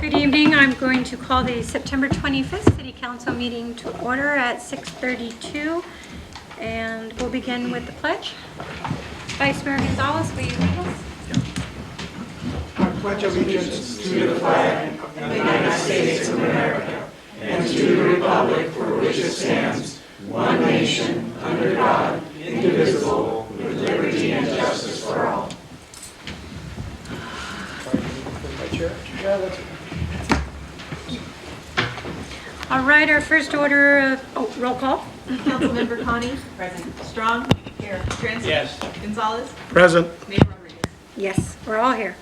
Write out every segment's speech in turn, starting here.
Good evening. I'm going to call the September 25th City Council meeting to order at 6:32, and we'll begin with the pledge. Vice Mayor Gonzalez, will you lead us? I pledge allegiance to the flag of the United States of America and to the republic for which it stands, one nation, under God, indivisible, with liberty and justice for all. All right, our first order of roll call. Councilmember Connie. Present. Strong. Here. Transient. Yes. Gonzalez. Present. Mayor Rodriguez. Yes, we're all here.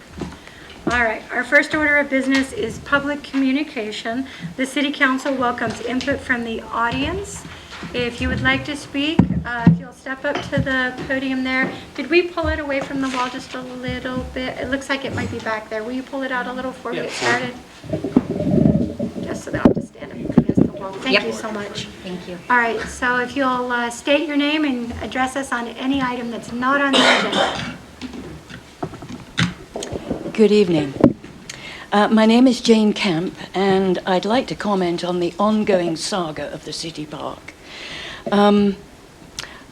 All right, our first order of business is public communication. The City Council welcomes input from the audience. If you would like to speak, if you'll step up to the podium there. Did we pull it away from the wall just a little bit? It looks like it might be back there. Will you pull it out a little before we get started? Just so that I don't have to stand up against the wall. Thank you so much. Thank you. All right, so if you'll state your name and address us on any item that's not on the agenda. Good evening. My name is Jane Camp, and I'd like to comment on the ongoing saga of the City Park.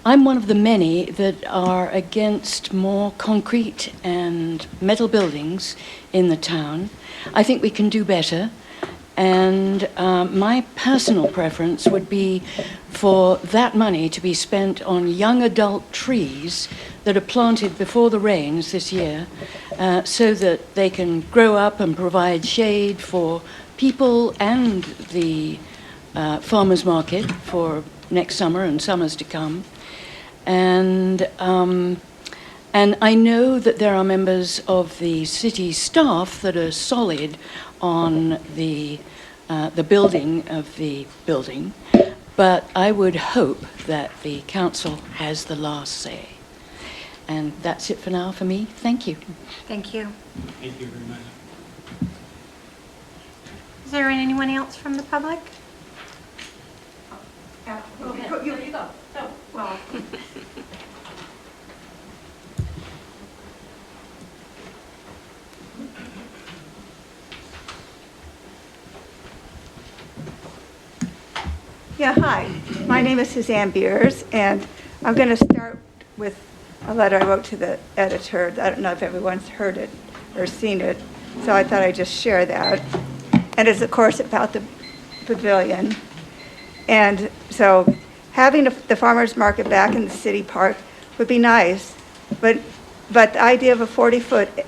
I'm one of the many that are against more concrete and metal buildings in the town. I think we can do better, and my personal preference would be for that money to be spent on young adult trees that are planted before the rains this year, so that they can grow up and provide shade for people and the farmers market for next summer and summers to come. And I know that there are members of the city staff that are solid on the building of the building, but I would hope that the council has the last say. And that's it for now for me. Thank you. Thank you. Thank you very much. Is there anyone else from the public? You go. Go. Well, Yeah, hi. My name is Suzanne Beers, and I'm going to start with a letter I wrote to the editor. I don't know if everyone's heard it or seen it, so I thought I'd just share that. And it's, of course, about the pavilion. And so having the farmers market back in the city park would be nice, but the idea of a 40-foot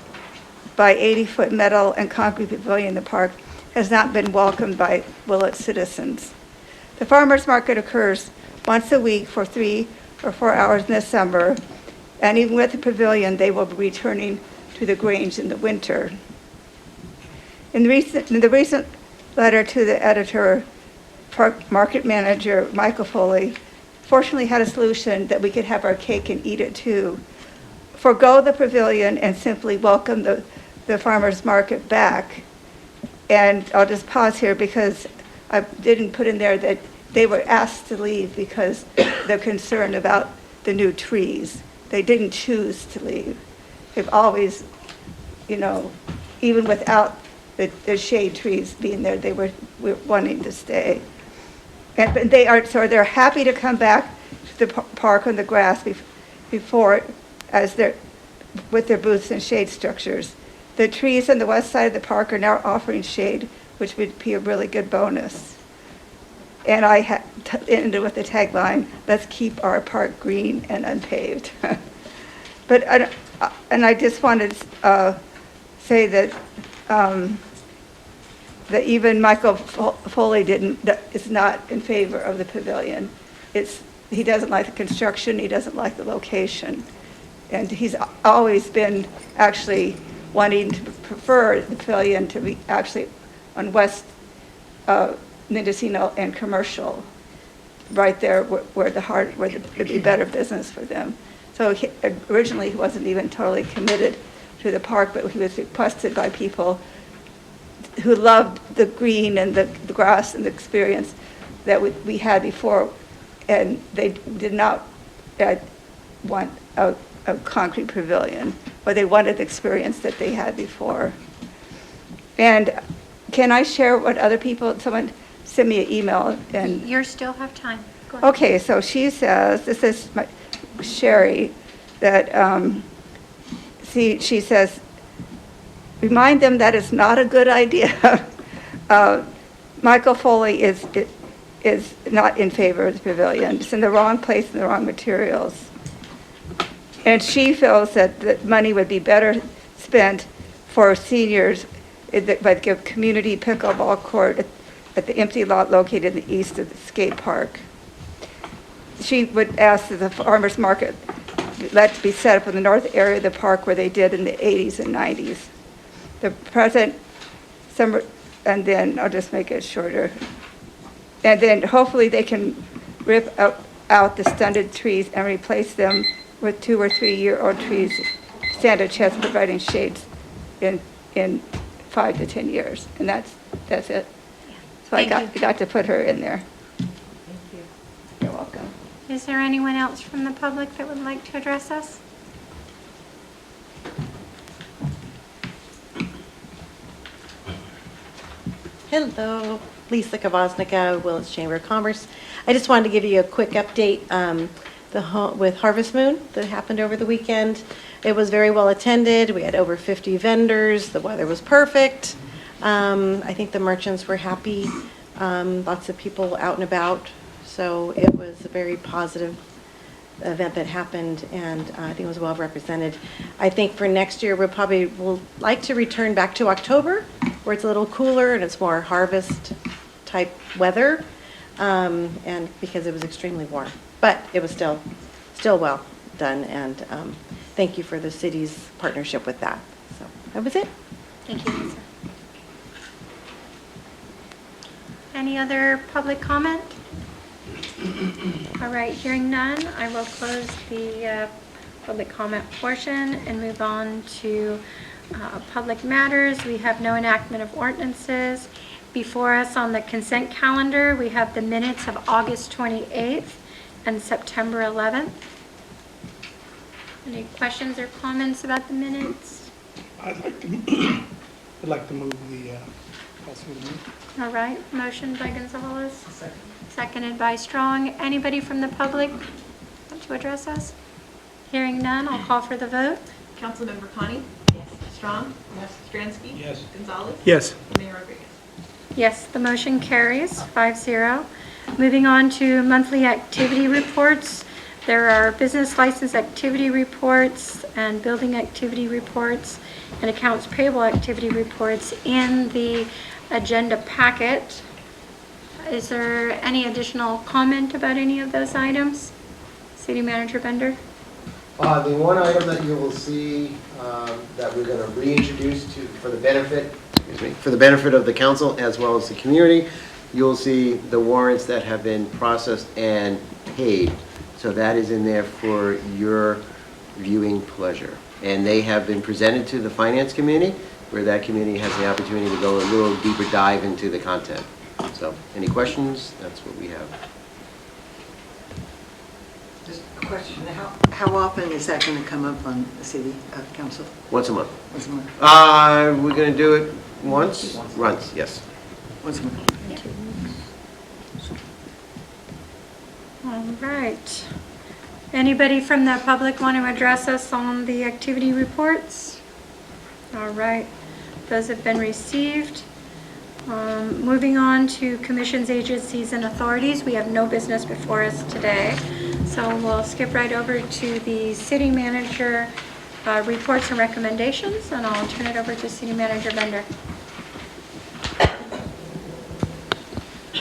by 80-foot metal and concrete pavilion in the park has not been welcomed by Willits citizens. The farmers market occurs once a week for 3 or 4 hours in the summer, and even with the pavilion, they will be returning to the Grange in the winter. In the recent letter to the editor, park market manager Michael Foley fortunately had a solution that we could have our cake and eat it too. Forgo the pavilion and simply welcome the farmers market back. And I'll just pause here because I didn't put in there that they were asked to leave because they're concerned about the new trees. They didn't choose to leave. They've always, even without the shade trees being there, they were wanting to stay. And they're happy to come back to the park on the grass before with their booths and shade structures. The trees on the west side of the park are now offering shade, which would be a really good bonus. And I ended with the tagline, "Let's keep our park green and unpaved." And I just wanted to say that that even Michael Foley is not in favor of the pavilion. He doesn't like the construction, he doesn't like the location. And he's always been actually wanting to prefer the pavilion to be actually on West Mendocino and Commercial, right there where it'd be better business for them. So originally he wasn't even totally committed to the park, but he was requested by people who loved the green and the grass and the experience that we had before, and they did not want a concrete pavilion, but they wanted the experience that they had before. And can I share what other people, someone sent me an email and, You still have time. Go ahead. okay, so she says, this is Sherry, that, she says, remind them that it's not a good idea. Michael Foley is not in favor of the pavilion. It's in the wrong place and the wrong materials. And she feels that the money would be better spent for seniors by the community pickleball court at the empty lot located in the east of the skate park. She would ask that the farmer's market let be set up in the north area of the park where they did in the 80s and 90s. The present summer, and then I'll just make it shorter. And then hopefully they can rip out the stunted trees and replace them with 2 or 3 year-old trees, stand a chance providing shades in 5 to 10 years. And that's it. So I got to put her in there. Thank you. You're welcome. Is there anyone else from the public that would like to address us? Hello, Lisa Kavosnica, Willits Chamber of Commerce. I just wanted to give you a quick update with Harvest Moon that happened over the weekend. It was very well attended. We had over 50 vendors. The weather was perfect. I think the merchants were happy. Lots of people out and about. So it was a very positive event that happened, and I think it was well represented. I think for next year, we'll like to return back to October, where it's a little cooler and it's more harvest type weather, and because it was extremely warm. But it was still well done, and thank you for the city's partnership with that. So that was it. Thank you, Lisa. Any other public comment? All right, hearing none, I will close the public comment portion and move on to public matters. We have no enactment of ordinances. Before us on the consent calendar, we have the minutes of August 28th and September 11th. Any questions or comments about the minutes? I'd like to move the, All right, motion by Gonzalez. Seconded by Strong. Anybody from the public want to address us? Hearing none, I'll call for the vote. Councilmember Connie? Yes. Strong? Yes. Stransky? Yes. Gonzalez? Yes. Mayor Rodriguez? Yes, the motion carries 5-0. Moving on to monthly activity reports. There are business license activity reports and building activity reports and accounts payable activity reports in the agenda packet. Is there any additional comment about any of those items? City Manager Bender? The one item that you will see that we're going to reintroduce for the benefit of the council as well as the community, you'll see the warrants that have been processed and paid. So that is in there for your viewing pleasure. And they have been presented to the Finance Committee, where that committee has the opportunity to go a little deeper dive into the content. So, any questions? That's what we have. Just a question, how often is that going to come up on the city council? Once a month. Once a month? We're going to do it once? Once, yes. Once a month. All right. Anybody from the public want to address us on the activity reports? All right. Those have been received. Moving on to commissions, agencies, and authorities. We have no business before us today. So we'll skip right over to the city manager reports and recommendations, and I'll turn it over to City Manager Bender.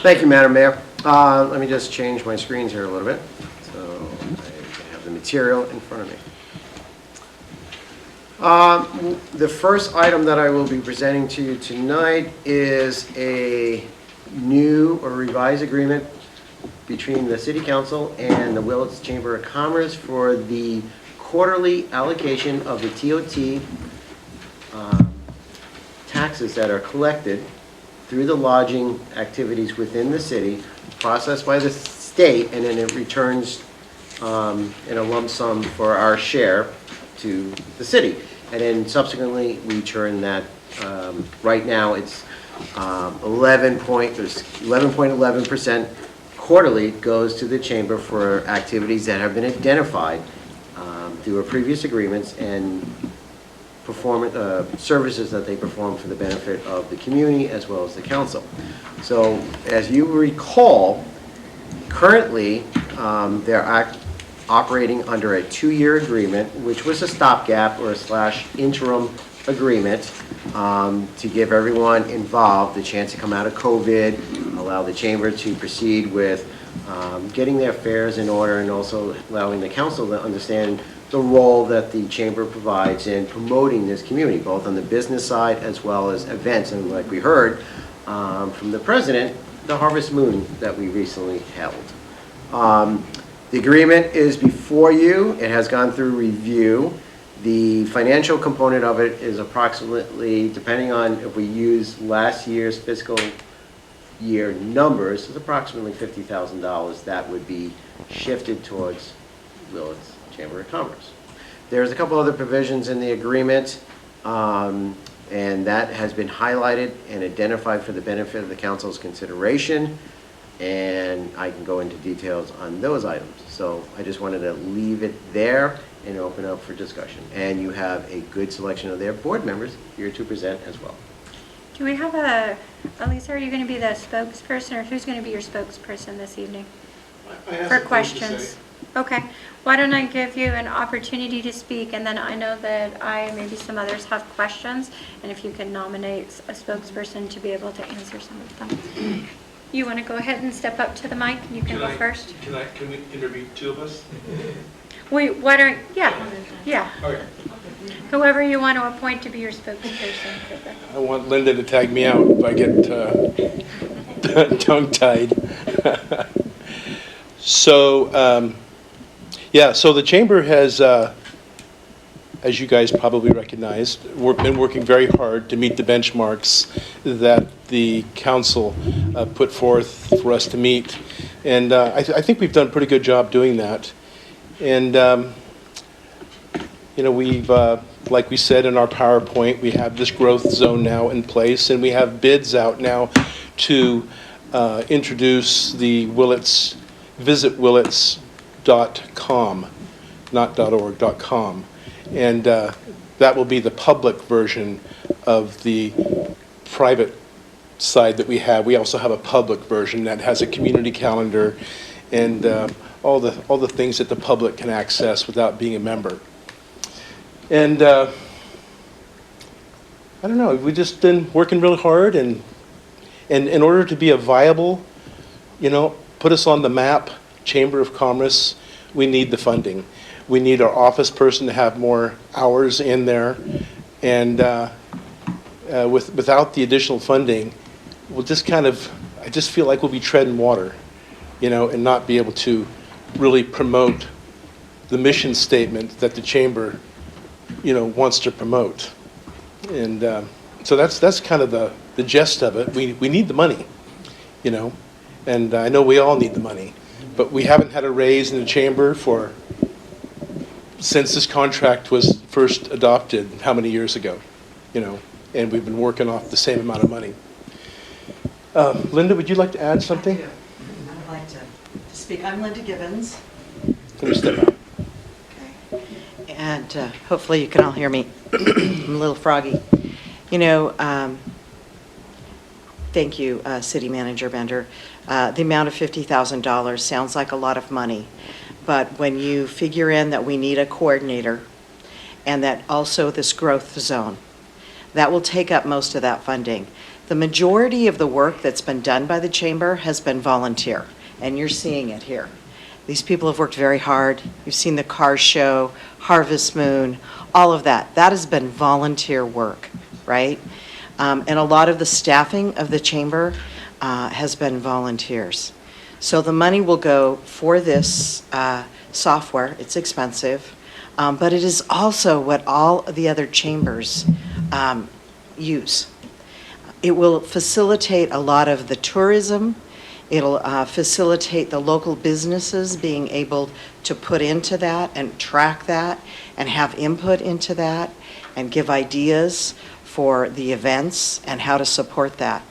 Thank you, Madam Mayor. Let me just change my screens here a little bit. So I have the material in front of me. The first item that I will be presenting to you tonight is a new or revised agreement between the City Council and the Willits Chamber of Commerce for the quarterly allocation of the TOT taxes that are collected through the lodging activities within the city, processed by the state, and then it returns in a lump sum for our share to the city. And then subsequently, we turn that, right now, it's 11.11% quarterly goes to the chamber for activities that have been identified through our previous agreements and services that they perform for the benefit of the community as well as the council. So as you recall, currently they're operating under a 2-year agreement, which was a stopgap or a /interim agreement to give everyone involved the chance to come out of COVID, allow the chamber to proceed with getting their affairs in order, and also allowing the council to understand the role that the chamber provides in promoting this community, both on the business side as well as events. And like we heard from the president, the Harvest Moon that we recently held. The agreement is before you. It has gone through review. The financial component of it is approximately, depending on if we use last year's fiscal year numbers, is approximately $50,000 that would be shifted towards Willits Chamber of Commerce. There's a couple other provisions in the agreement, and that has been highlighted and identified for the benefit of the council's consideration, and I can go into details on those items. So I just wanted to leave it there and open up for discussion. And you have a good selection of their board members here to present as well. Do we have Elisa, are you going to be the spokesperson, or who's going to be your spokesperson this evening? For questions. Okay. Why don't I give you an opportunity to speak, and then I know that maybe some others have questions, and if you can nominate a spokesperson to be able to answer some of them. You want to go ahead and step up to the mic? You can go first. Can we interview 2 of us? Wait, why don't, yeah. Okay. Whoever you want to appoint to be your spokesperson. I want Linda to tag me out if I get tongue-tied. So, so the chamber has, as you guys probably recognize, been working very hard to meet the benchmarks that the council put forth for us to meet. And I think we've done a pretty good job doing that. And, we've, like we said in our PowerPoint, we have this growth zone now in place, and we have bids out now to introduce the Willits, visit willits.com, not .org, .com. And that will be the public version of the private side that we have. We also have a public version that has a community calendar and all the things that the public can access without being a member. And I don't know, we've just been working really hard, and in order to be a viable, put us on the map, Chamber of Commerce, we need the funding. We need our office person to have more hours in there, and without the additional funding, we'll just I just feel like we'll be treading water, and not be able to really promote the mission statement that the chamber, wants to promote. And so that's kind of the gist of it. We need the money, and I know we all need the money, but we haven't had a raise in the chamber since this contract was first adopted, how many years ago, and we've been working off the same amount of money. Linda, would you like to add something? I'd like to speak. I'm Linda Gibbons. Can you step out? Okay. And hopefully you can all hear me. I'm a little froggy. Thank you, City Manager Bender. The amount of $50,000 sounds like a lot of money, but when you figure in that we need a coordinator and that also this growth zone, that will take up most of that funding. The majority of the work that's been done by the chamber has been volunteer, and you're seeing it here. These people have worked very hard. You've seen the car show, Harvest Moon, all of that. That has been volunteer work, right? And a lot of the staffing of the chamber has been volunteers. So the money will go for this software. It's expensive, but it is also what all the other chambers use. It will facilitate a lot of the tourism. It'll facilitate the local businesses being able to put into that and track that and have input into that and give ideas for the events and how to support that.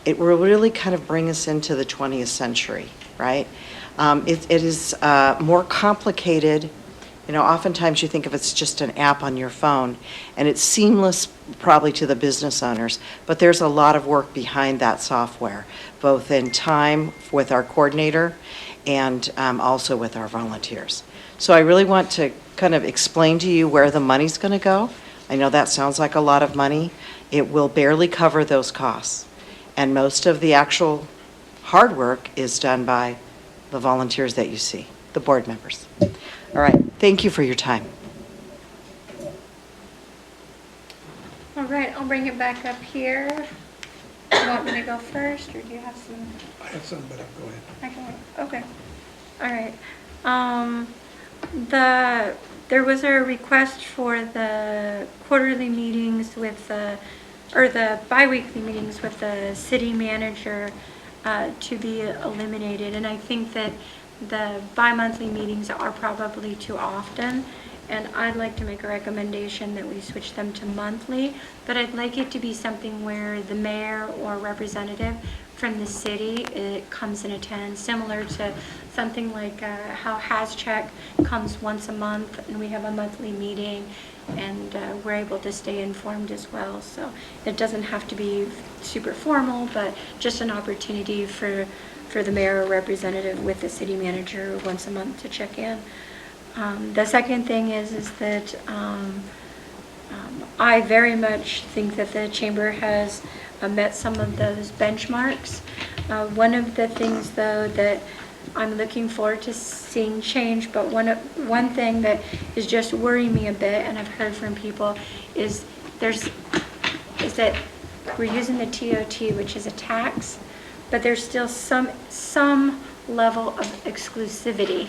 It will really kind of bring us into the 20th century, right? It is more complicated. You know, oftentimes you think of it's just an app on your phone, and it's seamless probably to the business owners, but there's a lot of work behind that software, both in time with our coordinator and also with our volunteers. So I really want to kind of explain to you where the money's going to go. I know that sounds like a lot of money. It will barely cover those costs, and most of the actual hard work is done by the volunteers that you see, the board members. All right, thank you for your time. All right, I'll bring it back up here. You want me to go first, or do you have some? I have some, but go ahead. I can wait. Okay. All right. There was a request for the quarterly meetings with or the bi-weekly meetings with the city manager to be eliminated. And I think that the bi-monthly meetings are probably too often. And I'd like to make a recommendation that we switch them to monthly, but I'd like it to be something where the mayor or representative from the city comes and attends, similar to something like how HasCheck comes once a month and we have a monthly meeting, and we're able to stay informed as well. So it doesn't have to be super formal, but just an opportunity for the mayor or representative with the city manager once a month to check in. The second thing is that I very much think that the chamber has met some of those benchmarks. One of the things, though, that I'm looking forward to seeing change, but one thing that is just worrying me a bit, and I've heard from people, is that we're using the TOT, which is a tax, but there's still some level of exclusivity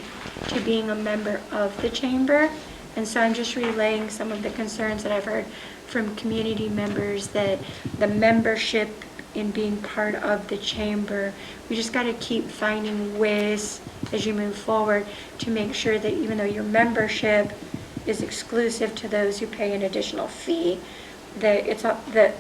to being a member of the chamber. And so I'm just relaying some of the concerns that I've heard from community members, that the membership in being part of the chamber, we just got to keep finding ways as you move forward to make sure that even though your membership is exclusive to those who pay an additional fee, that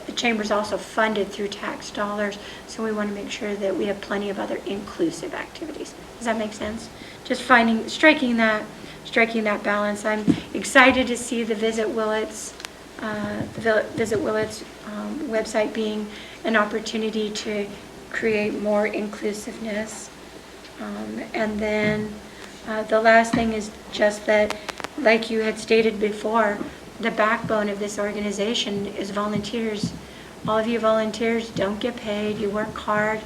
the chamber is also funded through tax dollars. So we want to make sure that we have plenty of other inclusive activities. Does that make sense? Just striking that balance. I'm excited to see the Visit Willits website being an opportunity to create more inclusiveness. And then the last thing is just that, like you had stated before, the backbone of this organization is volunteers. All of you volunteers don't get paid. You work hard,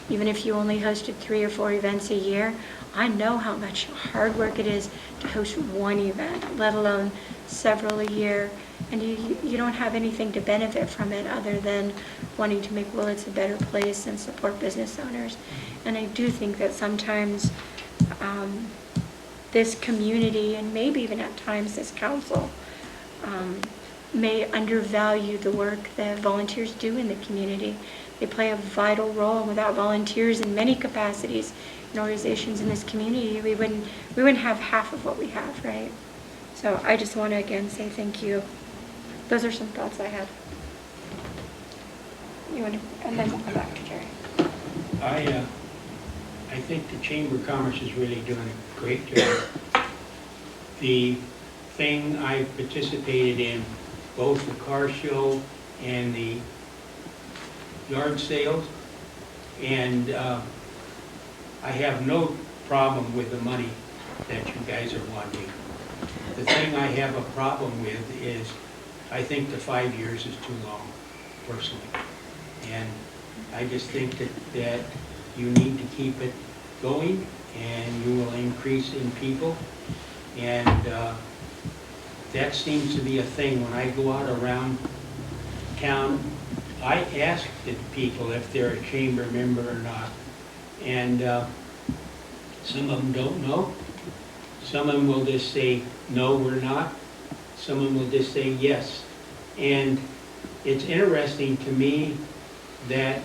even if you only hosted 3 or 4 events a year. I know how much hard work it is to host one event, let alone several a year. And you don't have anything to benefit from it other than wanting to make Willits a better place and support business owners. And I do think that sometimes this community, and maybe even at times this council, may undervalue the work that volunteers do in the community. They play a vital role. Without volunteers in many capacities and organizations in this community, we wouldn't have half of what we have, right? So I just want to again say thank you. Those are some thoughts I had. And then we'll come back to Jerry. I think the Chamber of Commerce is really doing a great job. The thing I participated in, both the car show and the yard sales, and I have no problem with the money that you guys are wanting. The thing I have a problem with is I think the 5 years is too long, personally. And I just think that you need to keep it going, and you will increase in people. And that seems to be a thing. When I go out around town, I ask the people if they're a chamber member or not. And some of them don't know. Some of them will just say, no, we're not. Some of them will just say yes. And it's interesting to me that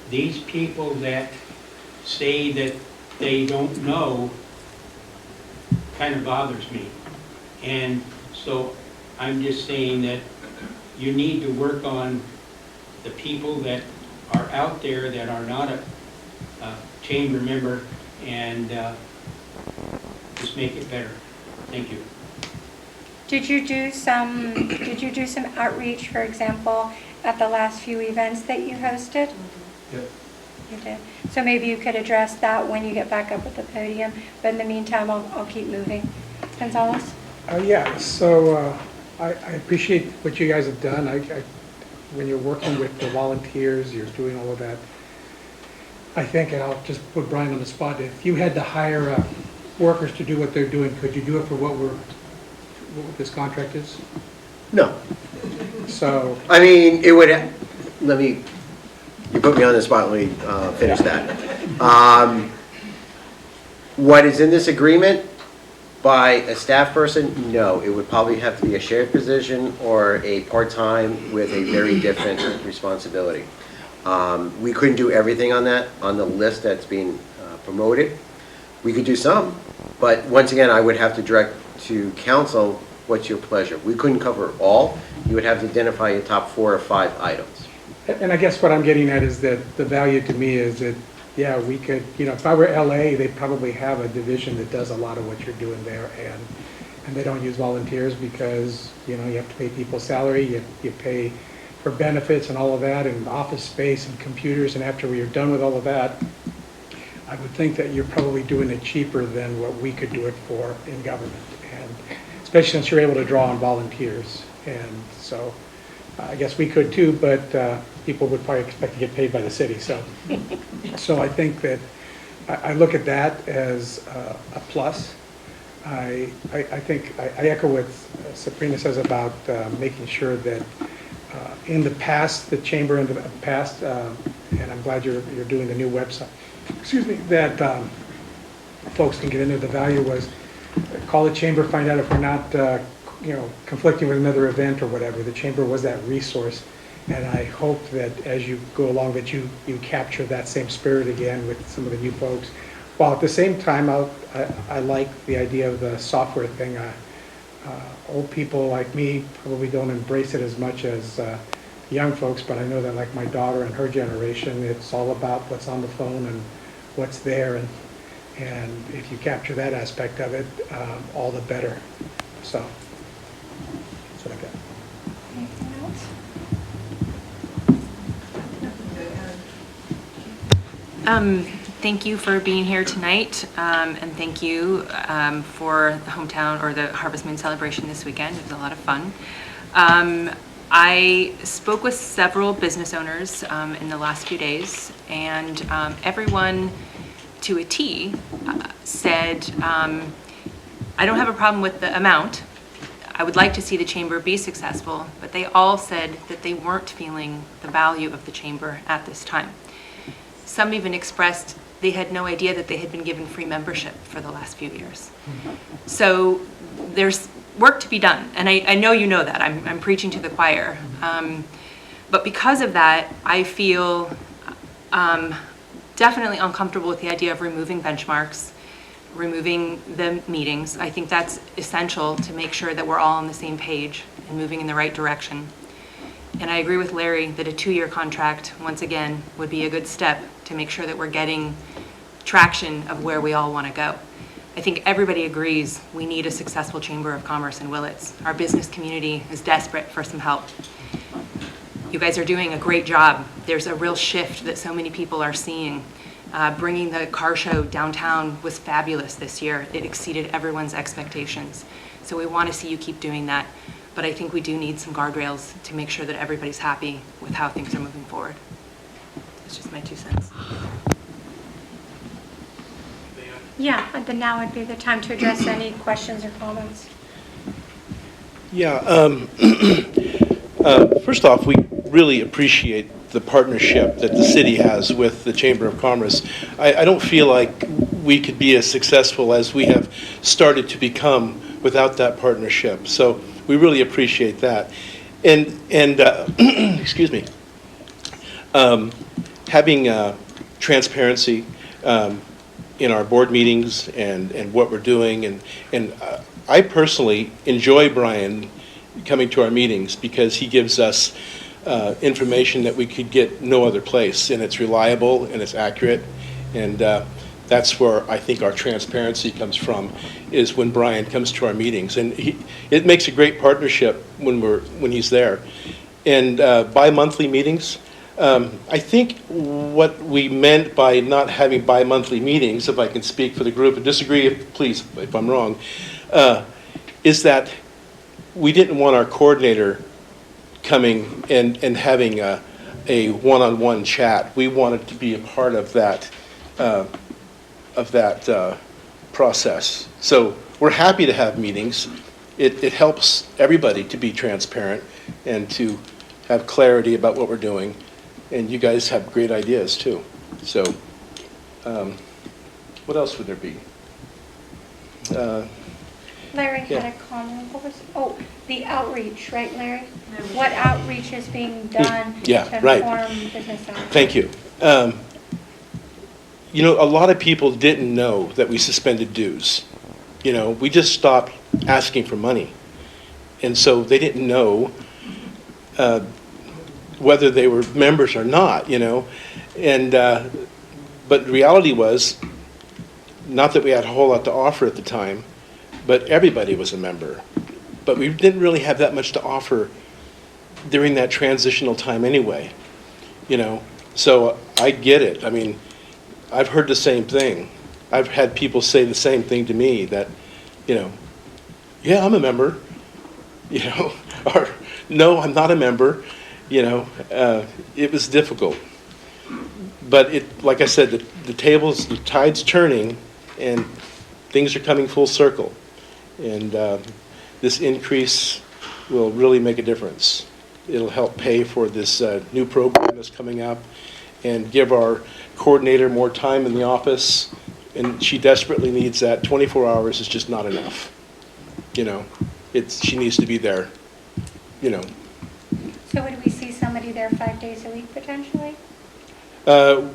these people that say that they don't know kind of bothers me. And so I'm just saying that you need to work on the people that are out there that are not a chamber member and just make it better. Thank you. Did you do some outreach, for example, at the last few events that you hosted? Yep. You did. So maybe you could address that when you get back up at the podium, but in the meantime, I'll keep moving. Gonzalez? Yeah, so I appreciate what you guys have done. When you're working with the volunteers, you're doing all of that. I think, and I'll just put Brian on the spot, if you had to hire workers to do what they're doing, could you do it for what this contract is? No. So, I mean, it would, let me, you put me on the spot, let me finish that. What is in this agreement by a staff person? No, it would probably have to be a shared position or a part-time with a very different responsibility. We couldn't do everything on that, on the list that's being promoted. We could do some, but once again, I would have to direct to council, what's your pleasure? We couldn't cover all. You would have to identify your top 4 or 5 items. and I guess what I'm getting at is that the value to me is that, yeah, we could, if I were LA, they probably have a division that does a lot of what you're doing there, and they don't use volunteers because, you have to pay people's salary, you pay for benefits and all of that, and office space and computers, and after you're done with all of that, I would think that you're probably doing it cheaper than what we could do it for in government, and especially since you're able to draw on volunteers. And so I guess we could too, but people would probably expect to get paid by the city. So I think that I look at that as a plus. I think I echo what Sabrina says about making sure that in the past, the chamber in the past, and I'm glad you're doing the new website, that folks can get into. The value was call the chamber, find out if we're not conflicting with another event or whatever. The chamber was that resource, and I hope that as you go along that you capture that same spirit again with some of the new folks, while at the same time I like the idea of the software thing. Old people like me probably don't embrace it as much as young folks, but I know that like my daughter and her generation, it's all about what's on the phone and what's there, and if you capture that aspect of it, all the better. So that's what I got. Anything else? Thank you for being here tonight, and thank you for the hometown or the Harvest Moon celebration this weekend. It was a lot of fun. I spoke with several business owners in the last few days, and everyone to a T said, I don't have a problem with the amount. I would like to see the chamber be successful, but they all said that they weren't feeling the value of the chamber at this time. Some even expressed they had no idea that they had been given free membership for the last few years. So there's work to be done, and I know you know that. I'm preaching to the choir. But because of that, I feel definitely uncomfortable with the idea of removing benchmarks, removing the meetings. I think that's essential to make sure that we're all on the same page and moving in the right direction. And I agree with Larry that a 2-year contract, once again, would be a good step to make sure that we're getting traction of where we all want to go. I think everybody agrees we need a successful Chamber of Commerce in Willits. Our business community is desperate for some help. You guys are doing a great job. There's a real shift that so many people are seeing. Bringing the car show downtown was fabulous this year. It exceeded everyone's expectations. So we want to see you keep doing that. But I think we do need some guardrails to make sure that everybody's happy with how things are moving forward. That's just my 2 cents. Yeah, and then now would be the time to address any questions or comments. Yeah, first off, we really appreciate the partnership that the city has with the Chamber of Commerce. I don't feel like we could be as successful as we have started to become without that partnership. So we really appreciate that. And excuse me, having transparency in our board meetings and what we're doing. And I personally enjoy, Brian, coming to our meetings because he gives us information that we could get no other place, and it's reliable and it's accurate, and that's where I think our transparency comes from, is when Brian comes to our meetings, and it makes a great partnership when he's there. And bi-monthly meetings, I think what we meant by not having bi-monthly meetings, if I can speak for the group, and disagree, please, if I'm wrong, is that we didn't want our coordinator coming and having a one-on-one chat. We wanted to be a part of that process. So we're happy to have meetings. It helps everybody to be transparent and to have clarity about what we're doing. And you guys have great ideas too. So what else would there be? Larry Yeah. had a comment. What was, the outreach, right, Larry? What outreach is being done Yeah, to right. inform business owners? Thank you. You know, a lot of people didn't know that we suspended dues. You know, we just stopped asking for money. And so they didn't know whether they were members or not, you know. And but the reality was, not that we had a whole lot to offer at the time, but everybody was a member. But we didn't really have that much to offer during that transitional time anyway, you know. So I get it. I mean, I've heard the same thing. I've had people say the same thing to me that, you know, yeah, I'm a member, you know, or no, I'm not a member, you know. It was difficult. But like I said, the tide's turning and things are coming full circle. And this increase will really make a difference. It'll help pay for this new program that's coming up and give our coordinator more time in the office. And she desperately needs that. 24 hours is just not enough. You know, she needs to be there, you know. So would we see somebody there 5 days a week potentially?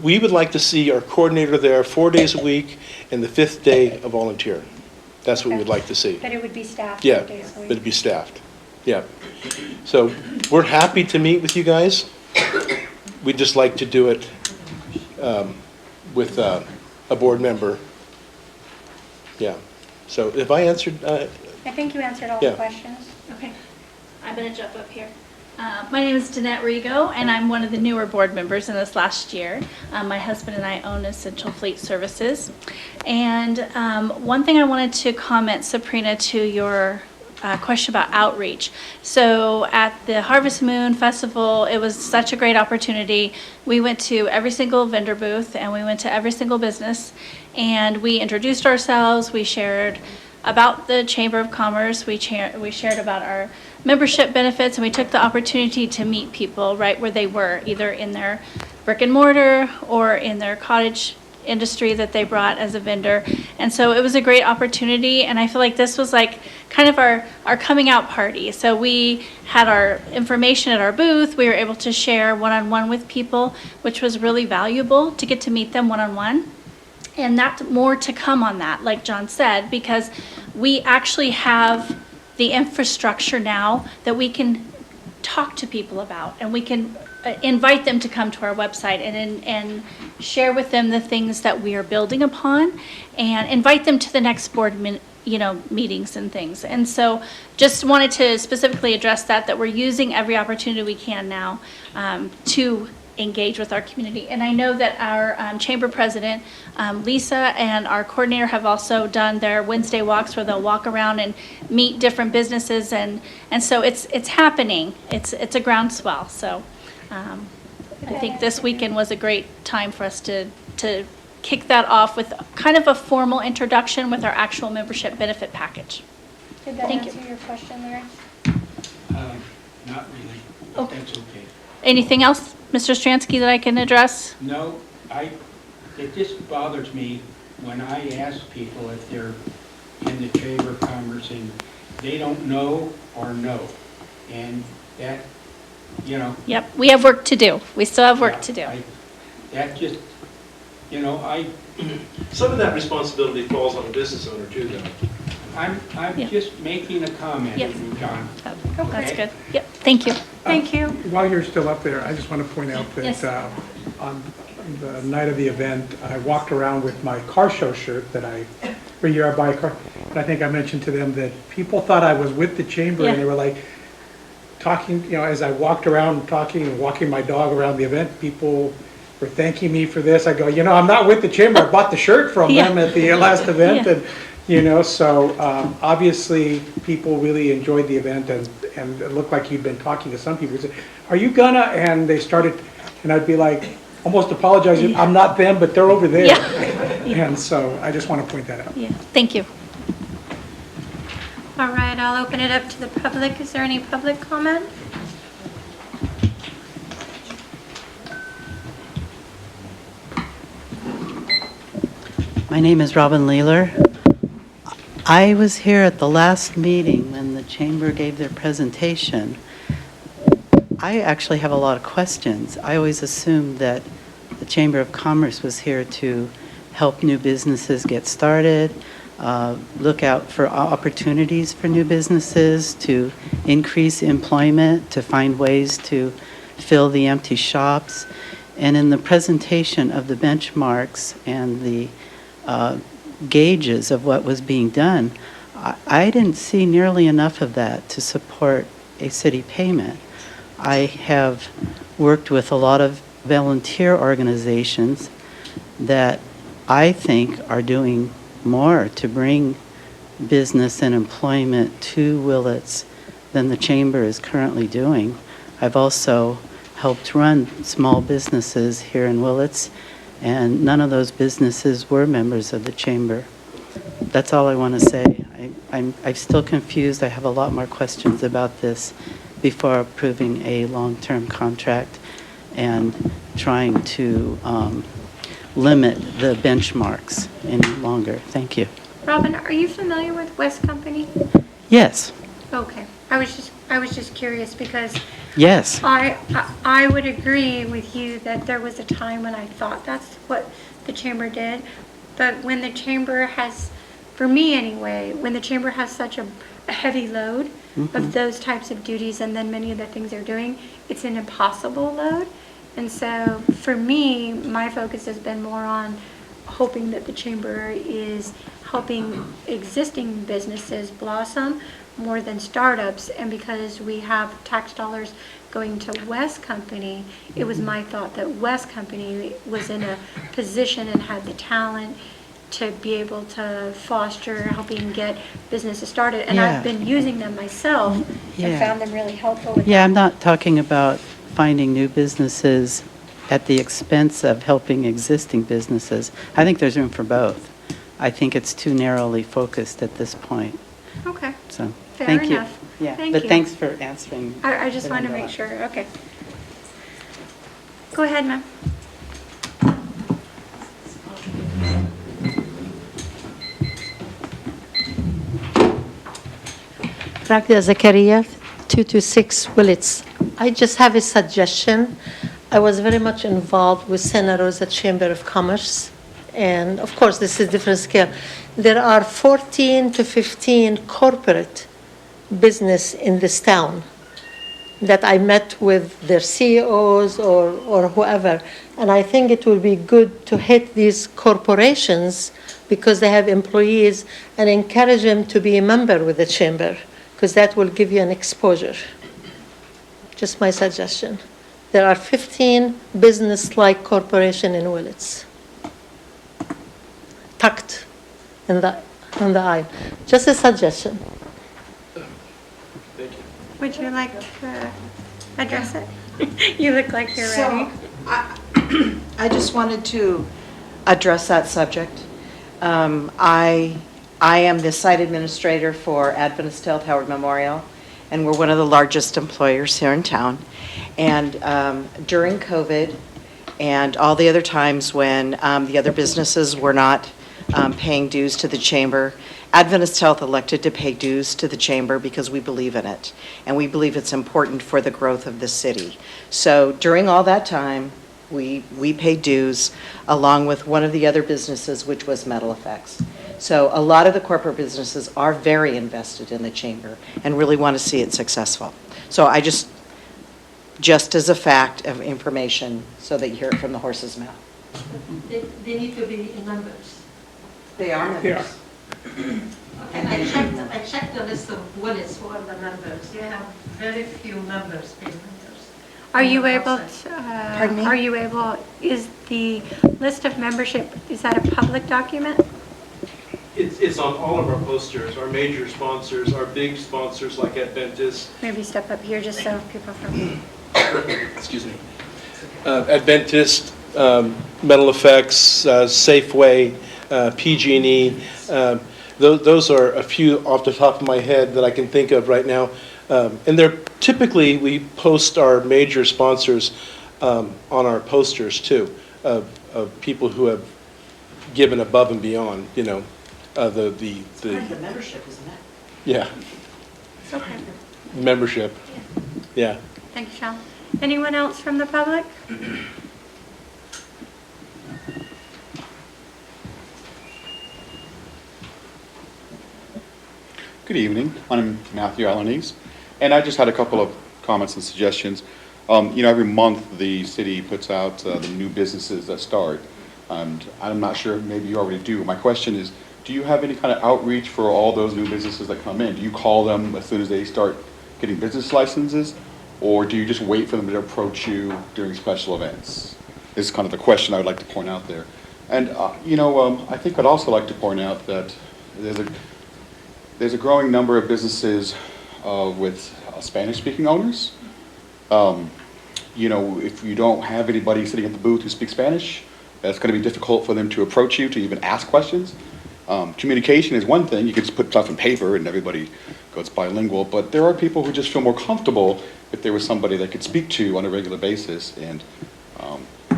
We would like to see our coordinator there 4 days a week and the 5th day a volunteer. That's what we would like to see. But it would be staffed Yeah, 5 days a week? it'd be staffed. Yeah. So we're happy to meet with you guys. We'd just like to do it with a board member. Yeah. So if I answered, I think you answered all Yeah. the questions. Okay, I'm going to jump up here. My name is Danette Rigo, and I'm one of the newer board members in this last year. My husband and I own Essential Fleet Services. And one thing I wanted to comment, Sabrina, to your question about outreach. So at the Harvest Moon Festival, it was such a great opportunity. We went to every single vendor booth, and we went to every single business, and we introduced ourselves. We shared about the Chamber of Commerce. We shared about our membership benefits, and we took the opportunity to meet people right where they were, either in their brick and mortar or in their cottage industry that they brought as a vendor. And so it was a great opportunity, and I feel like this was like kind of our coming out party. So we had our information at our booth. We were able to share one-on-one with people, which was really valuable to get to meet them one-on-one. And that's more to come on that, like John said, because we actually have the infrastructure now that we can talk to people about, and we can invite them to come to our website and share with them the things that we are building upon, and invite them to the next board meetings and things. And so just wanted to specifically address that we're using every opportunity we can now to engage with our community. And I know that our chamber president, Lisa, and our coordinator have also done their Wednesday walks where they'll walk around and meet different businesses, and so it's happening. It's a groundswell. So I think this weekend was a great time for us to kick that off with kind of a formal introduction with our actual membership benefit package. Did that Thank answer your question, Larry? Not really. Okay. That's okay. Anything else, Mr. Stransky, that I can address? No, it just bothers me when I ask people if they're in the Chamber of Commerce and they don't know or know. And that, you know. Yep, we have work to do. We still have work to do. That just, you know, some of that responsibility falls on the business owner too, though. I'm Yeah. just making a comment, Yep. John. Oh, that's good. Yep, thank you. Thank you. While you're still up there, I just want to point out Yes. that on the night of the event, I walked around with my car show shirt that every year I buy a car. And I think I mentioned to them that people thought I was with the chamber Yeah. and they were like talking, as I walked around talking and walking my dog around the event, people were thanking me for this. I go, I'm not with the chamber. I bought the shirt from Yeah. them at the last event. Yeah. And, so obviously people really enjoyed the event and it looked like you'd been talking to some people. You said, are you gonna? And they started, and I'd be like, almost apologizing, I'm not them, but they're over there. Yeah. And so I just want to point that out. Yeah, thank you. All right, I'll open it up to the public. Is there any public comment? My name is Robin Leeler. I was here at the last meeting when the chamber gave their presentation. I actually have a lot of questions. I always assumed that the Chamber of Commerce was here to help new businesses get started, look out for opportunities for new businesses, to increase employment, to find ways to fill the empty shops. And in the presentation of the benchmarks and the gauges of what was being done, I didn't see nearly enough of that to support a city payment. I have worked with a lot of volunteer organizations that I think are doing more to bring business and employment to Willits than the chamber is currently doing. I've also helped run small businesses here in Willits, and none of those businesses were members of the chamber. That's all I want to say. I'm still confused. I have a lot more questions about this before approving a long-term contract and trying to limit the benchmarks any longer. Thank you. Robin, are you familiar with West Company? Yes, Okay, I was just curious because yes. I would agree with you that there was a time when I thought that's what the chamber did, but when the chamber has, for me anyway, when the chamber has such a heavy load of those types of duties and then many of the things they're doing, it's an impossible load. And so for me, my focus has been more on hoping that the chamber is helping existing businesses blossom more than startups. And because we have tax dollars going to West Company, it was my thought that West Company was in a position and had the talent to be able to foster helping get businesses started. And Yeah. I've been using them myself and Yeah. found them really helpful with Yeah, that. I'm not talking about finding new businesses at the expense of helping existing businesses. I think there's room for both. I think it's too narrowly focused at this point, Okay, so, fair thank you. enough. Yeah, Thank but you. thanks for answering. I just it wanted to under make lock. sure, okay. Go ahead, ma'am. Ragda Zakaria, 226 Willits. I just have a suggestion. I was very much involved with Santa Rosa Chamber of Commerce, and of course, this is different scale. There are 14 to 15 corporate business in this town that I met with their CEOs or whoever, and I think it would be good to hit these corporations because they have employees and encourage them to be a member with the chamber, because that will give you an exposure. Just my suggestion. There are 15 business-like corporations in Willits, tucked in the aisle. Just a suggestion. Would you like to address it? You look like you're ready. I just wanted to address that subject. I am the site administrator for Adventist Health Howard Memorial, and we're one of the largest employers here in town. And during COVID and all the other times when the other businesses were not paying dues to the chamber, Adventist Health elected to pay dues to the chamber because we believe in it, and we believe it's important for the growth of the city. So during all that time, we paid dues along with one of the other businesses, which was Metal Effects. So a lot of the corporate businesses are very invested in the chamber and really want to see it successful. So I just as a fact of information, so that you hear it from the horse's mouth. They need to be members. They are members. Okay, I checked the list of Willits who are the members. They have very few members being members. Are you able Pardon me? to, is the list of membership, is that a public document? It's on all of our posters, our major sponsors, our big sponsors like Adventist. Maybe step up here just so people from, Excuse me. Adventist, Metal Effects, Safeway, PG&E. Those are a few off the top of my head that I can think of right now. And they're typically, we post our major sponsors on our posters too, of people who have given above and beyond, you know, the membership, isn't it? yeah, okay. membership, yeah. Thank you, Sean. Anyone else from the public? Good evening. I'm Matthew Albanese, and I just had a couple of comments and suggestions. Every month the city puts out the new businesses that start, and I'm not sure, maybe you already do. My question is, do you have any kind of outreach for all those new businesses that come in? Do you call them as soon as they start getting business licenses, or do you just wait for them to approach you during special events? This is kind of the question I would like to point out there. And, I think I'd also like to point out that there's a growing number of businesses with Spanish-speaking owners. If you don't have anybody sitting at the booth who speaks Spanish, that's going to be difficult for them to approach you, to even ask questions. Communication is one thing. You can just put stuff in paper and everybody goes bilingual, but there are people who just feel more comfortable if there was somebody they could speak to on a regular basis. And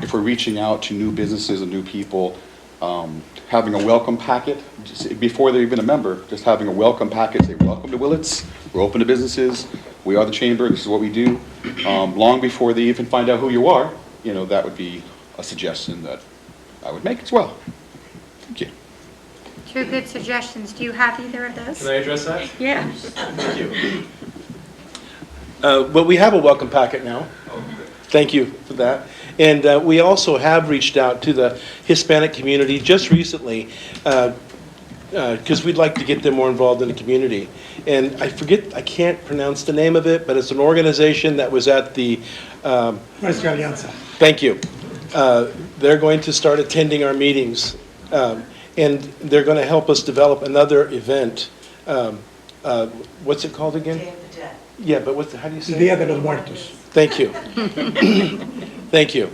if we're reaching out to new businesses and new people, having a welcome packet, just before they're even a member, just having a welcome packet, say, welcome to Willits, we're open to businesses, we are the chamber, this is what we do. Long before they even find out who you are, that would be a suggestion that I would make as well. Thank you. Two good suggestions. Do you have either of those? Can I address that? Yeah. Thank you. Well, we have a welcome packet now. Thank you for that. And we also have reached out to the Hispanic community just recently because we'd like to get them more involved in the community. And I can't pronounce the name of it, but it's an organization that was at the... Nuestra Alianza. Thank you. They're going to start attending our meetings, and they're going to help us develop another event. What's it called again? Day of the Dead. Yeah, but how do you say it? Dia de los Muertos. Thank you. Thank you.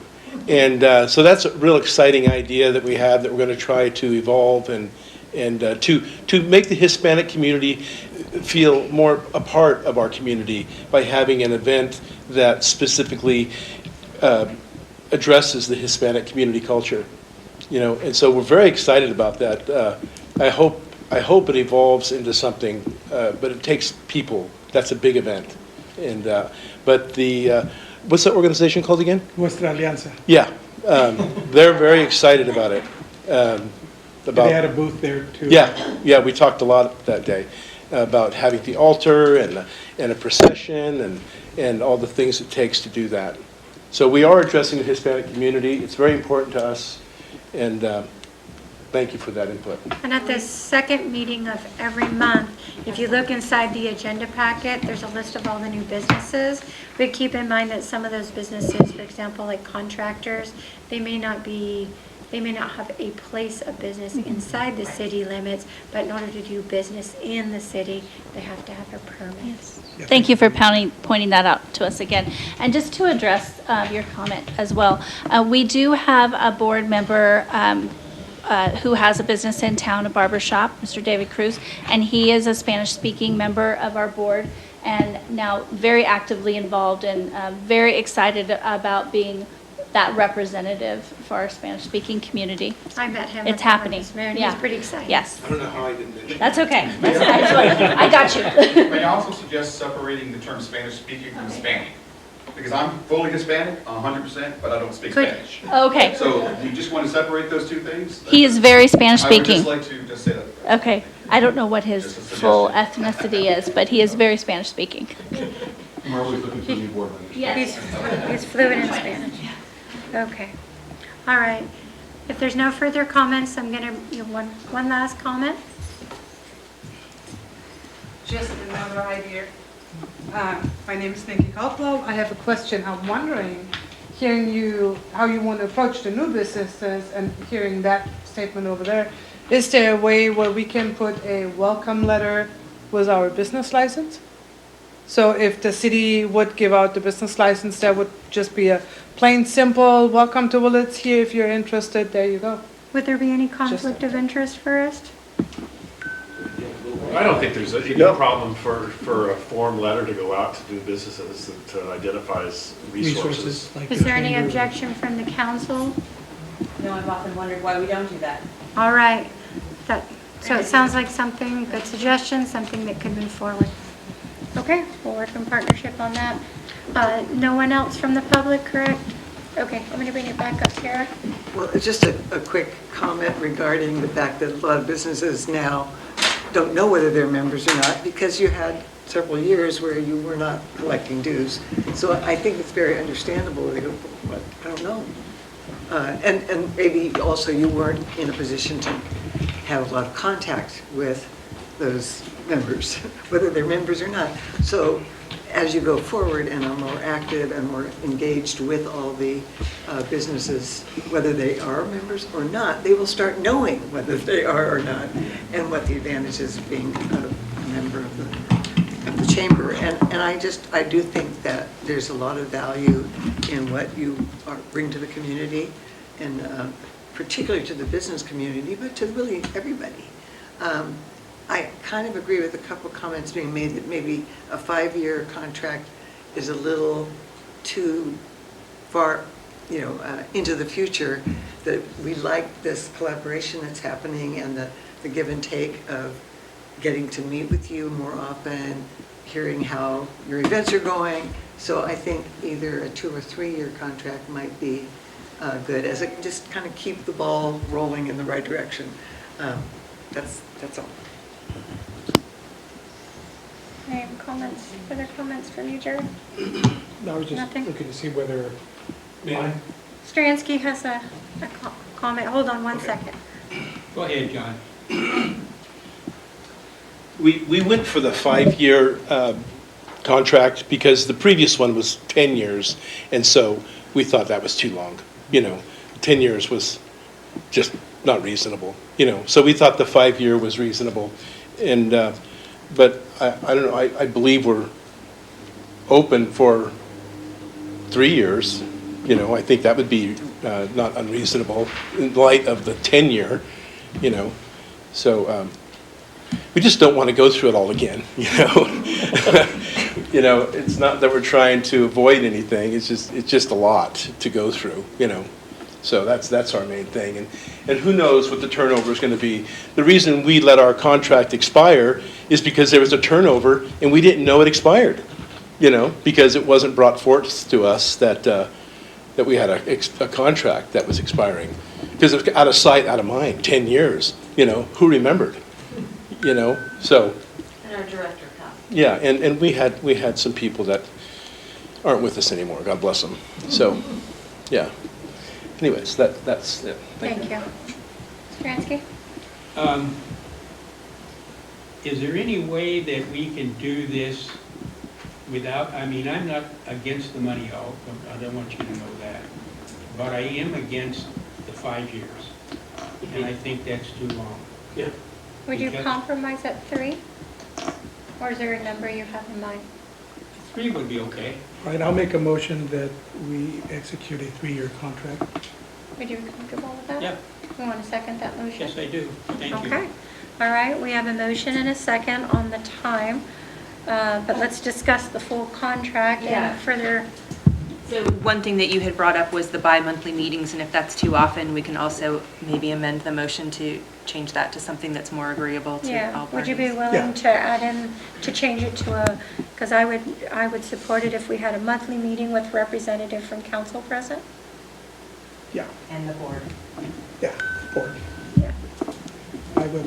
And so that's a real exciting idea that we have that we're going to try to evolve and to make the Hispanic community feel more a part of our community by having an event that specifically addresses the Hispanic community culture. And so we're very excited about that. I hope it evolves into something, but it takes people. That's a big event. And but the what's that organization called again? Nuestra Alianza. Yeah, they're very excited about it. They had a booth there too. Yeah, we talked a lot that day about having the altar and a procession and all the things it takes to do that. So we are addressing the Hispanic community. It's very important to us, and thank you for that input. And at the second meeting of every month, if you look inside the agenda packet, there's a list of all the new businesses. But keep in mind that some of those businesses, for example, like contractors, they may not have a place of business inside the city limits, but in order to do business in the city, they have to have a permit. Thank you for pointing that out to us again. And just to address your comment as well, we do have a board member who has a business in town, a barber shop, Mr. David Cruz, and he is a Spanish-speaking member of our board and now very actively involved and very excited about being that representative for our Spanish-speaking community. I met him. It's happening. And Yeah. he's pretty excited. Yes. I don't know how I didn't mention That's okay. I got you. May I also suggest separating the term Spanish-speaking from Hispanic? Because I'm fully Hispanic, 100%, but I don't speak Could- Spanish. Okay. So do you just want to separate those two things? He is very Spanish I would speaking. just like to just say that. Okay. I don't know what his Just a full suggestion. ethnicity is, but he is very Spanish speaking. I'm always looking for new board members. He's fluent in Spanish. Okay. All right. If there's no further comments, I'm going to, one last comment. Just another idea. My name is Nikki Caldwell. I have a question. I'm wondering, hearing you, how you want to approach the new businesses and hearing that statement over there, is there a way where we can put a welcome letter with our business license? So if the city would give out the business license, that would just be a plain, simple, welcome to Willits here. If you're interested, there you go. Would there be any conflict of interest first? I don't think there's any problem for a form letter to go out to do businesses that identifies resources. like Is the there any chamber. objection from the council? No, I've often wondered why we don't do that. All right. So it sounds like something, good suggestion, something that could move forward. Okay, we'll work in partnership on that. No one else from the public, correct? Okay, I'm going to bring it back up, Kara. Well, just a quick comment regarding the fact that a lot of businesses now don't know whether they're members or not, because you had several years where you were not collecting dues. So I think it's very understandable. They go, "What? I don't know." And maybe also you weren't in a position to have a lot of contact with those members, whether they're members or not. So as you go forward and are more active and more engaged with all the businesses, whether they are members or not, they will start knowing whether they are or not and what the advantages of being a member of the chamber. And I do think that there's a lot of value in what you bring to the community, and particularly to the business community, but to really everybody. I kind of agree with a couple of comments being made that maybe a 5-year contract is a little too far, into the future, that we like this collaboration that's happening and the give and take of getting to meet with you more often, hearing how your events are going. So I think either a 2 or 3 year contract might be good, as it can just kind of keep the ball rolling in the right direction. That's all. Any comments, further comments from you, Jared? No, I was just Nothing? looking to see whether mine. Stransky has a comment. Hold on one second. Go ahead, John. We went for the 5-year contract because the previous one was 10 years, and so we thought that was too long. 10 years was just not reasonable, So we thought the 5-year was reasonable, and but I don't know. I believe we're open for 3 years. I think that would be not unreasonable in light of the 10-year. So. We just don't want to go through it all again, It's not that we're trying to avoid anything. It's just a lot to go through, So that's our main thing. And who knows what the turnover is going to be. The reason we let our contract expire is because there was a turnover and we didn't know it expired, because it wasn't brought forth to us that we had a contract that was expiring. Because it was out of sight, out of mind, 10 years, who remembered? So. And our director, Kyle. Yeah, and we had some people that aren't with us anymore, God bless them. So, yeah. Anyways, that's it. Thank you. Stransky? Is there any way that we can do this without, I'm not against the money, I don't want you to know that, but I am against the 5 years, and I think that's too long. Yeah. Would you Okay. compromise at 3? Or is there a number you have in mind? 3 would be okay. All right, I'll make a motion that we execute a 3-year contract. Would you be comfortable with that? Yeah. You want to second that motion? Yes, I do. Thank you. Okay. All right, we have a motion and a second on the time, but let's discuss the full contract Yeah. and further So one thing that you had brought up was the bi-monthly meetings, and if that's too often, we can also maybe amend the motion to change that to something that's more agreeable to all Yeah, parties. would you be willing to add in, to change it to a, because I would support it if we had a monthly meeting with representative from council present? Yeah, And the board. yeah, board. Yeah. I would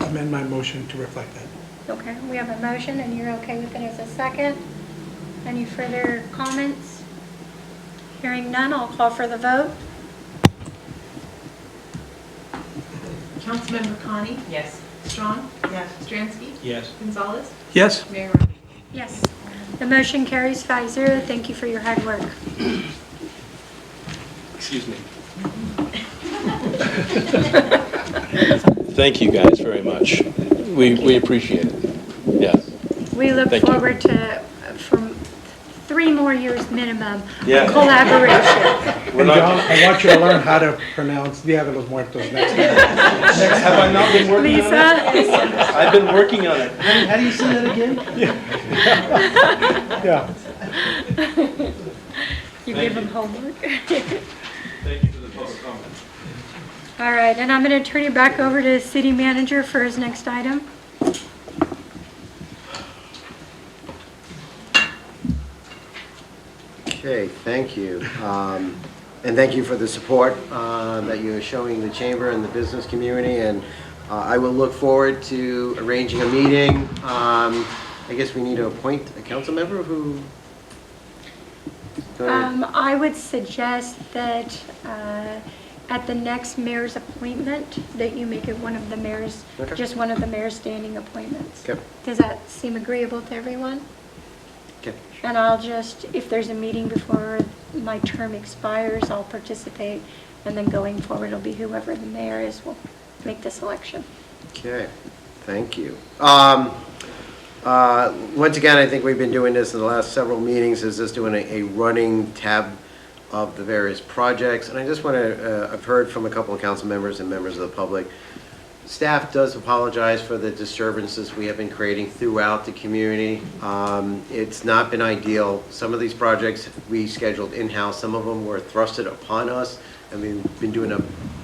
amend my motion to reflect that. Okay, we have a motion, and you're okay with it as a second? Any further comments? Hearing none, I'll call for the vote. Councilmember Connie? Yes. Strong? Yes. Stransky? Yes. Gonzalez? Yes. Mayor Ryan? Yes. The motion carries 5-0. Thank you for your hard work. Excuse me. Thank you guys very much. We appreciate it. Yes. We look Thank you. forward to, from 3 more years minimum, Yeah. of collaboration. And John, I want you to learn how to pronounce Dia de los Muertos next time. Have I not been working on it? Lisa? I've been working on it. How do you say that again? Yeah. You give them homework. Thank you for the public comment. All right, and I'm going to turn you back over to city manager for his next item. Okay, thank you. And thank you for the support that you're showing the chamber and the business community. And I will look forward to arranging a meeting. I guess we need to appoint a council member who... Go ahead. I would suggest that at the next mayor's appointment, that you make it one of the mayor's, Okay. just one of the mayor's standing appointments. Okay. Does that seem agreeable to everyone? Okay. And I'll just, if there's a meeting before my term expires, I'll participate, and then going forward, it'll be whoever the mayor is will make the selection. Okay, thank you. Once again, I think we've been doing this in the last several meetings, is just doing a running tab of the various projects. And I just want to, I've heard from a couple of council members and members of the public. Staff does apologize for the disturbances we have been creating throughout the community. It's not been ideal. Some of these projects we scheduled in-house, some of them were thrusted upon us, and we've been doing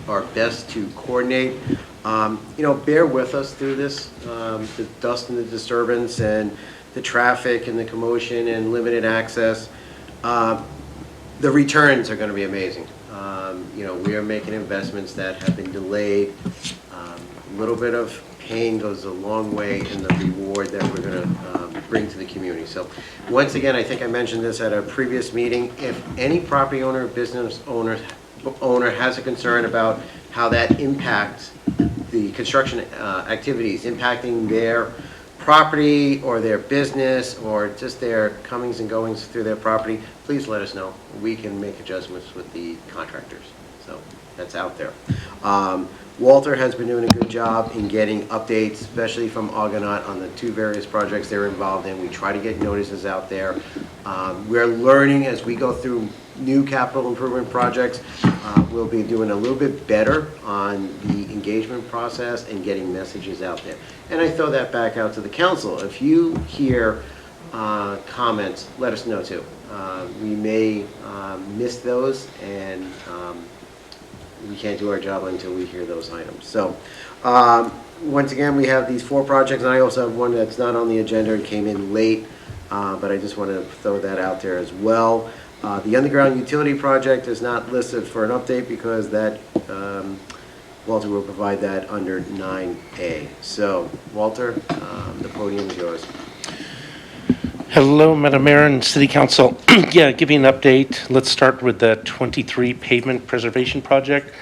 our best to coordinate. Bear with us through this, the dust and the disturbance and the traffic and the commotion and limited access. The returns are going to be amazing. We are making investments that have been delayed. A little bit of pain goes a long way in the reward that we're going to bring to the community. So once again, I think I mentioned this at a previous meeting. If any property owner or business owner has a concern about how that impacts the construction activities, impacting their property or their business or just their comings and goings through their property, please let us know. We can make adjustments with the contractors. So that's out there. Walter has been doing a good job in getting updates, especially from Argonaut on the 2 various projects they're involved in. We try to get notices out there. We're learning as we go through new capital improvement projects. We'll be doing a little bit better on the engagement process and getting messages out there. And I throw that back out to the council. If you hear comments, let us know too. We may miss those, and we can't do our job until we hear those items. So once again, we have these 4 projects, and I also have one that's not on the agenda and came in late, but I just want to throw that out there as well. The underground utility project is not listed for an update because that Walter will provide that under 9A. So, Walter, the podium is yours. Hello, Madam Mayor and City Council. Yeah, give you an update. Let's start with the 23 Pavement Preservation Project.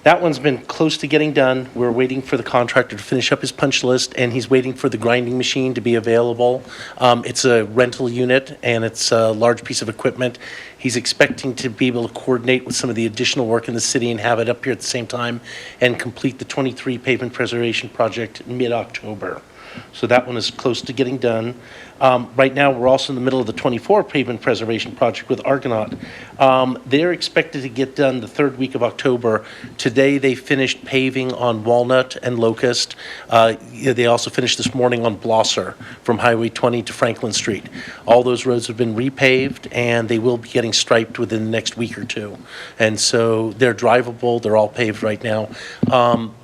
That one's been close to getting done. We're waiting for the contractor to finish up his punch list, and he's waiting for the grinding machine to be available. It's a rental unit, and it's a large piece of equipment. He's expecting to be able to coordinate with some of the additional work in the city and have it up here at the same time and complete the 23 Pavement Preservation Project mid-October. So that one is close to getting done. Right now, we're also in the middle of the 24 pavement preservation project with Argonaut. They're expected to get done the third week of October. Today, they finished paving on Walnut and Locust. They also finished this morning on Blosser from Highway 20 to Franklin Street. All those roads have been repaved, and they will be getting striped within the next week or two. And so they're drivable. They're all paved right now.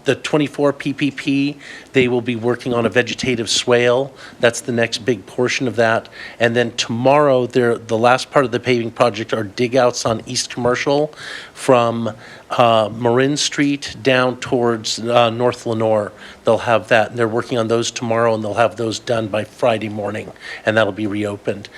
The 24 PPP, they will be working on a vegetative swale. That's the next big portion of that. And then tomorrow, the last part of the paving project are dig outs on East Commercial from Marin Street down towards North Lenore. They'll have that, and they're working on those tomorrow, and they'll have those done by Friday morning, and that'll be reopened.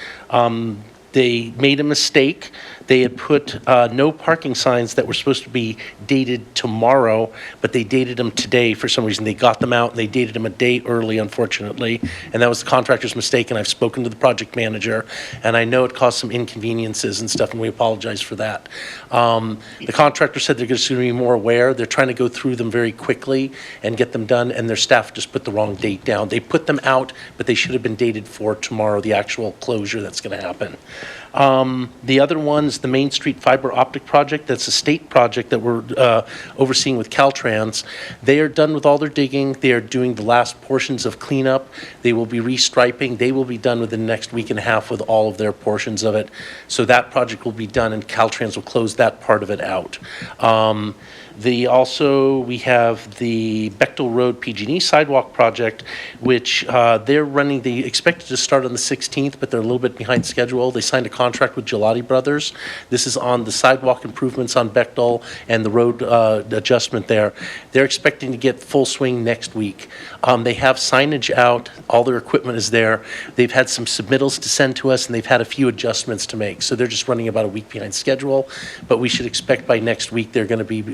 They made a mistake. They had put no parking signs that were supposed to be dated tomorrow, but they dated them today for some reason. They got them out and they dated them a day early, unfortunately, and that was the contractor's mistake, and I've spoken to the project manager, and I know it caused some inconveniences and stuff, and we apologize for that. The contractor said they're just going to be more aware. They're trying to go through them very quickly and get them done, and their staff just put the wrong date down. They put them out, but they should have been dated for tomorrow, the actual closure that's going to happen. The other one's the Main Street Fiber Optic Project. That's a state project that we're overseeing with Caltrans. They are done with all their digging. They are doing the last portions of cleanup. They will be restriping. They will be done within the next week and a half with all of their portions of it. So that project will be done, and Caltrans will close that part of it out. We have the Bechtel Road PG&E Sidewalk Project, which they expected to start on the 16th, but they're a little bit behind schedule. They signed a contract with Gelati Brothers. This is on the sidewalk improvements on Bechtel and the road adjustment there. They're expecting to get full swing next week. They have signage out. All their equipment is there. They've had some submittals to send to us, and they've had a few adjustments to make. So they're just running about a week behind schedule, but we should expect by next week they're going to be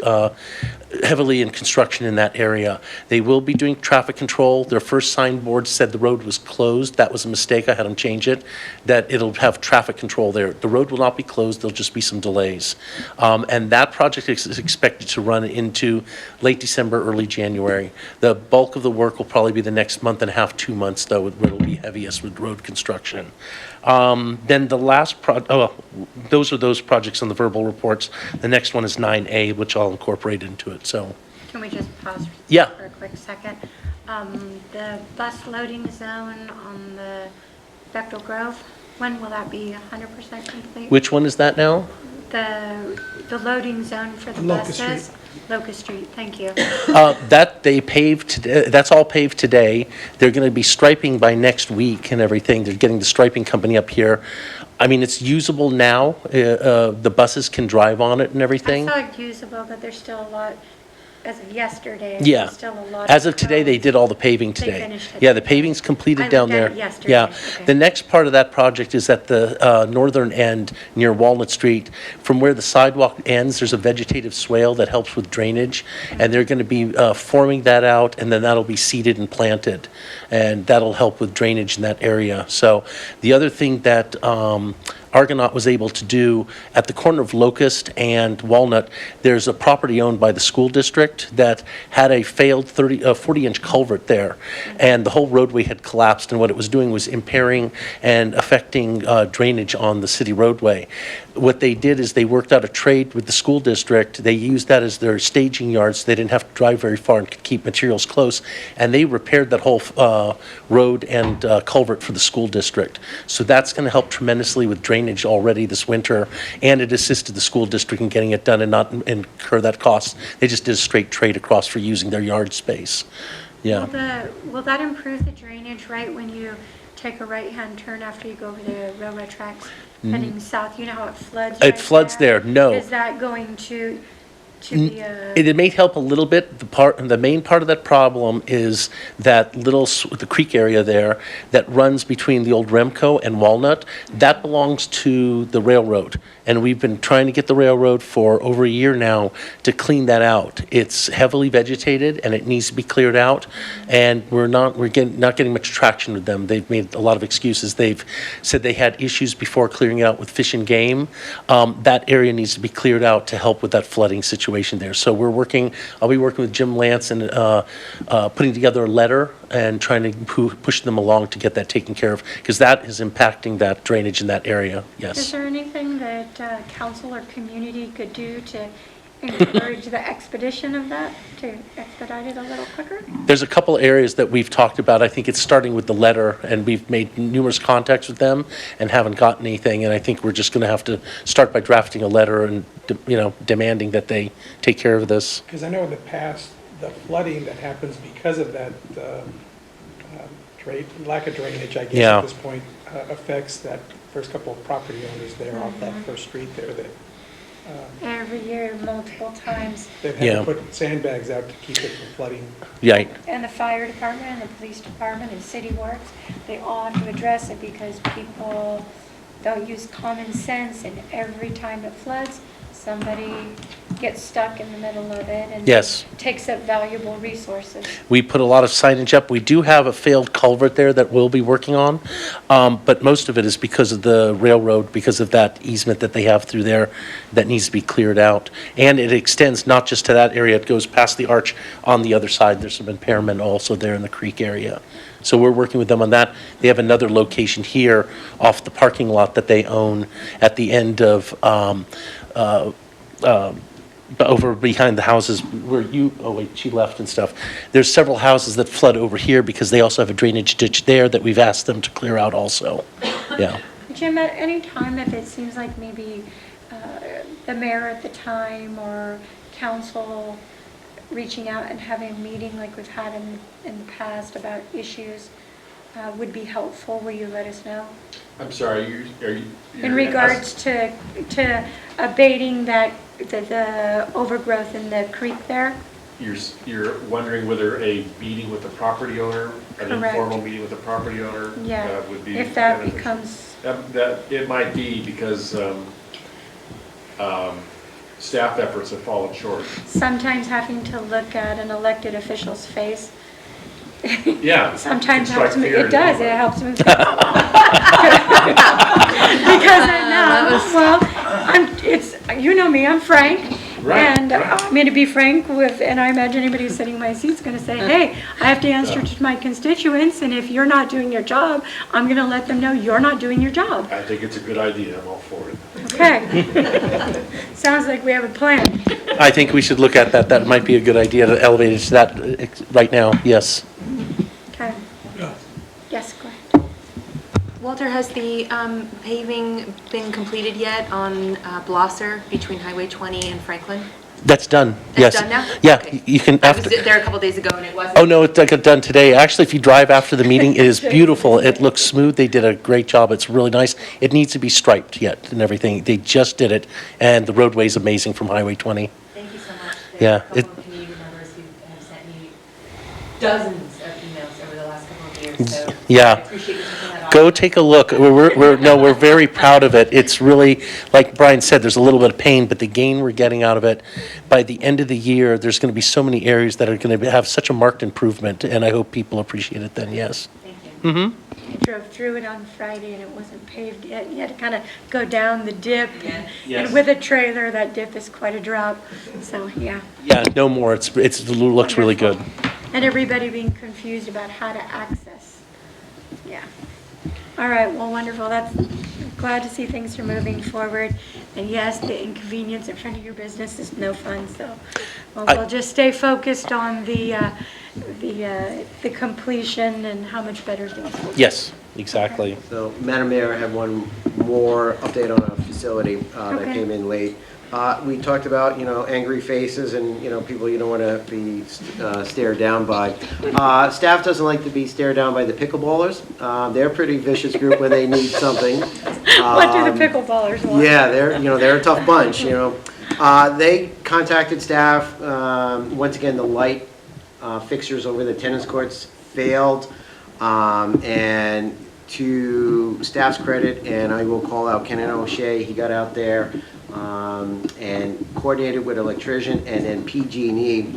heavily in construction in that area. They will be doing traffic control. Their first signboard said the road was closed. That was a mistake. I had them change it, that it'll have traffic control there. The road will not be closed. There'll just be some delays. And that project is expected to run into late December, early January. The bulk of the work will probably be the next month and a half, 2 months, though, where it'll be heaviest with road construction. Then the last those are those projects on the verbal reports. The next one is 9A, which I'll incorporate into it, so. Can we just pause Yeah. for a quick second? The bus loading zone on the Bechtel Grove, when will that be 100% complete? Which one is that now? The loading zone for the Locust buses? Street. Locust Street, thank you. That they paved, that's all paved today. They're going to be striping by next week and everything. They're getting the striping company up here. I mean, it's usable now. The buses can drive on it and everything. I saw it usable, but there's still a lot, as of yesterday, Yeah. there's still a lot. As of today, they did all the paving They today. finished it. Yeah, the paving's completed I down looked at there. it yesterday. Yeah. Okay. The next part of that project is at the northern end near Walnut Street. From where the sidewalk ends, there's a vegetative swale that helps with drainage, and they're going to be forming that out, and then that'll be seeded and planted, and that'll help with drainage in that area. So the other thing that Argonaut was able to do at the corner of Locust and Walnut, there's a property owned by the school district that had a failed 40-inch culvert there, and the whole roadway had collapsed, and what it was doing was impairing and affecting drainage on the city roadway. What they did is they worked out a trade with the school district. They used that as their staging yard, so they didn't have to drive very far and could keep materials close, and they repaired that whole road and culvert for the school district. So that's going to help tremendously with drainage already this winter, and it assisted the school district in getting it done and not incur that cost. They just did a straight trade across for using their yard space. Yeah. Will that improve the drainage right when you take a right-hand turn after you go over the railroad tracks heading south? You know how it floods It floods there, no. Is that going to be a... It may help a little bit. The main part of that problem is that the creek area there that runs between the old Remco and Walnut. That belongs to the railroad, and we've been trying to get the railroad for over a year now to clean that out. It's heavily vegetated, and it needs to be cleared out, and we're not getting much traction with them. They've made a lot of excuses. They've said they had issues before clearing it out with Fish and Game. That area needs to be cleared out to help with that flooding situation. situation there. So I'll be working with Jim Lance and putting together a letter and trying to push them along to get that taken care of, because that is impacting that drainage in that area, Is yes. there anything that council or community could do to encourage the expedition of that, to expedite it a little quicker? There's a couple areas that we've talked about. I think it's starting with the letter, and we've made numerous contacts with them and haven't gotten anything, and I think we're just going to have to start by drafting a letter and, demanding that they take care of this. Because I know in the past, the flooding that happens because of that lack of drainage, I guess, Yeah. at this point, affects that first couple of property owners there off that first street there that Every year, multiple times. they've had Yeah. to put sandbags out to keep it from flooding. Yeah, And the fire department and the police department and city works, they all have to address it because people don't use common sense, and every time it floods, somebody gets stuck in the middle of it and Yes. takes up valuable resources. we put a lot of signage up. We do have a failed culvert there that we'll be working on, but most of it is because of the railroad, because of that easement that they have through there that needs to be cleared out. And it extends not just to that area, it goes past the arch on the other side. There's some impairment also there in the creek area. So we're working with them on that. They have another location here off the parking lot that they own at the end of, over behind the houses where oh wait, she left and stuff. There's several houses that flood over here because they also have a drainage ditch there that we've asked them to clear out also. Yeah. Jim, at any time, if it seems like maybe the mayor at the time or council reaching out and having a meeting like we've had in the past about issues would be helpful, will you let us know? I'm sorry, are you? In regards to abating the overgrowth in the creek there? You're wondering whether a meeting with the property owner, an Correct. informal meeting with the property owner Yeah, would be if that beneficial. becomes, That, it might be because staff efforts have fallen short. sometimes having to look at an elected official's face. Yeah. Sometimes It's like helps me, fear it does, in it anybody. helps me. Because I know, well, you know me, I'm frank. Right, And right. I'm going to be frank with, and I imagine anybody who's sitting in my seat's going to say, hey, I have to answer to my constituents, and if you're not doing your job, I'm going to let them know you're not doing your job. I think it's a good idea, I'm all for it. Okay. Sounds like we have a plan. I think we should look at that. That might be a good idea to elevate it to that right now, yes. Okay. Yes, go ahead. Walter, has the paving been completed yet on Blosser between Highway 20 and Franklin? That's done, yes. That's done now? Yeah, Okay. you can, I was after. there a couple days ago and it wasn't. Oh, no, it got done today. Actually, if you drive after the meeting, it is beautiful. It looks smooth. They did a great job. It's really nice. It needs to be striped yet and everything. They just did it, and the roadway's amazing from Highway 20. Thank you so much. Yeah, There are a couple of community members who have sent me dozens of emails over the last couple of years, so Yeah. I appreciate you taking that on. Go take a look. We're very proud of it. It's really, like Brian said, there's a little bit of pain, but the gain we're getting out of it, by the end of the year, there's going to be so many areas that are going to have such a marked improvement, and I hope people appreciate it then, yes. Thank you. Mm-hmm. I drove through it on Friday and it wasn't paved yet. You had to kind of go down the dip. Yes. And with a trailer, that dip is quite a drop. So, yeah. Yeah, no more. It looks really good. And everybody being confused about how to access. Yeah. All right, well, wonderful. That's glad to see things are moving forward. And yes, the inconvenience in front of your business is no fun, so we'll just stay focused on the completion and how much better things will be. Yes, exactly. So, Madam Mayor, I have one more update on a facility that Okay. came in late. We talked about, angry faces and, people you don't want to be stared down by. Staff doesn't like to be stared down by the pickleballers. They're a pretty vicious group when they need something. What do the pickleballers want? Yeah, they're a tough bunch, They contacted staff. Once again, the light fixtures over the tennis courts failed. And to staff's credit, and I will call out Kenan O'Shea, he got out there and coordinated with an electrician and then PG&E.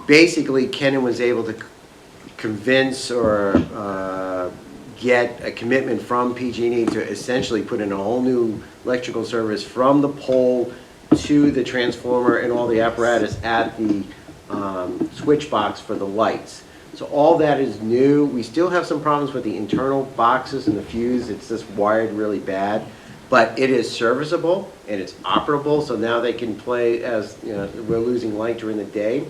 Basically, Kenan was able to convince or get a commitment from PG&E to essentially put in a whole new electrical service from the pole to the transformer and all the apparatus at the switch box for the lights. So all that is new. We still have some problems with the internal boxes and the fuse. It's just wired really bad. But it is serviceable and it's operable, so now they can play as, you know, we're losing light during the day.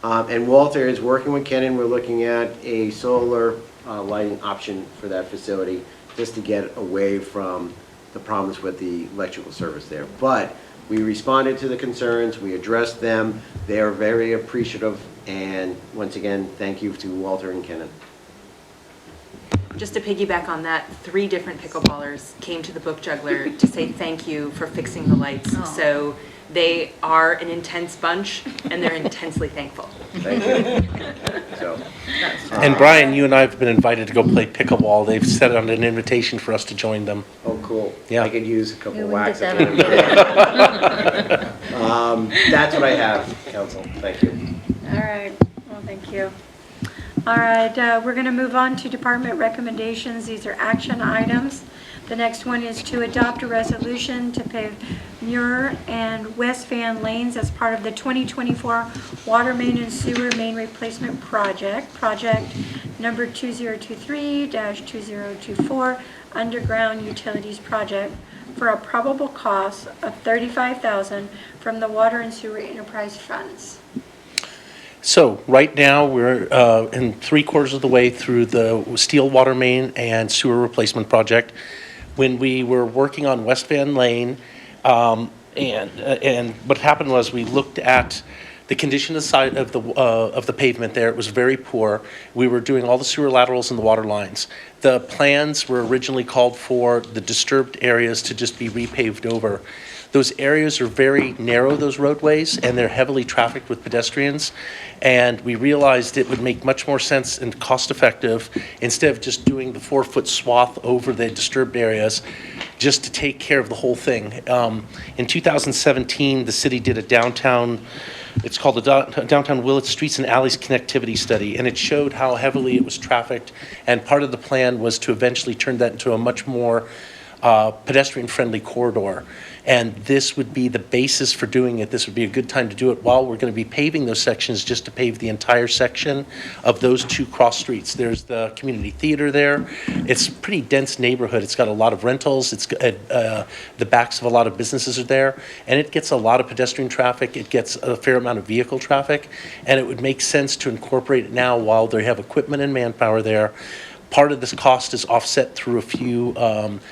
And Walter is working with Ken, and we're looking at a solar lighting option for that facility just to get away from the problems with the electrical service there. But we responded to the concerns, we addressed them, they are very appreciative, and once again, thank you to Walter and Ken. Just to piggyback on that, 3 different pickleballers came to the book juggler to say thank you for fixing the lights. So they are an intense bunch, and they're intensely thankful. Thank you. So, And Brian, you and I have been invited to go play pickleball. They've set out an invitation for us to join them. oh, cool. Yeah. I could use a couple Yeah, we whacks. did at that. the That's what I have, council. Thank you. All right, well, thank you. All right, we're going to move on to department recommendations. These are action items. The next one is to adopt a resolution to pave Muir and West Van lanes as part of the 2024 Water Main and Sewer Main Replacement Project, project number 2023-2024, Underground Utilities Project, for a probable cost of $35,000 from the Water and Sewer Enterprise Funds. So right now, we're in 3/4 of the way through the steel water main and sewer replacement project. When we were working on West Van Lane, and what happened was we looked at the condition of the pavement there. It was very poor. We were doing all the sewer laterals and the water lines. The plans were originally called for the disturbed areas to just be repaved over. Those areas are very narrow, those roadways, and they're heavily trafficked with pedestrians. And we realized it would make much more sense and cost-effective, instead of just doing the 4-foot swath over the disturbed areas, just to take care of the whole thing. In 2017, the city did a downtown, it's called the Downtown Willits Streets and Alleys Connectivity Study, and it showed how heavily it was trafficked. And part of the plan was to eventually turn that into a much more pedestrian-friendly corridor. And this would be the basis for doing it. This would be a good time to do it while we're going to be paving those sections, just to pave the entire section of those 2 cross streets. There's the community theater there. It's a pretty dense neighborhood. It's got a lot of rentals. It's the backs of a lot of businesses are there, and it gets a lot of pedestrian traffic. It gets a fair amount of vehicle traffic, and it would make sense to incorporate it now while they have equipment and manpower there. Part of this cost is offset through a few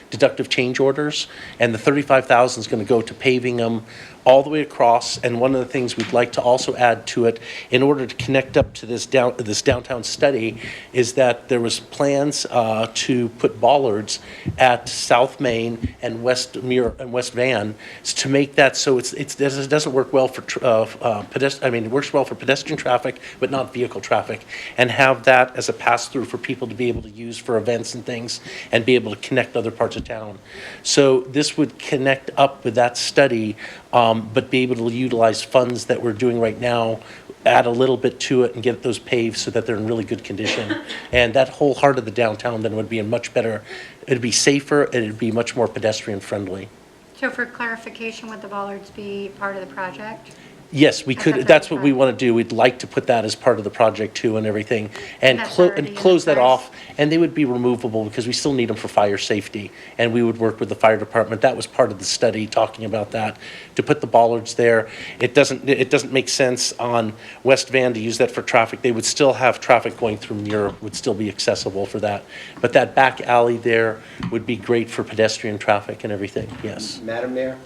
deductive change orders, and the $35,000 is going to go to paving them all the way across. And one of the things we'd like to also add to it, in order to connect up to this downtown study, is that there was plans to put bollards at South Main and West Muir and West Van to make that so it doesn't work well for it works well for pedestrian traffic, but not vehicle traffic, and have that as a pass-through for people to be able to use for events and things, and be able to connect other parts of town. So this would connect up with that study, but be able to utilize funds that we're doing right now, add a little bit to it and get those paved so that they're in really good condition. And that whole heart of the downtown then would be in much better, it'd be safer, and it'd be much more pedestrian friendly. So for clarification, would the bollards be part of the project? Yes, we could, that's what we want to do. We'd like to put that as part of the project too and everything, and That's already in the close that price? off. And they would be removable because we still need them for fire safety. And we would work with the fire department. That was part of the study, talking about that, to put the bollards there. It doesn't make sense on West Van to use that for traffic. They would still have traffic going through Muir, would still be accessible for that. But that back alley there would be great for pedestrian traffic and everything, yes. Madam Mayor,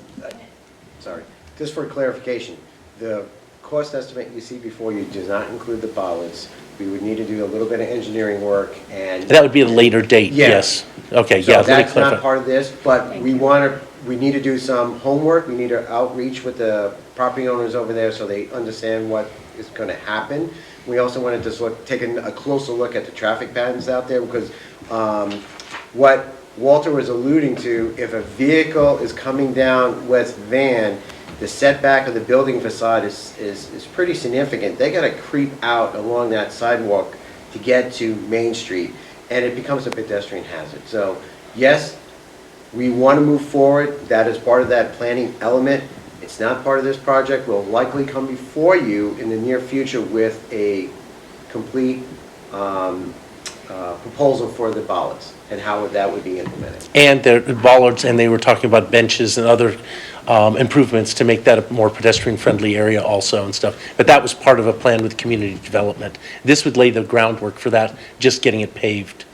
sorry, just for clarification, the cost estimate you see before you does not include the bollards. We would need to do a little bit of engineering work, and That would be a later date, Yeah. yes. Okay, so yeah, let me that's not clarify. part of this, but we need to do some homework. We need to outreach with the property owners over there so they understand what is going to happen. We also wanted to take a closer look at the traffic patterns out there, because what Walter was alluding to, if a vehicle is coming down West Van, the setback of the building facade is pretty significant. They got to creep out along that sidewalk to get to Main Street, and it becomes a pedestrian hazard. So yes, we want to move forward. That is part of that planning element. It's not part of this project. We'll likely come before you in the near future with a complete proposal for the bollards and how that would be implemented. And the bollards, and they were talking about benches and other improvements to make that a more pedestrian-friendly area also and stuff. But that was part of a plan with community development. This would lay the groundwork for that, just getting it paved.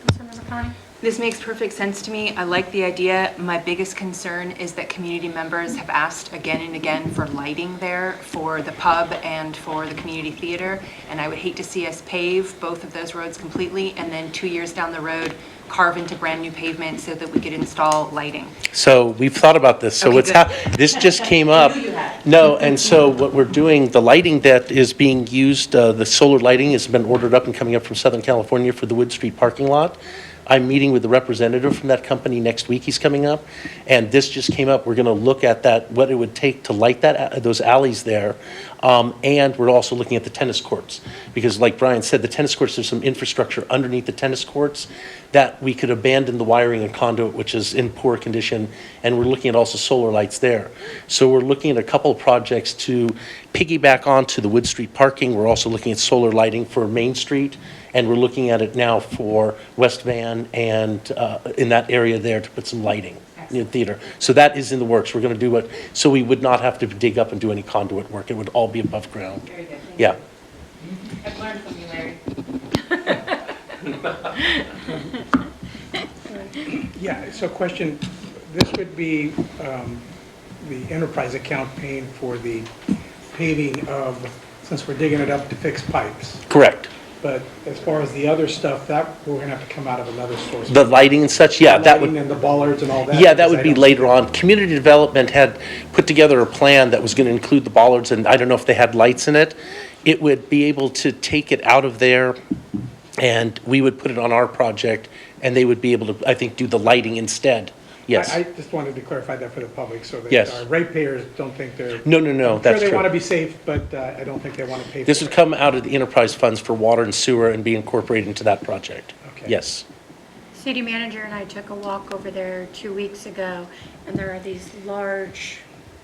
Councilmember Connie? This makes perfect sense to me. I like the idea. My biggest concern is that community members have asked again and again for lighting there for the pub and for the community theater. And I would hate to see us pave both of those roads completely and then 2 years down the road carve into brand new pavement so that we could install lighting. So we've thought about this. So Okay, this just came up. No, and so what we're doing, the lighting that is being used, the solar lighting has been ordered up and coming up from Southern California for the Wood Street parking lot. I'm meeting with the representative from that company next week. He's coming up, and this just came up. We're going to look at that, what it would take to light that those alleys there, and we're also looking at the tennis courts because, like Brian said, the tennis courts, there's some infrastructure underneath the tennis courts that we could abandon the wiring and conduit, which is in poor condition, and we're looking at also solar lights there. So we're looking at a couple of projects to piggyback onto the Wood Street parking. We're also looking at solar lighting for Main Street. And we're looking at it now for West Van and in that area there to put some lighting in the theater. So that is in the works. We're going to do it so we would not have to dig up and do any conduit work. It would all be above ground. Very good. Thank Yeah. you. I've learned from you, Larry. Yeah, so question, this would be the enterprise account paying for the paving of, since we're digging it up to fix pipes. Correct. But as far as the other stuff, that we're going to have to come out of another source. The lighting and such, yeah, that would. Lighting and the bollards and all that. Yeah, that because would I be don't- later on. Community development had put together a plan that was going to include the bollards, and I don't know if they had lights in it. It would be able to take it out of there, and we would put it on our project, and they would be able to, I think, do the lighting instead. Yes. I just wanted to clarify that for the public so that Yes. our ratepayers don't think they're. No, that's Sure, they want to true. be safe, but I don't think they want to pay for it. This would come out of the enterprise funds for water and sewer and be incorporated into that project. Okay. Yes. City manager and I took a walk over there 2 weeks ago, and there are these large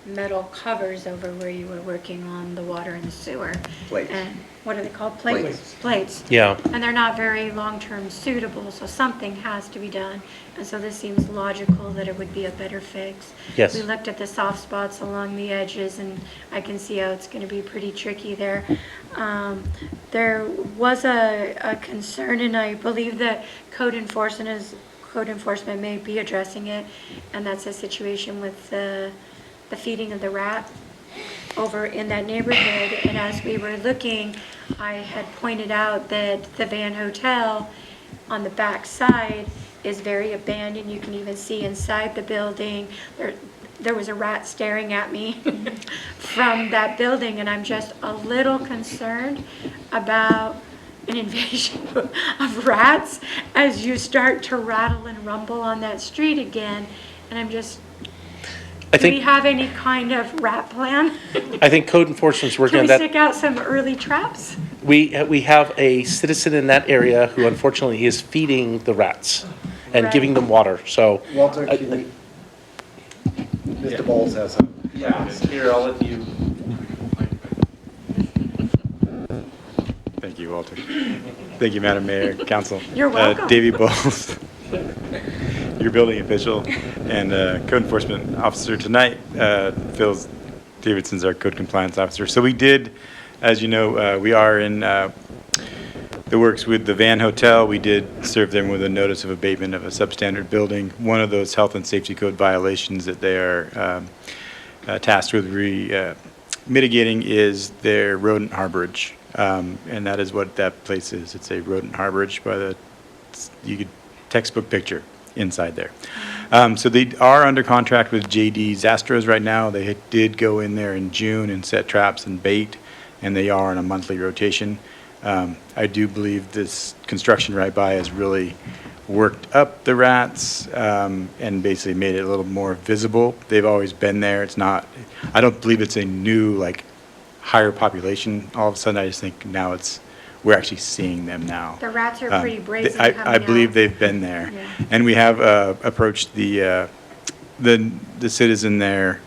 metal covers over where you were working on the water and the sewer. Plates. And what are they called? Plates. Plates. Yeah. And they're not very long-term suitable, so something has to be done. And so this seems logical that it would be a better fix. Yes. We looked at the soft spots along the edges, and I can see how it's going to be pretty tricky there. There was a concern, and I believe that code enforcement may be addressing it, and that's a situation with the feeding of the rat over in that neighborhood. And as we were looking, I had pointed out that the Van Hotel on the back side is very abandoned. You can even see inside the building. There was a rat staring at me from that building, and I'm just a little concerned about an invasion of rats as you start to rattle and rumble on that street again. And I'm just, do we have any kind of rat plan? I think code enforcement's working Can on we that. stick out some early traps? We have a citizen in that area who unfortunately is feeding the rats and Right. giving them water, so. Walter, can we, Mr. Bowles has some. Yeah, here, I'll let you. Thank you, Walter. Thank you, Madam Mayor, Council. You're welcome. Davey Bowles, your building official and code enforcement officer tonight. Phil Davidson's our code compliance officer. So we did, as you know, we are in the works with the Van Hotel. We did serve them with a notice of abatement of a substandard building. One of those health and safety code violations that they are tasked with mitigating is their rodent harborage. And that is what that place is. It's a rodent harborage you could textbook picture inside there. So they are under contract with JD Zastros right now. They did go in there in June and set traps and bait, and they are on a monthly rotation. I do believe this construction right by has really worked up the rats and basically made it a little more visible. They've always been there. It's not, I don't believe it's a new, higher population. All of a sudden, I just think now we're actually seeing them now. The rats are pretty brazen I coming believe out. they've been there. Yeah. And we have approached the citizen there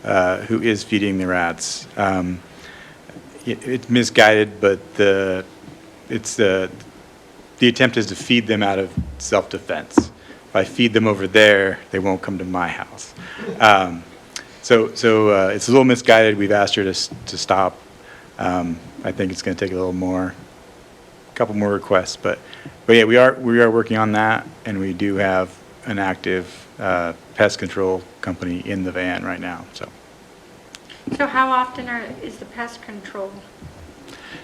who is feeding the rats. It's misguided, but the attempt is to feed them out of self-defense. If I feed them over there, they won't come to my house. So it's a little misguided. We've asked her to stop. I think it's going to take a couple more requests, but yeah, we are working on that, and we do have an active pest control company in the van right now. So how often is the pest control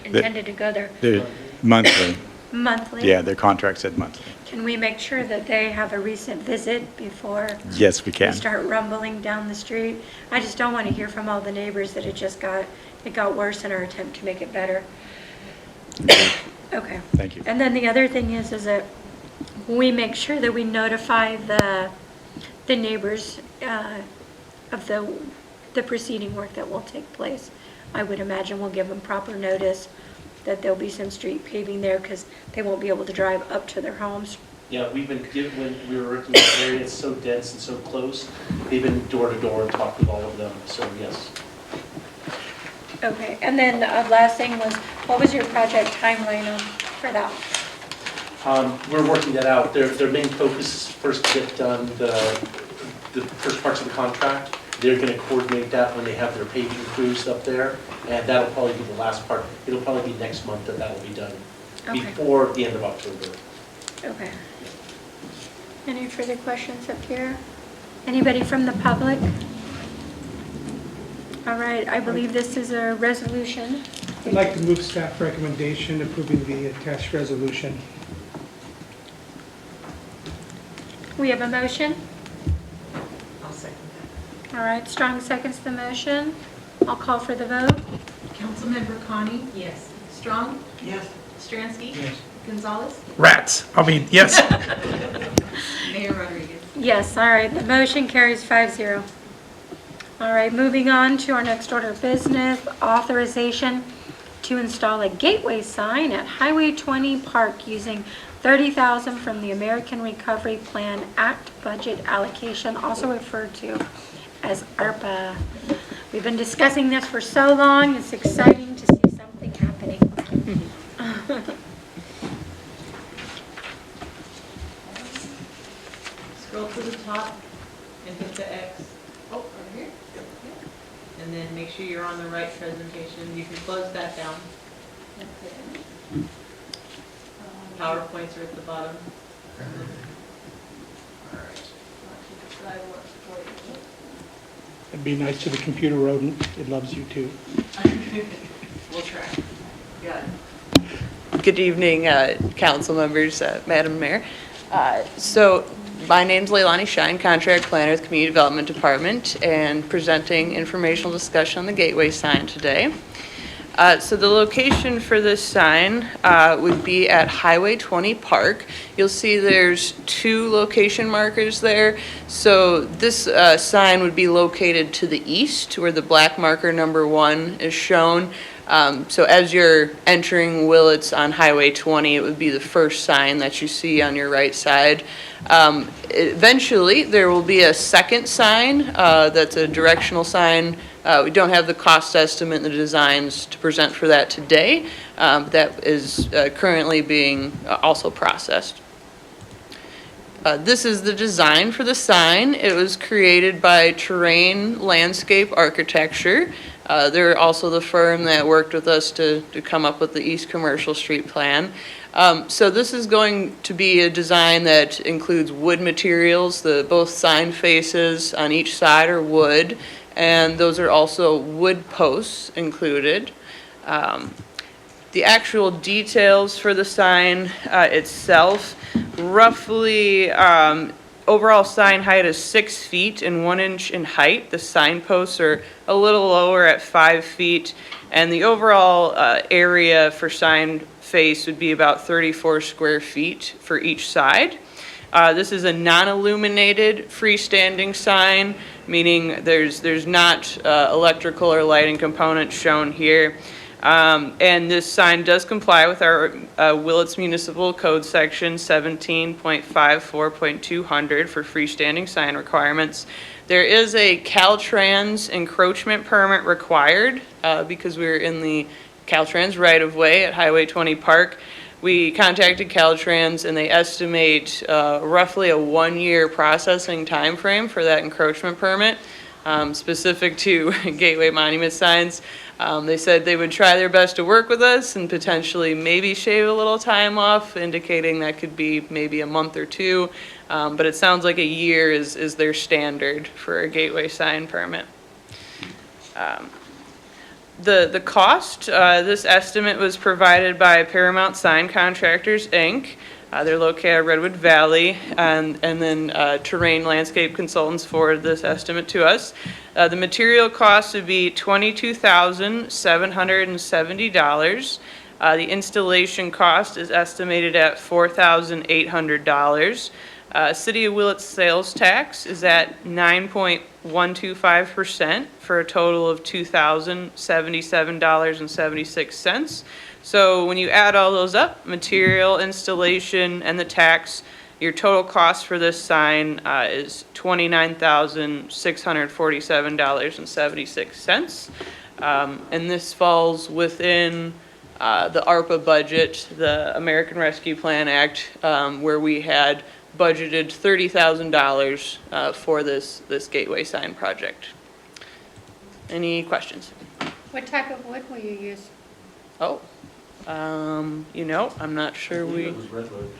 intended to go there? They're monthly. Monthly? Yeah, their contract said monthly. Can we make sure that they have a recent visit before Yes, we we can. start rumbling down the street? I just don't want to hear from all the neighbors that it got worse in our attempt to make it better. Okay. Thank you. And then the other thing is that we make sure that we notify the neighbors of the preceding work that will take place. I would imagine we'll give them proper notice that there'll be some street paving there because they won't be able to drive up to their homes. Yeah, when we were working in the area, it's so dense and so close, they've been door to door and talked with all of them, so yes. Okay, and then the last thing was, what was your project timeline for that? We're working that out. Their main focus is first to get done the first parts of the contract. They're going to coordinate that when they have their paving crews up there, and that'll probably be the last part. It'll probably be next month that'll be done, Okay. before the end of October. Okay. Any further questions up here? Anybody from the public? All right, I believe this is a resolution. I'd like to move staff recommendation approving the attached resolution. We have a motion. I'll second that. All right, Strong seconds the motion. I'll call for the vote. Councilmember Connie? Yes. Strong? Yes. Stransky? Yes. Gonzalez? Yes. Mayor Rodriguez? Yes, all right, the motion carries 5-0. All right, moving on to our next order of business, authorization to install a gateway sign at Highway 20 Park using $30,000 from the American Recovery Plan Act budget allocation, also referred to as ARPA. We've been discussing this for so long, it's exciting to see something happening. Scroll to the top and hit the X. Oh, right here? And then make sure you're on the right presentation. You can close that down. PowerPoints are at the bottom. It'd be nice to the computer rodent. It loves you too. We'll try. Got it. Good evening, council members, Madam Mayor. So my name's Leilani Shine, contract planner with Community Development Department, and presenting informational discussion on the gateway sign today. So the location for this sign would be at Highway 20 Park. You'll see there's 2 location markers there. So this sign would be located to the east, where the black marker number 1 is shown. So as you're entering Willits on Highway 20, it would be the first sign that you see on your right side. Eventually, there will be a second sign that's a directional sign. We don't have the cost estimate and the designs to present for that today. That is currently being also processed. This is the design for the sign. It was created by Terrain Landscape Architecture. They're also the firm that worked with us to come up with the East Commercial Street plan. So this is going to be a design that includes wood materials. Both sign faces on each side are wood, and those are also wood posts included. The actual details for the sign itself, roughly overall sign height is 6 feet and 1 inch in height. The signposts are a little lower at 5 feet, and the overall area for sign face would be about 34 square feet for each side. This is a non-illuminated freestanding sign, meaning there's not electrical or lighting components shown here. And this sign does comply with our Willits Municipal Code Section 17.54.200 for freestanding sign requirements. There is a Caltrans encroachment permit required because we're in the Caltrans right-of-way at Highway 20 Park. We contacted Caltrans, and they estimate roughly a 1-year processing timeframe for that encroachment permit, specific to gateway monument signs. They said they would try their best to work with us and potentially maybe shave a little time off, indicating that could be maybe a month or two. But it sounds like a year is their standard for a gateway sign permit. The cost, this estimate was provided by Paramount Sign Contractors, Inc. They're located at Redwood Valley, and then Terrain Landscape Consultants forwarded this estimate to us. The material cost would be $22,770. The installation cost is estimated at $4,800. City of Willits sales tax is at 9.125% for a total of $2,077.76. So when you add all those up, material, installation, and the tax, your total cost for this sign is $29,647.76. And this falls within the ARPA budget, the American Rescue Plan Act, where we had budgeted $30,000 for this gateway sign project. Any questions? What type of wood will you use? Oh, you know, I'm not sure we. It was redwood.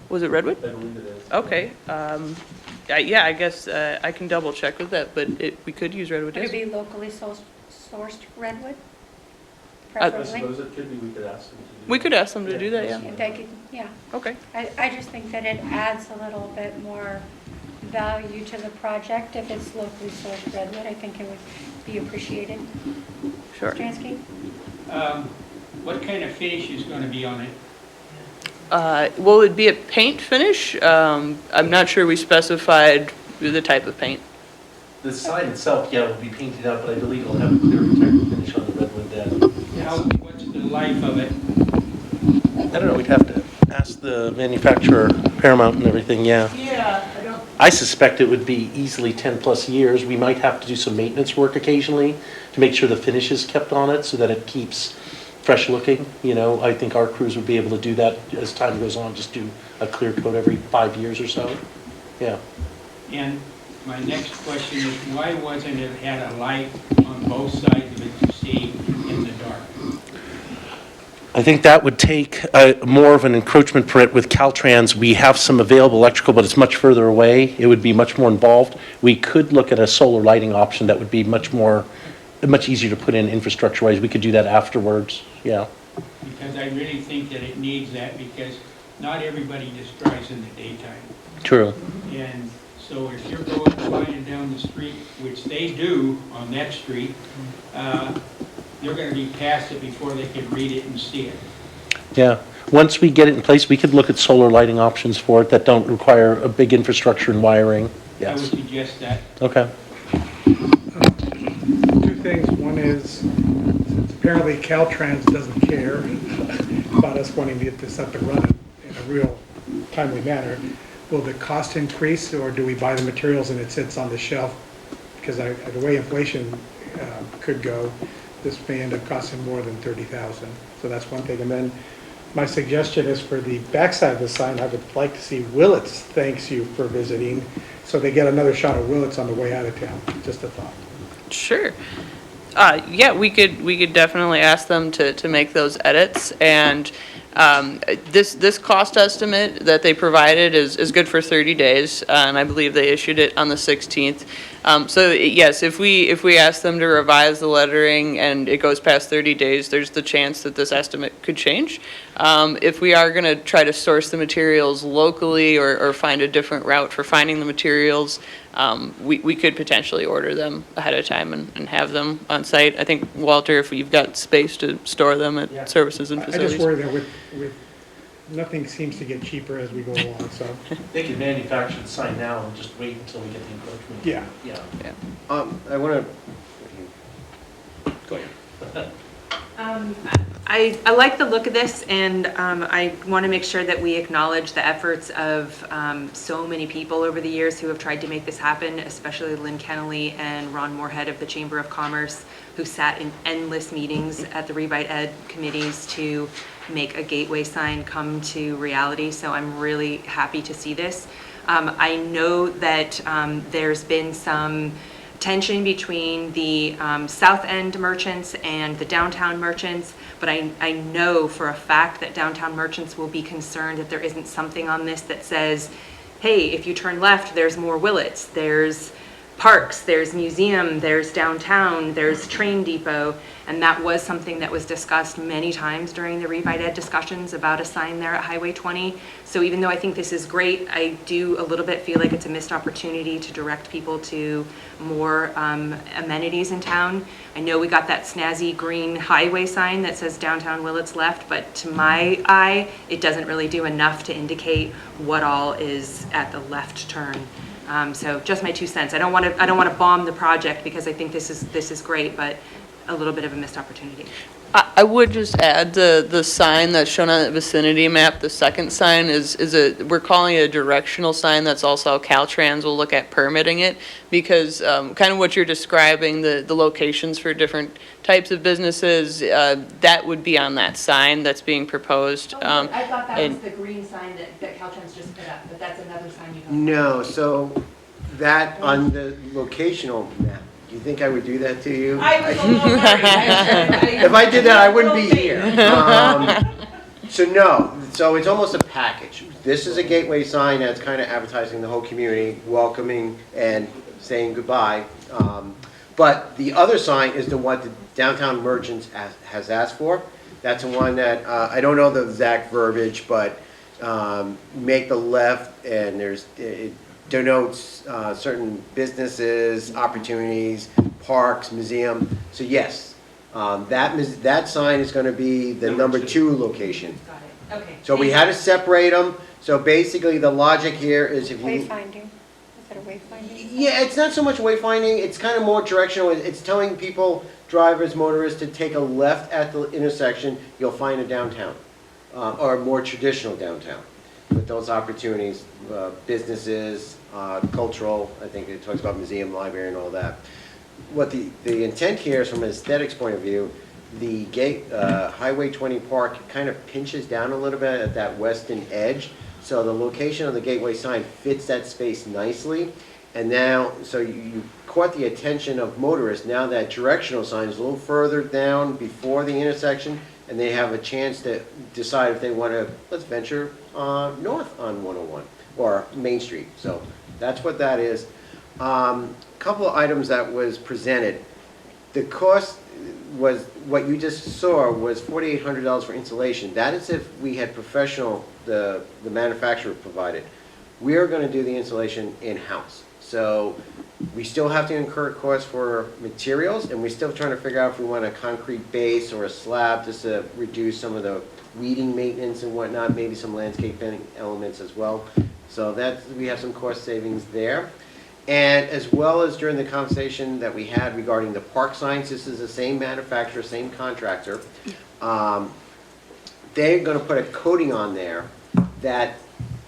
Was it redwood? I believe it is. Okay. Yeah, I guess I can double check with that, but we could use redwood. Would it Yes. be locally sourced redwood? I Preferably? suppose it could be, we could ask them to do We could ask them to do that, yeah. If they could, yeah. Okay. I just think that it adds a little bit more value to the project if it's locally sourced redwood. I think it would be appreciated. Sure. Stransky? What kind of finish is going to be on it? Well, it'd be a paint finish. I'm not sure we specified the type of paint. The sign itself, yeah, will be painted out, but I believe it'll have a clear protective finish on the redwood then. What's the life of it? I don't know, we'd have to ask the manufacturer, Paramount and everything, yeah. Yeah, I don't. I suspect it would be easily 10-plus years. We might have to do some maintenance work occasionally to make sure the finish is kept on it so that it keeps fresh looking. You know, I think our crews would be able to do that as time goes on, just do a clear coat every 5 years or so. Yeah. And my next question is, why wasn't it had a light on both sides of it to see in the dark? I think that would take more of an encroachment permit with Caltrans. We have some available electrical, but it's much further away. It would be much more involved. We could look at a solar lighting option that would be much easier to put in infrastructure-wise. We could do that afterwards, yeah. Because I really think that it needs that, because not everybody just drives in the daytime. True. And so if you're going flying down the street, which they do on that street, they're going to be past it before they can read it and see it. Yeah. Once we get it in place, we could look at solar lighting options for it that don't require a big infrastructure and wiring. I would Yes. suggest that. Okay. Two things. One is, since apparently Caltrans doesn't care about us wanting to get this up and running in a real timely manner, will the cost increase, or do we buy the materials and it sits on the shelf? Because the way inflation could go, this may end up costing more than $30,000. So that's one thing. And then my suggestion is for the backside of the sign, I would like to see Willits thanks you for visiting, so they get another shot of Willits on the way out of town. Just a thought. Sure. Yeah, we could definitely ask them to make those edits, and this cost estimate that they provided is good for 30 days, and I believe they issued it on the 16th. So yes, if we ask them to revise the lettering and it goes past 30 days, there's the chance that this estimate could change. If we are going to try to source the materials locally or find a different route for finding the materials, we could potentially order them ahead of time and have them on site. I think, Walter, if you've got space to store them at services and I facilities. just worry that with nothing seems to get cheaper as we go along, so. They could manufacture the sign now and just wait until we get the encroachment. Yeah. Yeah. I want to, Go ahead. I like the look of this, and I want to make sure that we acknowledge the efforts of so many people over the years who have tried to make this happen, especially Lynn Kennelly and Ron Moorhead of the Chamber of Commerce, who sat in endless meetings at the Revite Ed committees to make a gateway sign come to reality. So I'm really happy to see this. I know that there's been some tension between the South End merchants and the downtown merchants, but I know for a fact that downtown merchants will be concerned that there isn't something on this that says, hey, if you turn left, there's more Willits, there's parks, there's museum, there's downtown, there's train depot, and that was something that was discussed many times during the Revite Ed discussions about a sign there at Highway 20. So even though I think this is great, I do a little bit feel like it's a missed opportunity to direct people to more amenities in town. I know we got that snazzy green highway sign that says downtown Willits left, but to my eye, it doesn't really do enough to indicate what all is at the left turn. So just my 2 cents. I don't want to bomb the project because I think this is great, but a little bit of a missed opportunity. I would just add the sign that's shown on the vicinity map, the second sign we're calling it a directional sign. That's also how Caltrans will look at permitting it, because kind of what you're describing, the locations for different types of businesses, that would be on that sign that's being proposed. I thought that was the green sign that Caltrans just put up, but that's another sign you don't. No, so that on the locational map, do you think I would do that to you? I was a little worried. If I did that, I wouldn't be here. So no, so it's almost a package. This is a gateway sign that's kind of advertising the whole community, welcoming and saying goodbye. But the other sign is the one the downtown merchants has asked for. That's the one that, I don't know the exact verbiage, but make the left, and it denotes certain businesses, opportunities, parks, museum. So yes, that sign is going to be the number 2 location. Got it. Okay. So we had to separate them. So basically the logic here is if you... Wayfinding. Is that a wayfinding? Yeah, it's not so much wayfinding, it's kind of more directional. It's telling people, drivers, motorists, to take a left at the intersection, you'll find a downtown, or a more traditional downtown, with those opportunities, businesses, cultural, I think it talks about museum, library, and all that. What the intent here is, from an aesthetics point of view, the Highway 20 Park kind of pinches down a little bit at that western edge, so the location of the gateway sign fits that space nicely. And now, so you caught the attention of motorists. Now that directional sign is a little further down before the intersection, and they have a chance to decide if they want to, let's venture north on 101 or Main Street. So that's what that is. Couple of items that was presented. The cost was, what you just saw was $4,800 for installation. That is if we had professional, the manufacturer provided. We are going to do the installation in-house. So we still have to incur costs for materials, and we're still trying to figure out if we want a concrete base or a slab just to reduce some of the weeding maintenance and whatnot, maybe some landscaping elements as well. So we have some cost savings there. And as well as during the conversation that we had regarding the park signs, this is the same manufacturer, same contractor. They're going to put a coating on there that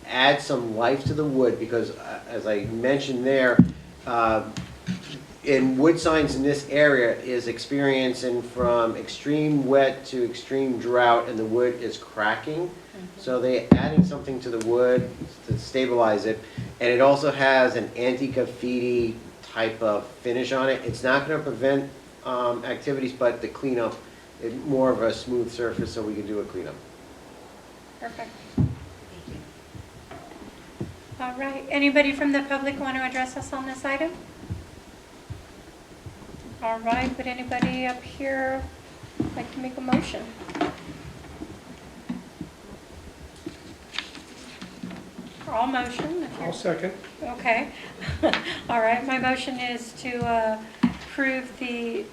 adds some life to the wood, because as I mentioned there, in wood signs in this area is experiencing from extreme wet to extreme drought, and the wood is cracking. So they're adding something to the wood to stabilize it, and it also has an anti-graffiti type of finish on it. It's not going to prevent activities, but the cleanup, it's more of a smooth surface, so we can do a cleanup. Perfect. All right, anybody from the public want to address us on this item? All right, would anybody up here like to make a motion? I'll motion. I'll second. Okay. All right, my motion is to approve the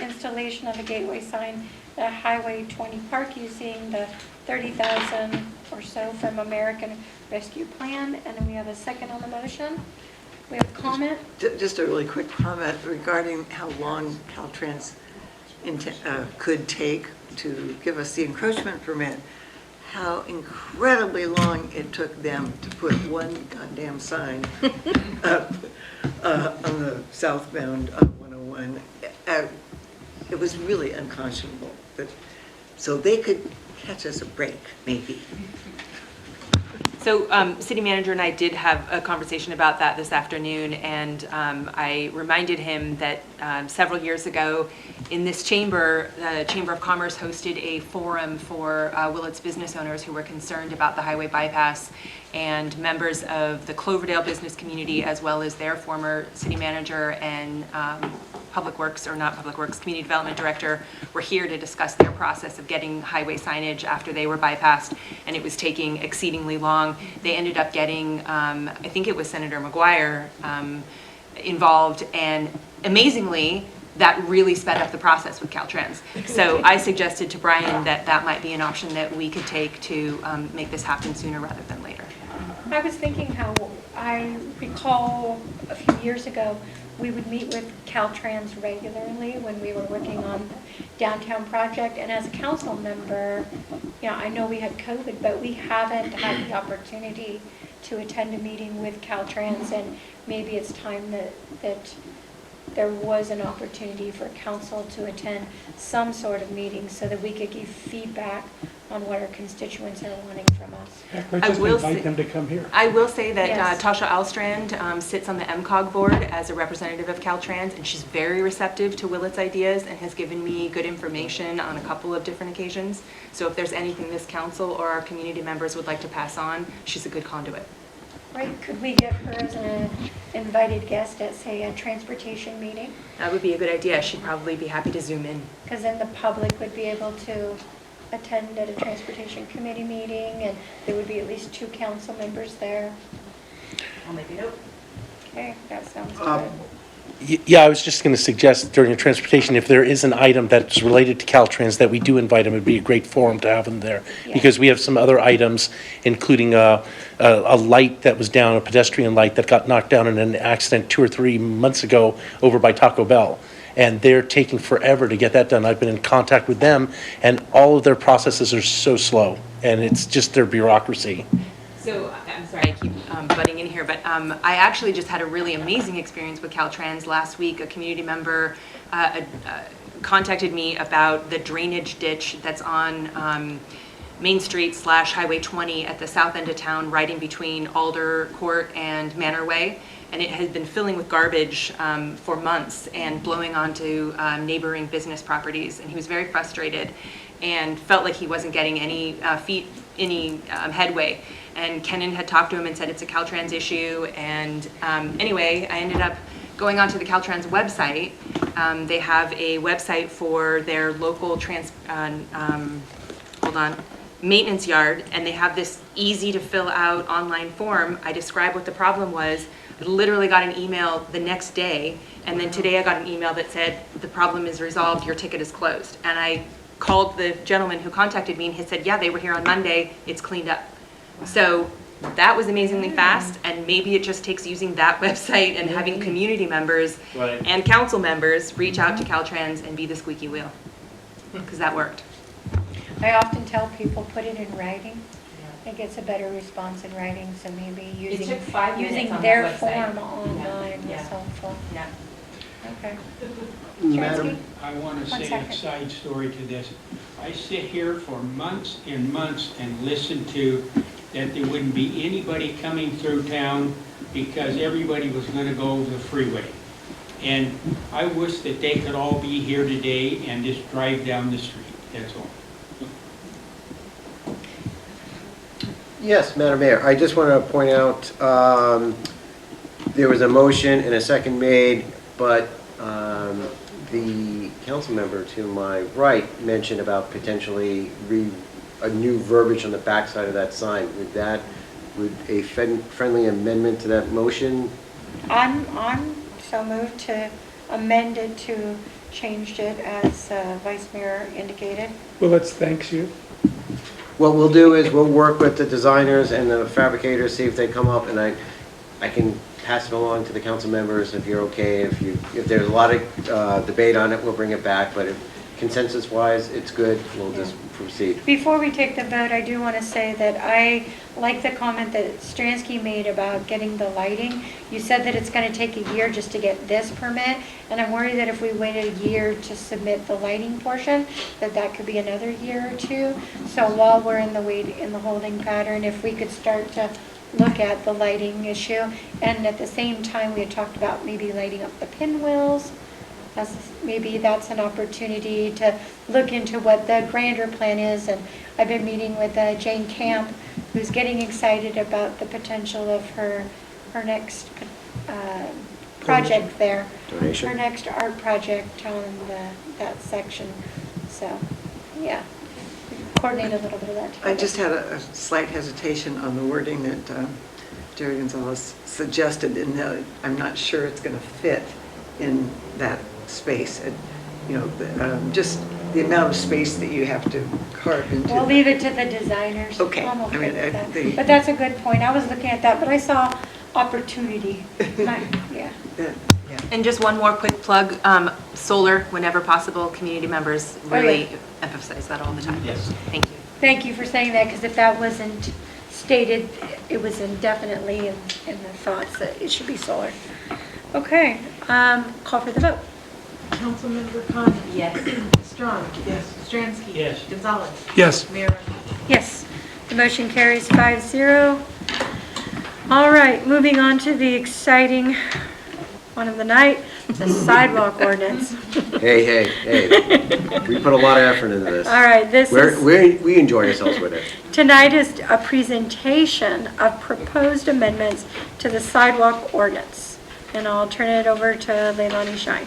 installation of a gateway sign at Highway 20 Park using the $30,000 or so from American Rescue Plan. And then we have a second on the motion. We have a comment? Just a really quick comment regarding how long Caltrans could take to give us the encroachment permit, how incredibly long it took them to put one goddamn sign up on the southbound 101. It was really unconscionable. So they could catch us a break, maybe. So city manager and I did have a conversation about that this afternoon, and I reminded him that several years ago in this chamber, the Chamber of Commerce hosted a forum for Willits business owners who were concerned about the highway bypass, and members of the Cloverdale business community, as well as their former city manager and Public Works, or not Public Works, Community Development Director, were here to discuss their process of getting highway signage after they were bypassed, and it was taking exceedingly long. They ended up getting, I think it was Senator McGuire involved, and amazingly, that really sped up the process with Caltrans. So I suggested to Brian that that might be an option that we could take to make this happen sooner rather than later. I was thinking how I recall a few years ago, we would meet with Caltrans regularly when we were working on the downtown project. And as a council member, I know we had COVID, but we haven't had the opportunity to attend a meeting with Caltrans. And maybe it's time that there was an opportunity for council to attend some sort of meeting so that we could give feedback on what our constituents are wanting from us. Heck, let's just invite them to come here. I will say that Yes. Tasha Alstrand sits on the MCOG board as a representative of Caltrans, and she's very receptive to Willits' ideas and has given me good information on a couple of different occasions. So if there's anything this council or our community members would like to pass on, she's a good conduit. Right, could we get her as an invited guest at, say, a transportation meeting? That would be a good idea. She'd probably be happy to zoom in. Because then the public would be able to attend at a transportation committee meeting, and there would be at least 2 council members there. I'll make a note. Okay, that sounds good. Yeah, I was just going to suggest during the transportation, if there is an item that's related to Caltrans, that we do invite them. It'd be a great forum to have them there. Yeah. Because we have some other items, including a light that was down, a pedestrian light that got knocked down in an accident 2 or 3 months ago over by Taco Bell. And they're taking forever to get that done. I've been in contact with them, and all of their processes are so slow, and it's just their bureaucracy. So, I'm sorry, I keep butting in here, but I actually just had a really amazing experience with Caltrans last week. A community member contacted me about the drainage ditch that's on Main Street / Highway 20 at the south end of town, right in between Alder Court and Manor Way. And it has been filling with garbage for months and blowing onto neighboring business properties. And he was very frustrated and felt like he wasn't getting any headway. And Kenan had talked to him and said it's a Caltrans issue. And anyway, I ended up going onto the Caltrans website. They have a website for their local maintenance yard, and they have this easy to fill out online form. I described what the problem was. I literally got an email the next day, and then today I got an email that said the problem is resolved, your ticket is closed. And I called the gentleman who contacted me, and he said, yeah, they were here on Monday, it's cleaned up. So that was amazingly fast, and maybe it just takes using that website and having community members and council members reach out to Caltrans and be the squeaky wheel, because that worked. I often tell people, put it in writing. It gets a better response in writing, so maybe using took 5 minutes using on their that website. form online Yeah. was helpful. Yeah. Okay. Madam, I want to One say second. a side story to this. I sit here for months and months and listen to that there wouldn't be anybody coming through town because everybody was going to go over the freeway. And I wish that they could all be here today and just drive down the street, that's all. Yes, Madam Mayor, I just want to point out, there was a motion and a second made, but the council member to my right mentioned about potentially a new verbiage on the backside of that sign. Would a friendly amendment to that motion? I'm so moved to amend it to change it as Vice Mayor indicated. Willits thanks you. What we'll do is we'll work with the designers and the fabricators, see if they come up, and I can pass it along to the council members if you're okay. If there's a lot of debate on it, we'll bring it back, but if consensus-wise, it's good, we'll just proceed. Before we take the vote, I do want to say that I like the comment that Stransky made about getting the lighting. You said that it's going to take a year just to get this permit, and I'm worried that if we waited a year to submit the lighting portion, that could be another year or two. So while we're in the holding pattern, if we could start to look at the lighting issue, and at the same time, we had talked about maybe lighting up the pinwheels. Maybe that's an opportunity to look into what the grander plan is. And I've been meeting with Jane Camp, who's getting excited about the potential of her next project there. Donation. Her next art project on that section. So, yeah, coordinate a little bit of that together. I just had a slight hesitation on the wording that Jerry Gonzalez suggested, in that I'm not sure it's going to fit in that space. Just the amount of space that you have to carve into. We'll leave it to the designers. Okay. I'm okay I mean, with that. the- But that's a good point. I was looking at that, but I saw opportunity. Yeah. And just one more quick plug, solar, whenever possible, community members really emphasize that all the time. Yes. Thank you. Thank you for saying that, because if that wasn't stated, it was indefinitely in the thoughts that it should be solar. Okay, call for the vote. Councilmember Condon? Yes. Strong? Yes. Stransky? Yes. Gonzalez? Yes. Mayor? Yes, the motion carries 5-0. All right, moving on to the exciting one of the night, the sidewalk ordinance. Hey, we put a lot of effort into this. All right, We enjoy ourselves with it. tonight is a presentation of proposed amendments to the sidewalk ordinance. And I'll turn it over to Leilani Shine.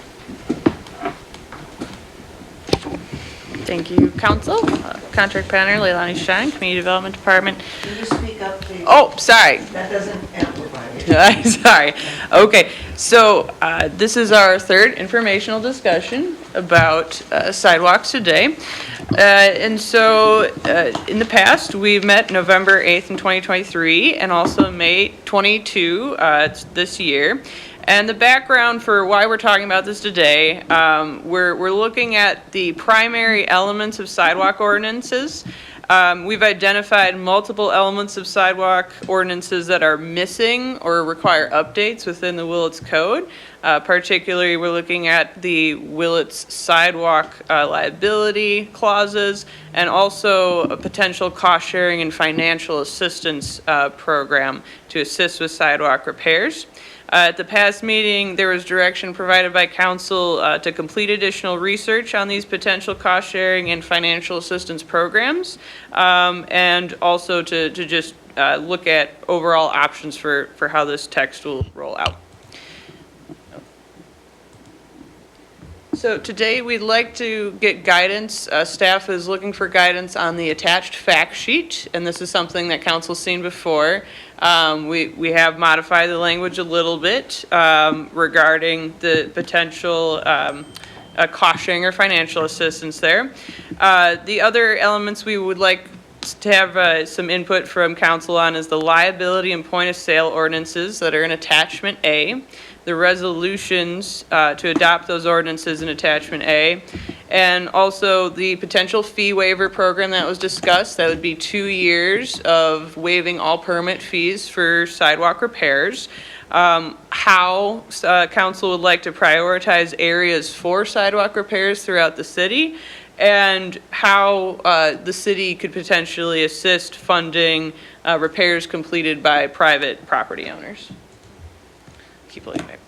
Thank you, Council. Contract Planner, Leilani Shine, Community Development Department. Can you speak up, please? Oh, sorry. That doesn't amplify you. Sorry. Okay, so this is our third informational discussion about sidewalks today. And so in the past, we've met November 8th in 2023 and also May 22 this year. And the background for why we're talking about this today, we're looking at the primary elements of sidewalk ordinances. We've identified multiple elements of sidewalk ordinances that are missing or require updates within the Willits Code. Particularly, we're looking at the Willits sidewalk liability clauses and also a potential cost sharing and financial assistance program to assist with sidewalk repairs. At the past meeting, there was direction provided by council to complete additional research on these potential cost sharing and financial assistance programs, and also to just look at overall options for how this text will roll out. So today we'd like to get guidance. Staff is looking for guidance on the attached fact sheet, and this is something that council's seen before. We have modified the language a little bit regarding the potential cost sharing or financial assistance there. The other elements we would like to have some input from council on is the liability and point of sale ordinances that are in attachment A, the resolutions to adopt those ordinances in attachment A, and also the potential fee waiver program that was discussed. That would be 2 years of waiving all permit fees for sidewalk repairs. How council would like to prioritize areas for sidewalk repairs throughout the city, and how the city could potentially assist funding repairs completed by private property owners. Keep looking back.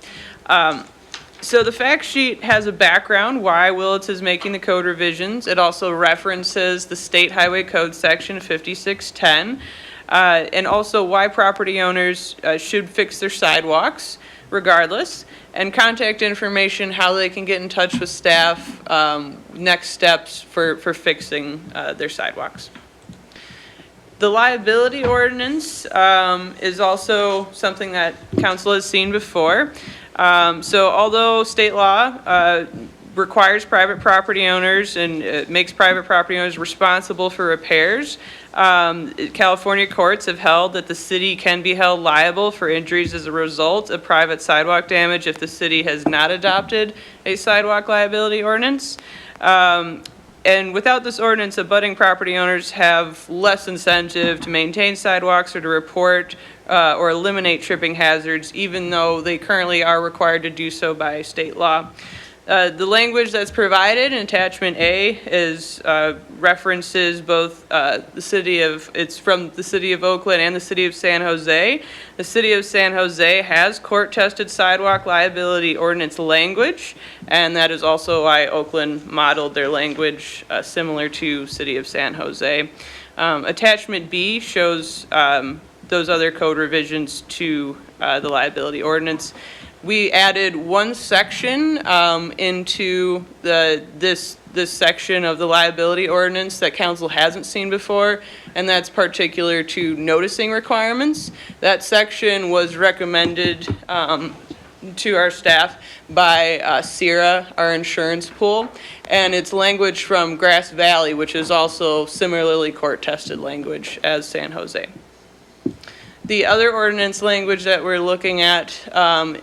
So the fact sheet has a background why Willits is making the code revisions. It also references the State Highway Code section 5610, and also why property owners should fix their sidewalks regardless, and contact information, how they can get in touch with staff, next steps for fixing their sidewalks. The liability ordinance is also something that council has seen before. So although state law requires private property owners and makes private property owners responsible for repairs, California courts have held that the city can be held liable for injuries as a result of private sidewalk damage if the city has not adopted a sidewalk liability ordinance. And without this ordinance, abutting property owners have less incentive to maintain sidewalks or to report or eliminate tripping hazards, even though they currently are required to do so by state law. The language that's provided in attachment A is references both it's from the city of Oakland and the city of San Jose. The city of San Jose has court-tested sidewalk liability ordinance language, and that is also why Oakland modeled their language similar to city of San Jose. Attachment B shows those other code revisions to the liability ordinance. We added one section into this section of the liability ordinance that council hasn't seen before, and that's particular to noticing requirements. That section was recommended to our staff by CIRA, our insurance pool, and it's language from Grass Valley, which is also similarly court-tested language as San Jose. The other ordinance language that we're looking at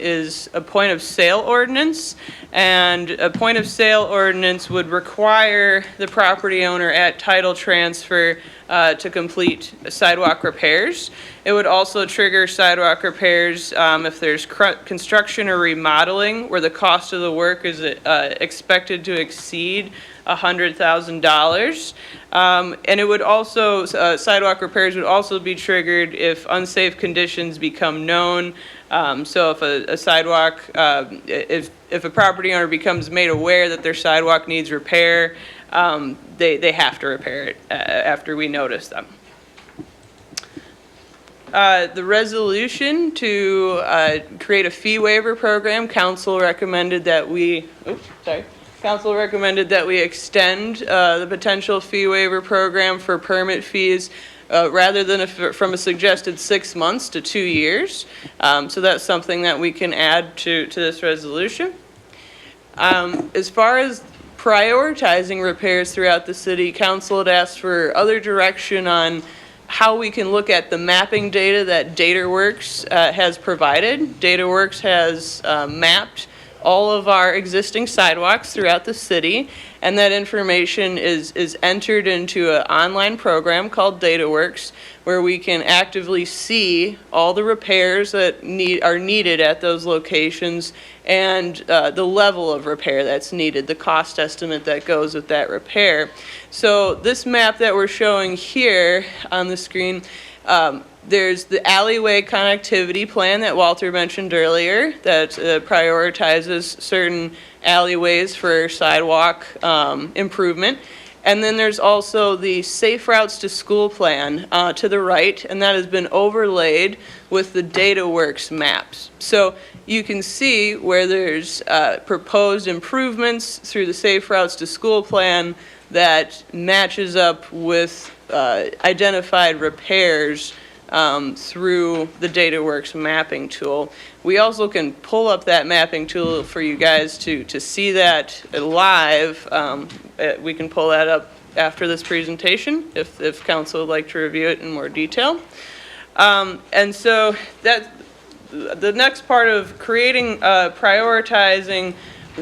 is a point of sale ordinance, and a point of sale ordinance would require the property owner at title transfer to complete sidewalk repairs. It would also trigger sidewalk repairs if there's construction or remodeling where the cost of the work is expected to exceed $100,000. And it would also, sidewalk repairs would also be triggered if unsafe conditions become known. So if a sidewalk, if a property owner becomes made aware that their sidewalk needs repair, they have to repair it after we notice them. The resolution to create a fee waiver program, council recommended that we, Council recommended that we extend the potential fee waiver program for permit fees rather than from a suggested 6 months to 2 years. So that's something that we can add to this resolution. As far as prioritizing repairs throughout the city, council had asked for other direction on how we can look at the mapping data that DataWorks has provided. DataWorks has mapped all of our existing sidewalks throughout the city, and that information is entered into an online program called DataWorks, where we can actively see all the repairs that are needed at those locations and the level of repair that's needed, the cost estimate that goes with that repair. So this map that we're showing here on the screen, there's the alleyway connectivity plan that Walter mentioned earlier that prioritizes certain alleyways for sidewalk improvement. And then there's also the Safe Routes to School plan to the right, and that has been overlaid with the DataWorks maps. So you can see where there's proposed improvements through the Safe Routes to School plan that matches up with identified repairs through the DataWorks mapping tool. We also can pull up that mapping tool for you guys to see that live. We can pull that up after this presentation if council would like to review it in more detail. And so that the next part of creating, prioritizing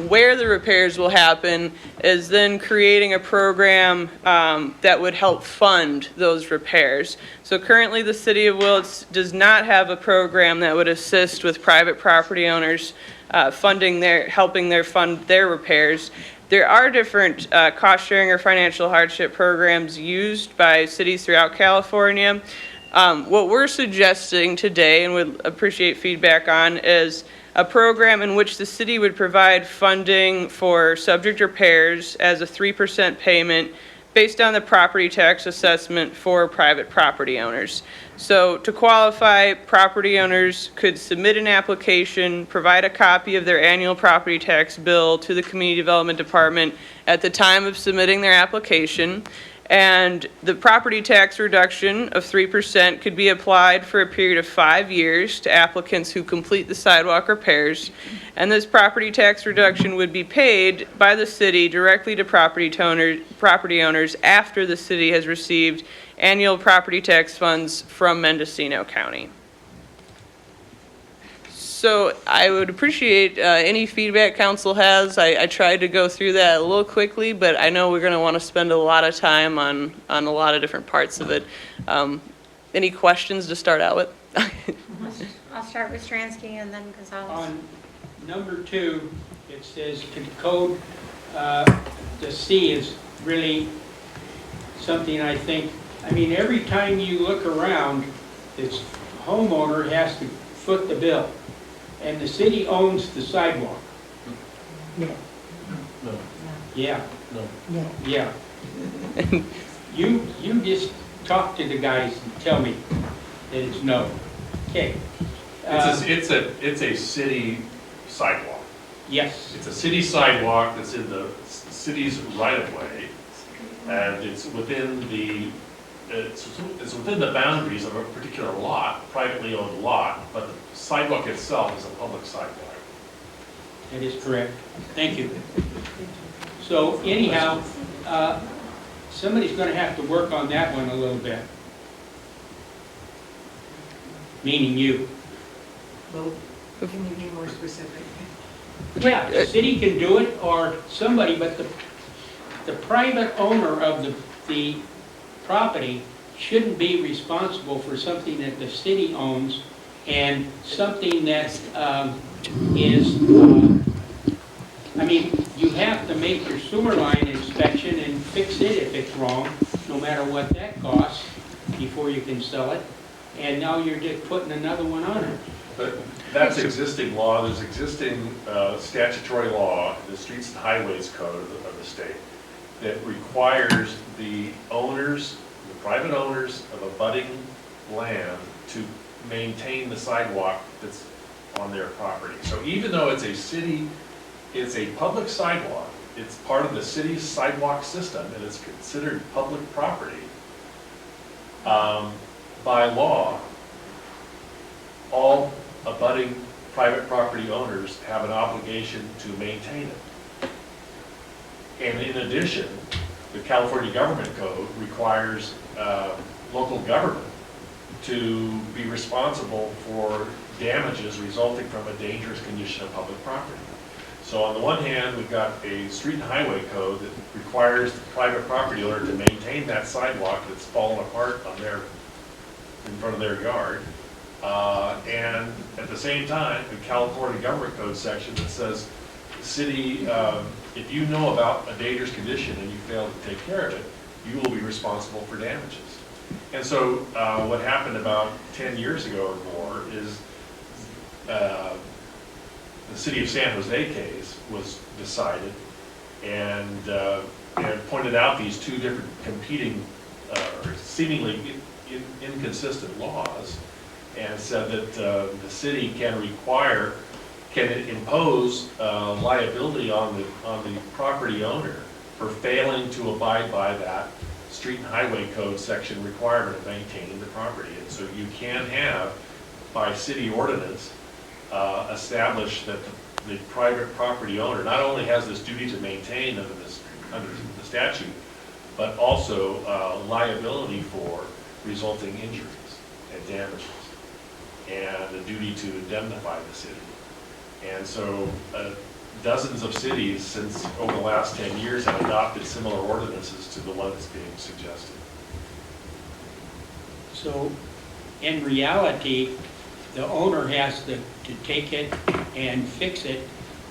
where the repairs will happen is then creating a program that would help fund those repairs. So currently the city of Willits does not have a program that would assist with private property owners helping fund their repairs. There are different cost sharing or financial hardship programs used by cities throughout California. What we're suggesting today and would appreciate feedback on is a program in which the city would provide funding for subject repairs as a 3% payment based on the property tax assessment for private property owners. So to qualify, property owners could submit an application, provide a copy of their annual property tax bill to the Community Development Department at the time of submitting their application. And the property tax reduction of 3% could be applied for a period of 5 years to applicants who complete the sidewalk repairs. And this property tax reduction would be paid by the city directly to property owners after the city has received annual property tax funds from Mendocino County. So I would appreciate any feedback council has. I tried to go through that a little quickly, but I know we're going to want to spend a lot of time on a lot of different parts of it. Any questions to start out with? I'll start with Stransky and then Gonzalez. On number 2, it says to code, the C is really something I think, I mean, every time you look around, this homeowner has to foot the bill, and the city owns the sidewalk. No. No. Yeah, No. yeah. You just talk to the guys and tell me that it's no. Okay. It's a city sidewalk. Yes. It's a city sidewalk that's in the city's right-of-way, and it's within the boundaries of a particular lot, privately owned lot, but the sidewalk itself is a public sidewalk. That is correct. Thank you. So anyhow, somebody's going to have to work on that one a little bit. Meaning you. Well, can you be more specific? Yeah, the city can do it, or somebody, but the private owner of the property shouldn't be responsible for something that the city owns and something that I mean, you have to make your sewer line inspection and fix it if it's wrong, no matter what that costs, before you can sell it. And now you're just putting another one on it. But that's existing law. There's existing statutory law, the Streets and Highways Code of the state, that requires the owners, the private owners of abutting land to maintain the sidewalk that's on their property. So even though it's a public sidewalk, it's part of the city's sidewalk system, and it's considered public property. By law, all abutting private property owners have an obligation to maintain it. And in addition, the California Government Code requires local government to be responsible for damages resulting from a dangerous condition of public property. So on the one hand, we've got a street and highway code that requires the private property owner to maintain that sidewalk that's fallen apart in front of their yard. And at the same time, the California Government Code section that says, the city, if you know about a dangerous condition and you fail to take care of it, you will be responsible for damages. And so what happened about 10 years ago or more is the city of San Jose case was decided and pointed out these two different competing or seemingly inconsistent laws, and said that the city can impose liability on the property owner for failing to abide by that street and highway code section requirement of maintaining the property. And so you can have, by city ordinance, establish that the private property owner not only has this duty to maintain under the statute, but also liability for resulting injuries and damages, and a duty to indemnify the city. And so dozens of cities since over the last 10 years have adopted similar ordinances to the one that's being suggested. So in reality, the owner has to take it and fix it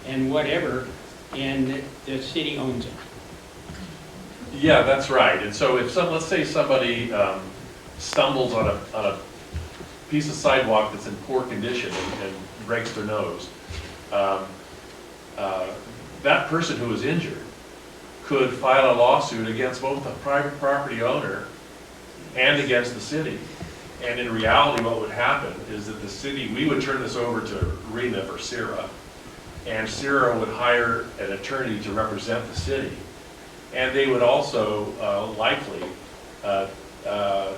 and whatever, and the city owns it. Yeah, that's right. And so if let's say somebody stumbles on a piece of sidewalk that's in poor condition and breaks their nose, that person who is injured could file a lawsuit against both the private property owner and against the city. And in reality, what would happen is that the city, we would turn this over to REMIP or CIRA, and CIRA would hire an attorney to represent the city. And they would also likely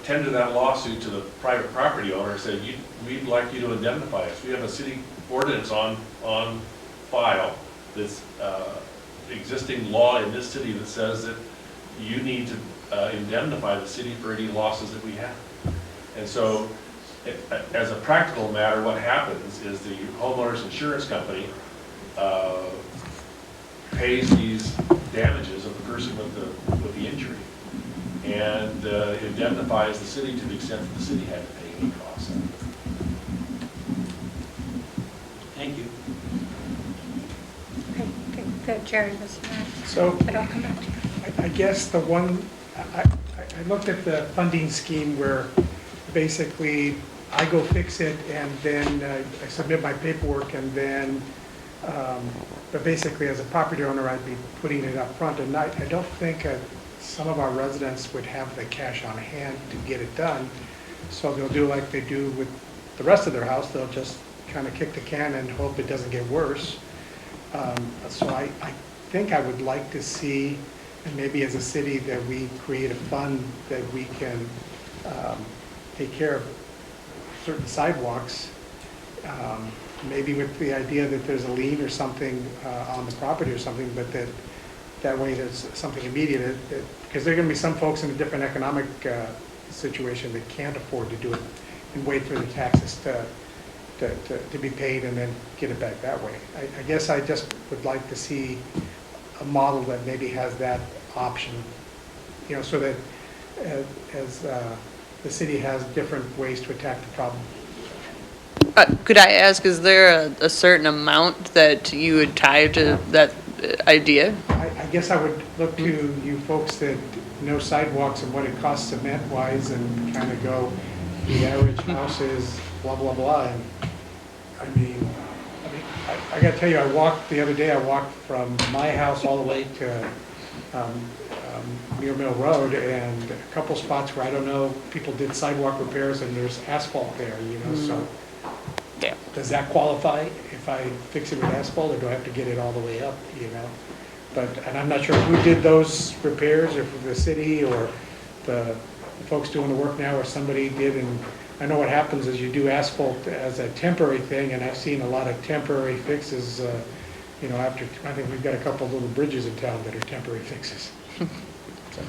tender that lawsuit to the private property owner and say, we'd like you to indemnify us. We have a city ordinance on file that's existing law in this city that says that you need to indemnify the city for any losses that we have. And so as a practical matter, what happens is the homeowner's insurance company pays these damages of the person with the injury and indemnifies the city to the extent that the city had to pay any costs. Thank you. I think that Jared was next, So but I'll come back to you. I guess the one, I looked at the funding scheme where basically I go fix it and then I submit my paperwork and then, but basically as a property owner, I'd be putting it up front. And I don't think some of our residents would have the cash on hand to get it done. So they'll do like they do with the rest of their house. They'll just kind of kick the can and hope it doesn't get worse. So I think I would like to see, and maybe as a city, that we create a fund that we can take care of certain sidewalks, maybe with the idea that there's a lien or something on the property or something, but that way there's something immediate, because there are going to be some folks in a different economic situation that can't afford to do it and wait for the taxes to be paid and then get it back that way. I guess I just would like to see a model that maybe has that option, you know, so that as the city has different ways to attack the problem. Could I ask, is there a certain amount that you would tie to that idea? I guess I would look to you folks that know sidewalks and what it costs cement-wise and kind of go, the average house is blah, blah, blah. And I got to tell you, the other day I walked from my house all the way to Muir Mill Road, and a couple spots where I don't know, people did sidewalk repairs and there's asphalt there, you know, so. Yeah. Does that qualify if I fix it with asphalt, or do I have to get it all the way up, you know? And I'm not sure who did those repairs, or if the city or the folks doing the work now, or somebody did. And I know what happens is you do asphalt as a temporary thing, and I've seen a lot of temporary fixes, you know, after, I think we've got a couple of little bridges in town that are temporary fixes. So.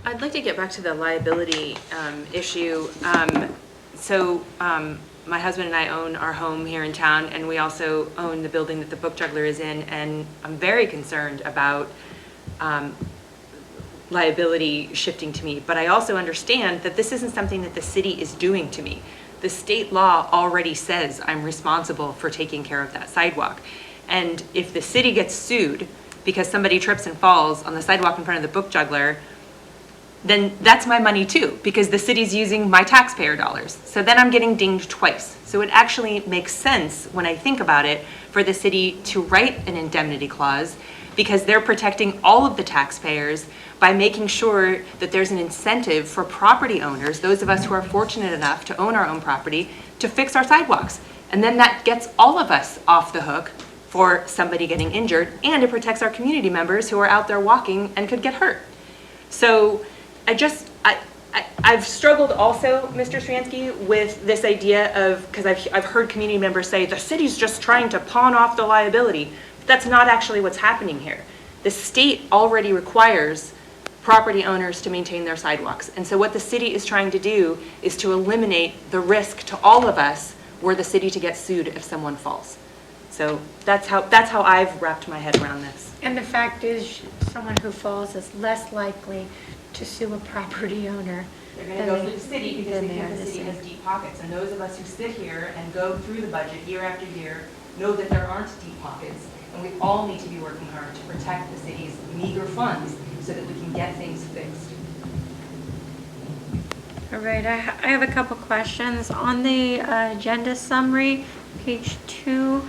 I'd like to get back to the liability issue. My husband and I own our home here in town, and we also own the building that the book juggler is in, and I'm very concerned about liability shifting to me. But I also understand that this isn't something that the city is doing to me. The state law already says I'm responsible for taking care of that sidewalk. And if the city gets sued because somebody trips and falls on the sidewalk in front of the book juggler, then that's my money too, because the city's using my taxpayer dollars. So then I'm getting dinged twice. So it actually makes sense, when I think about it, for the city to write an indemnity clause, because they're protecting all of the taxpayers by making sure that there's an incentive for property owners, those of us who are fortunate enough to own our own property, to fix our sidewalks. And then that gets all of us off the hook for somebody getting injured, and it protects our community members who are out there walking and could get hurt. So I've struggled also, Mr. Stransky, with this idea of, because I've heard community members say the city's just trying to pawn off the liability. But that's not actually what's happening here. The state already requires property owners to maintain their sidewalks. And so what the city is trying to do is to eliminate the risk to all of us were the city to get sued if someone falls. So that's how I've wrapped my head around this. And the fact is, someone who falls is less likely to sue a property owner. They're going to go through the city because we think the city has deep pockets. And those of us who sit here and go through the budget year after year know that there aren't deep pockets. And we all need to be working hard to protect the city's meager funds so that we can get things fixed. All right, I have a couple questions. On the agenda summary, page 2,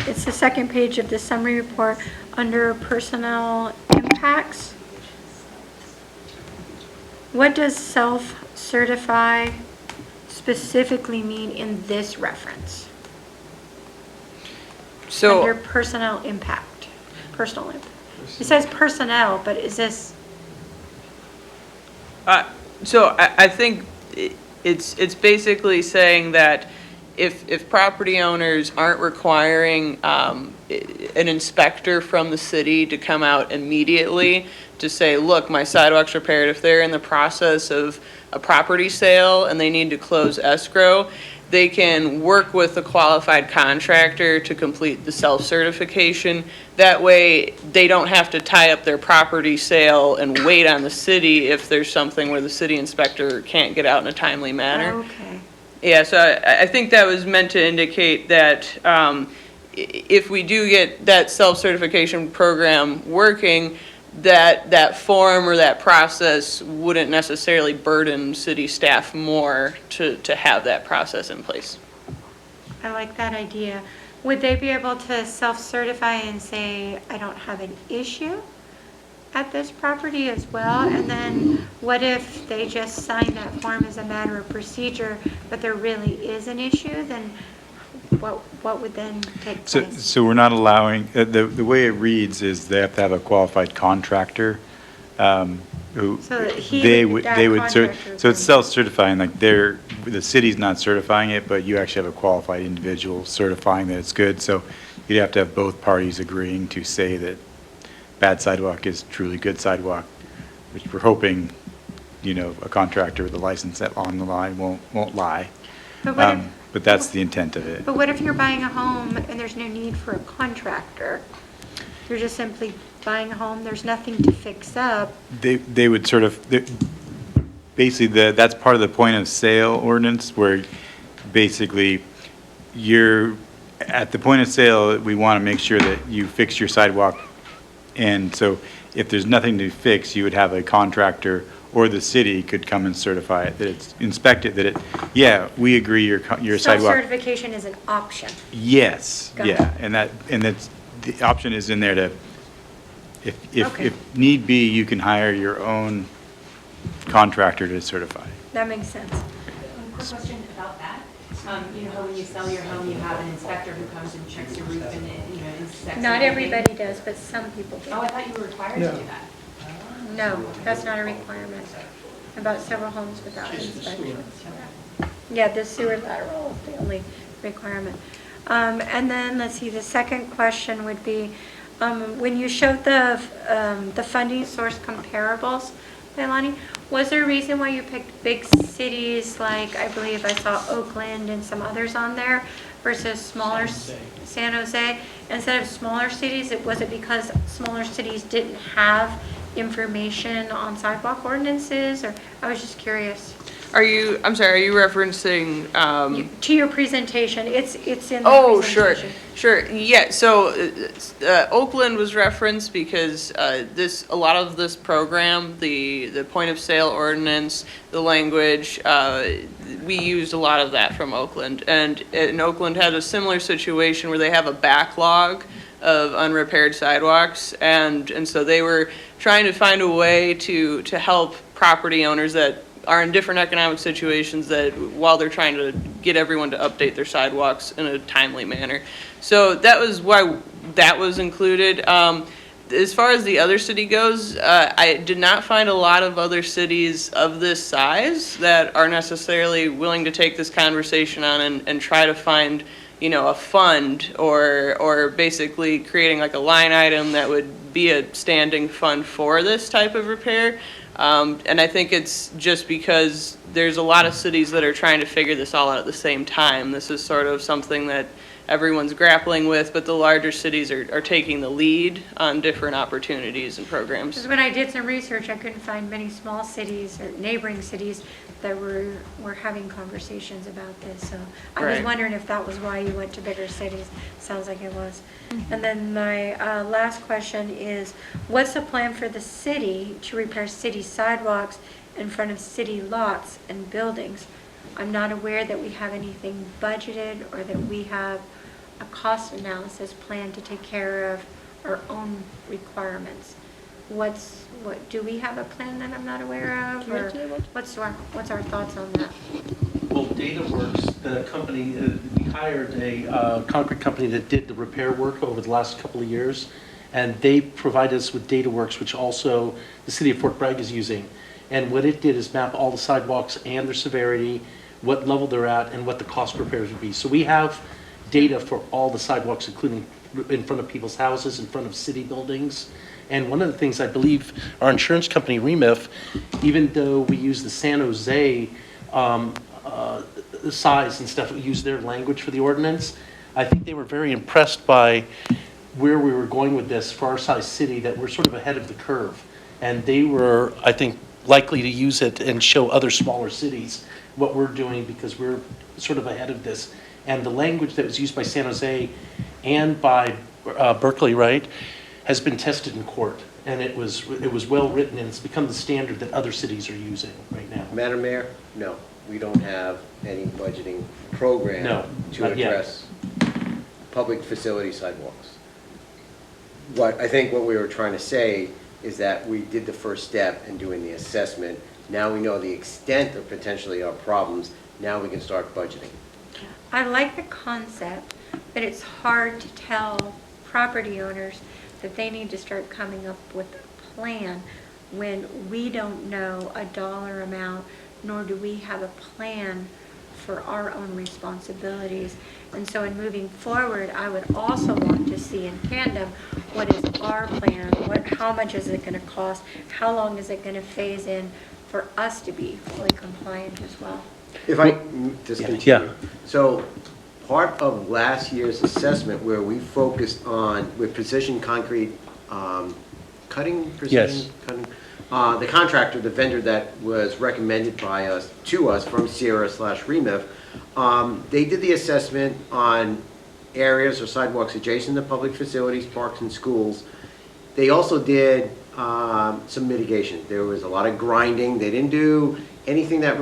it's the second page of the summary report, under personnel impacts. What does self-certify specifically mean in this reference? Under personnel impact, personal impact. It says personnel, but is this? So I think it's basically saying that if property owners aren't requiring an inspector from the city to come out immediately to say, look, my sidewalk's repaired, if they're in the process of a property sale and they need to close escrow, they can work with a qualified contractor to complete the self-certification. That way, they don't have to tie up their property sale and wait on the city if there's something where the city inspector can't get out in a timely manner. Okay. Yeah, so I think that was meant to indicate that if we do get that self-certification program working, that form or that process wouldn't necessarily burden city staff more to have that process in place. I like that idea. Would they be able to self-certify and say, I don't have an issue at this property as well? And then what if they just sign that form as a matter of procedure, but there really is an issue? Then what would then take place? So we're not allowing, the way it reads is they have to have a qualified contractor who So that they that would, contractor so it's self-certifying, like the city's not certifying it, but you actually have a qualified individual certifying that it's good. So you'd have to have both parties agreeing to say that bad sidewalk is truly good sidewalk, which we're hoping, a contractor with a license on the line won't lie. But that's the intent of it. But what if you're buying a home and there's no need for a contractor? You're just simply buying a home, there's nothing to fix up. They would sort of, basically, that's part of the point of sale ordinance, where basically you're, at the point of sale, we want to make sure that you fix your sidewalk. And so if there's nothing to fix, you would have a contractor or the city could come and certify it, that it's inspected, that we agree your sidewalk. Self-certification is an option. Yes, Got it. yeah, and that's, the option is in there to, Okay. if need be, you can hire your own contractor to certify. That makes sense. Quick question about that. You know how when you sell your home, you have an inspector who comes and checks your roof and, inspects Not everything? everybody does, but some people do. Oh, I thought you were required to do that. No, that's not a requirement. About several homes without inspection. Yeah, the sewer lateral is the only requirement. And then, let's see, the second question would be, when you showed the funding source comparables, Leilani, was there a reason why you picked big cities like, I believe I saw Oakland and some others on there, versus smaller San Jose? Instead of smaller cities, was it because smaller cities didn't have information on sidewalk ordinances, or I was just curious. I'm sorry, are you referencing? To your presentation, it's in the Oh, sure, presentation. sure. Yeah, so Oakland was referenced because a lot of this program, the point of sale ordinance, the language, we used a lot of that from Oakland. And Oakland had a similar situation where they have a backlog of unrepaired sidewalks, and so they were trying to find a way to help property owners that are in different economic situations, that while they're trying to get everyone to update their sidewalks in a timely manner. So that was why that was included. As far as the other city goes, I did not find a lot of other cities of this size that are necessarily willing to take this conversation on and try to find, a fund or basically creating like a line item that would be a standing fund for this type of repair. And I think it's just because there's a lot of cities that are trying to figure this all out at the same time. This is sort of something that everyone's grappling with, but the larger cities are taking the lead on different opportunities and programs. Because when I did some research, I couldn't find many small cities or neighboring cities that were having conversations about this. So I was Right. wondering if that was why you went to bigger cities. Sounds like it was. And then my last question is, what's the plan for the city to repair city sidewalks in front of city lots and buildings? I'm not aware that we have anything budgeted or that we have a cost analysis plan to take care of our own requirements. Do we have a plan that I'm not aware of, or what's our thoughts on that? Well, DataWorks, the company, we hired a concrete company that did the repair work over the last couple of years, and they provided us with DataWorks, which also the city of Fort Bragg is using. And what it did is map all the sidewalks and their severity, what level they're at, and what the cost for repairs would be. So we have data for all the sidewalks, including in front of people's houses, in front of city buildings. And one of the things I believe our insurance company, Remif, even though we use the San Jose size and stuff, we use their language for the ordinance, I think they were very impressed by where we were going with this for our size city, that we're sort of ahead of the curve. And they were, I think, likely to use it and show other smaller cities what we're doing, because we're sort of ahead of this. And the language that was used by San Jose and by Berkeley, right, has been tested in court. And it was well written, and it's become the standard that other cities are using right now. Madam Mayor, no, we don't have any budgeting program to not yet. address public facility sidewalks. What we were trying to say is that we did the first step in doing the assessment. Now we know the extent of potentially our problems. Now we can start budgeting. I like the concept, but it's hard to tell property owners that they need to start coming up with a plan when we don't know a dollar amount, nor do we have a plan for our own responsibilities. And so in moving forward, I would also want to see in tandem, what is our plan? How much is it going to cost? How long is it going to phase in for us to be fully compliant as well? If I just continue. Yeah. So part of last year's assessment, where we focused on with precision concrete cutting, Yes. cutting, the contractor, the vendor that was recommended by us to us from Sierra/Remif, they did the assessment on areas or sidewalks adjacent to public facilities, parks, and schools. They also did some mitigation. There was a lot of grinding. They didn't do anything that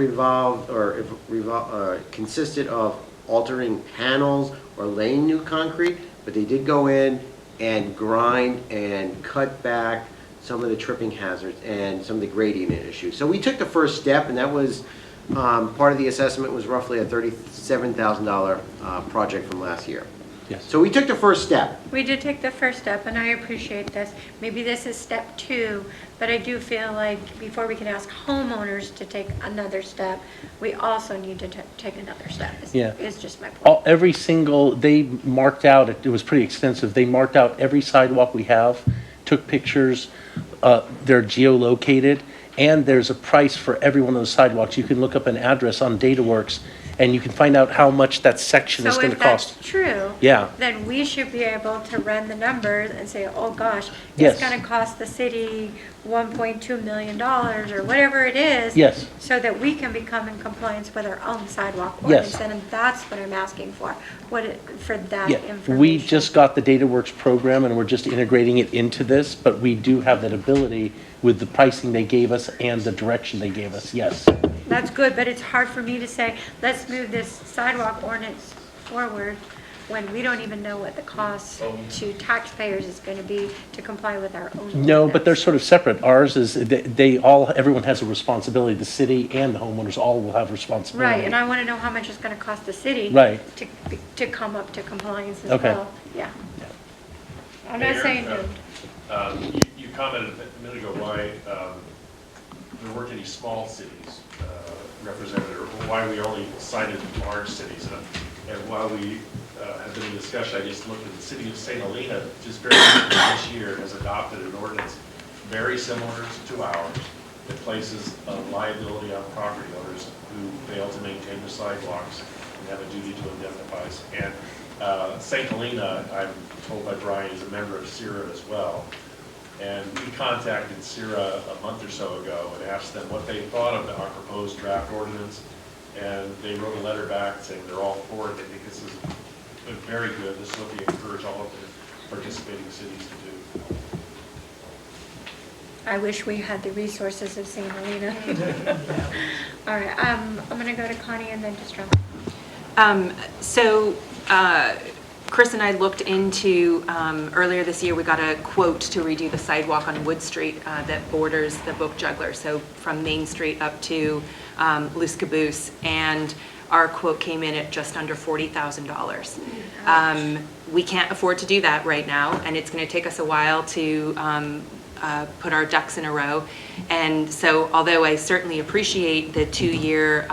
consisted of altering panels or laying new concrete, but they did go in and grind and cut back some of the tripping hazards and some of the gradient issues. So we took the first step, and that was part of the assessment was roughly a $37,000 project from last year. Yes. So we took the first step. We did take the first step, and I appreciate this. Maybe this is step 2, but I do feel like before we can ask homeowners to take another step, we also need to take another step. Is just my point. They marked out, it was pretty extensive, they marked out every sidewalk we have, took pictures, they're geolocated, and there's a price for every one of those sidewalks. You can look up an address on DataWorks, and you can find out how much that section is going to cost. So if that's true, Yeah. then we should be able to run the numbers and say, oh gosh, Yes. it's going to cost the city $1.2 million or whatever it is. Yes. So that we can become in compliance with our own sidewalk Yes. ordinance. And that's what I'm asking for, for that Yeah, information. we just got the DataWorks program, and we're just integrating it into this, but we do have that ability with the pricing they gave us and the direction they gave us, yes. That's good, but it's hard for me to say, let's move this sidewalk ordinance forward when we don't even know what the cost to taxpayers is going to be to comply with our own. No, but they're ordinance. sort of separate. Ours is, everyone has a responsibility. The city and the homeowners all will have responsibility. Right, and I want to know how much it's going to cost the city. Right. To come up to compliance as Okay. well. Yeah. I'm not Mayor, saying no. You commented a minute ago why there weren't any small cities represented, or why we only cited large cities. And while we have been in discussion, I just looked at the city of St. Helena, just very recently this year has adopted an ordinance very similar to ours that places a liability on property owners who fail to maintain the sidewalks and have a duty to indemnify us. And St. Helena, I'm told by Brian, is a member of CIRA as well. And we contacted CIRA a month or so ago and asked them what they thought of our proposed draft ordinance. And they wrote a letter back saying they're all for it. They think this is very good. This is what they encourage all of the participating cities to do. I wish we had the resources of St. Helena. All right, I'm going to go to Connie and then to Strom. Chris and I looked into, earlier this year, we got a quote to redo the sidewalk on Wood Street that borders the Book Juggler, so from Main Street up to Loose Caboose, and our quote came in at just under $40,000. We can't afford to do that right now, and it's going to take us a while to put our ducks in a row. And so although I certainly appreciate the 2-year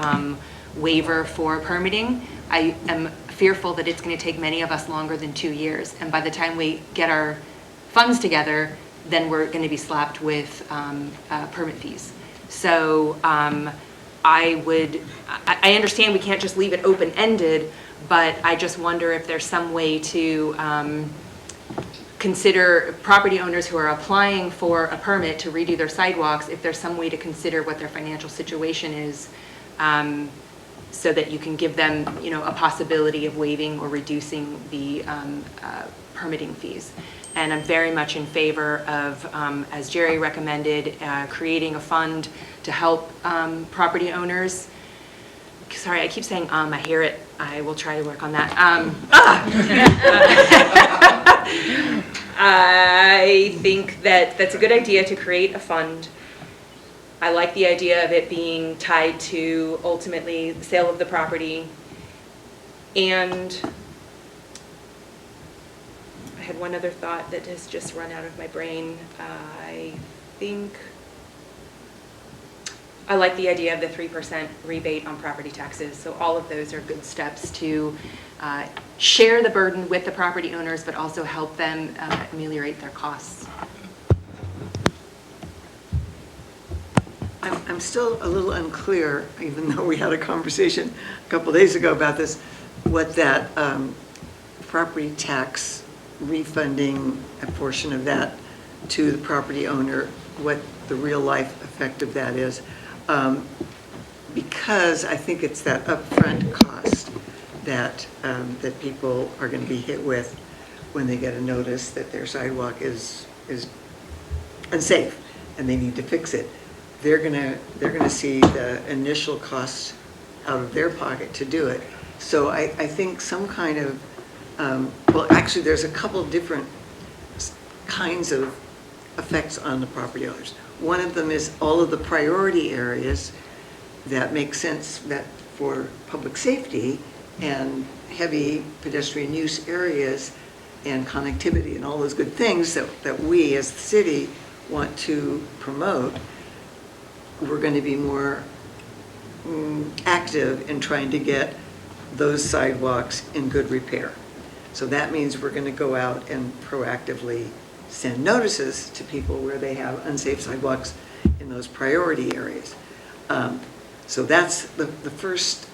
waiver for permitting. I am fearful that it's going to take many of us longer than 2 years. And by the time we get our funds together, then we're going to be slapped with permit fees. So I understand we can't just leave it open-ended, but I just wonder if there's some way to consider property owners who are applying for a permit to redo their sidewalks, if there's some way to consider what their financial situation is, so that you can give them, a possibility of waiving or reducing the permitting fees. And I'm very much in favor of, as Jerry recommended, creating a fund to help property owners. Sorry, I keep saying I hear it. I will try to work on that. I think that that's a good idea to create a fund. I like the idea of it being tied to ultimately the sale of the property. And I had one other thought that has just run out of my brain. I think I like the idea of the 3% rebate on property taxes. So all of those are good steps to share the burden with the property owners, but also help them ameliorate their costs. I'm still a little unclear, even though we had a conversation a couple days ago about this, what that property tax refunding a portion of that to the property owner, what the real life effect of that is. Because I think it's that upfront cost that that people are going to be hit with when they get a notice that their sidewalk is unsafe and they need to fix it. They're gonna see the initial cost out of their pocket to do it. So I think some kind of well, actually, there's a couple of different kinds of effects on the property owners. One of them is all of the priority areas that make sense that for public safety and heavy pedestrian use areas and connectivity and all those good things that we as the city want to promote. We're going to be more active in trying to get those sidewalks in good repair. So that means we're going to go out and proactively send notices to people where they have unsafe sidewalks in those priority areas. So that's the first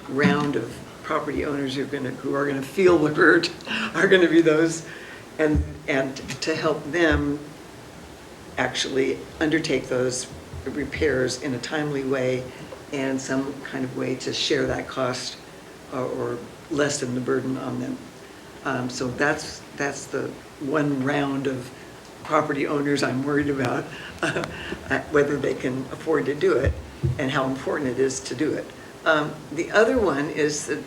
round of property owners who are going to feel the hurt are going to be those, and to help them actually undertake those repairs in a timely way and some kind of way to share that cost or lessen the burden on them. So that's the one round of property owners I'm worried about, whether they can afford to do it and how important it is to do it. The other one is that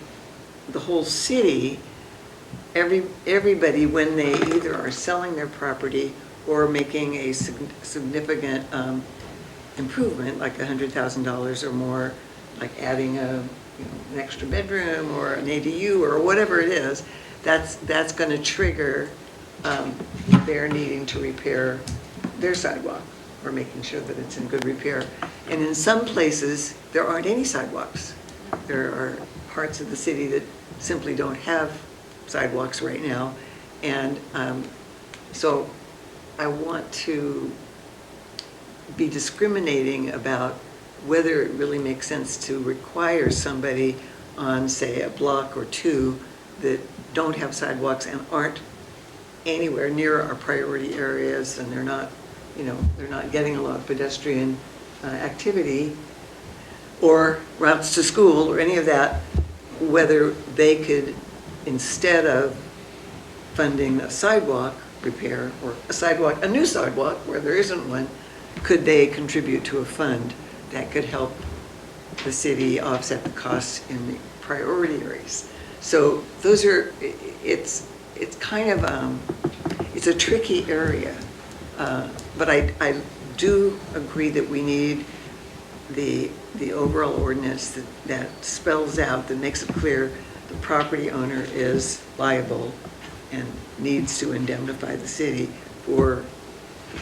the whole city, everybody, when they either are selling their property or making a significant improvement, like $100,000 or more, like adding an extra bedroom or an ADU or whatever it is, that's going to trigger their needing to repair their sidewalk or making sure that it's in good repair. And in some places, there aren't any sidewalks. There are parts of the city that simply don't have sidewalks right now. And so I want to be discriminating about whether it really makes sense to require somebody on, say, a block or two that don't have sidewalks and aren't anywhere near our priority areas, and they're not getting a lot of pedestrian activity or routes to school or any of that, whether they could, instead of funding a sidewalk repair or a new sidewalk where there isn't one, could they contribute to a fund that could help the city offset the costs in the priority areas. So those are, it's kind of, it's a tricky area, but I do agree that we need the overall ordinance that spells out, that makes it clear the property owner is liable and needs to indemnify the city for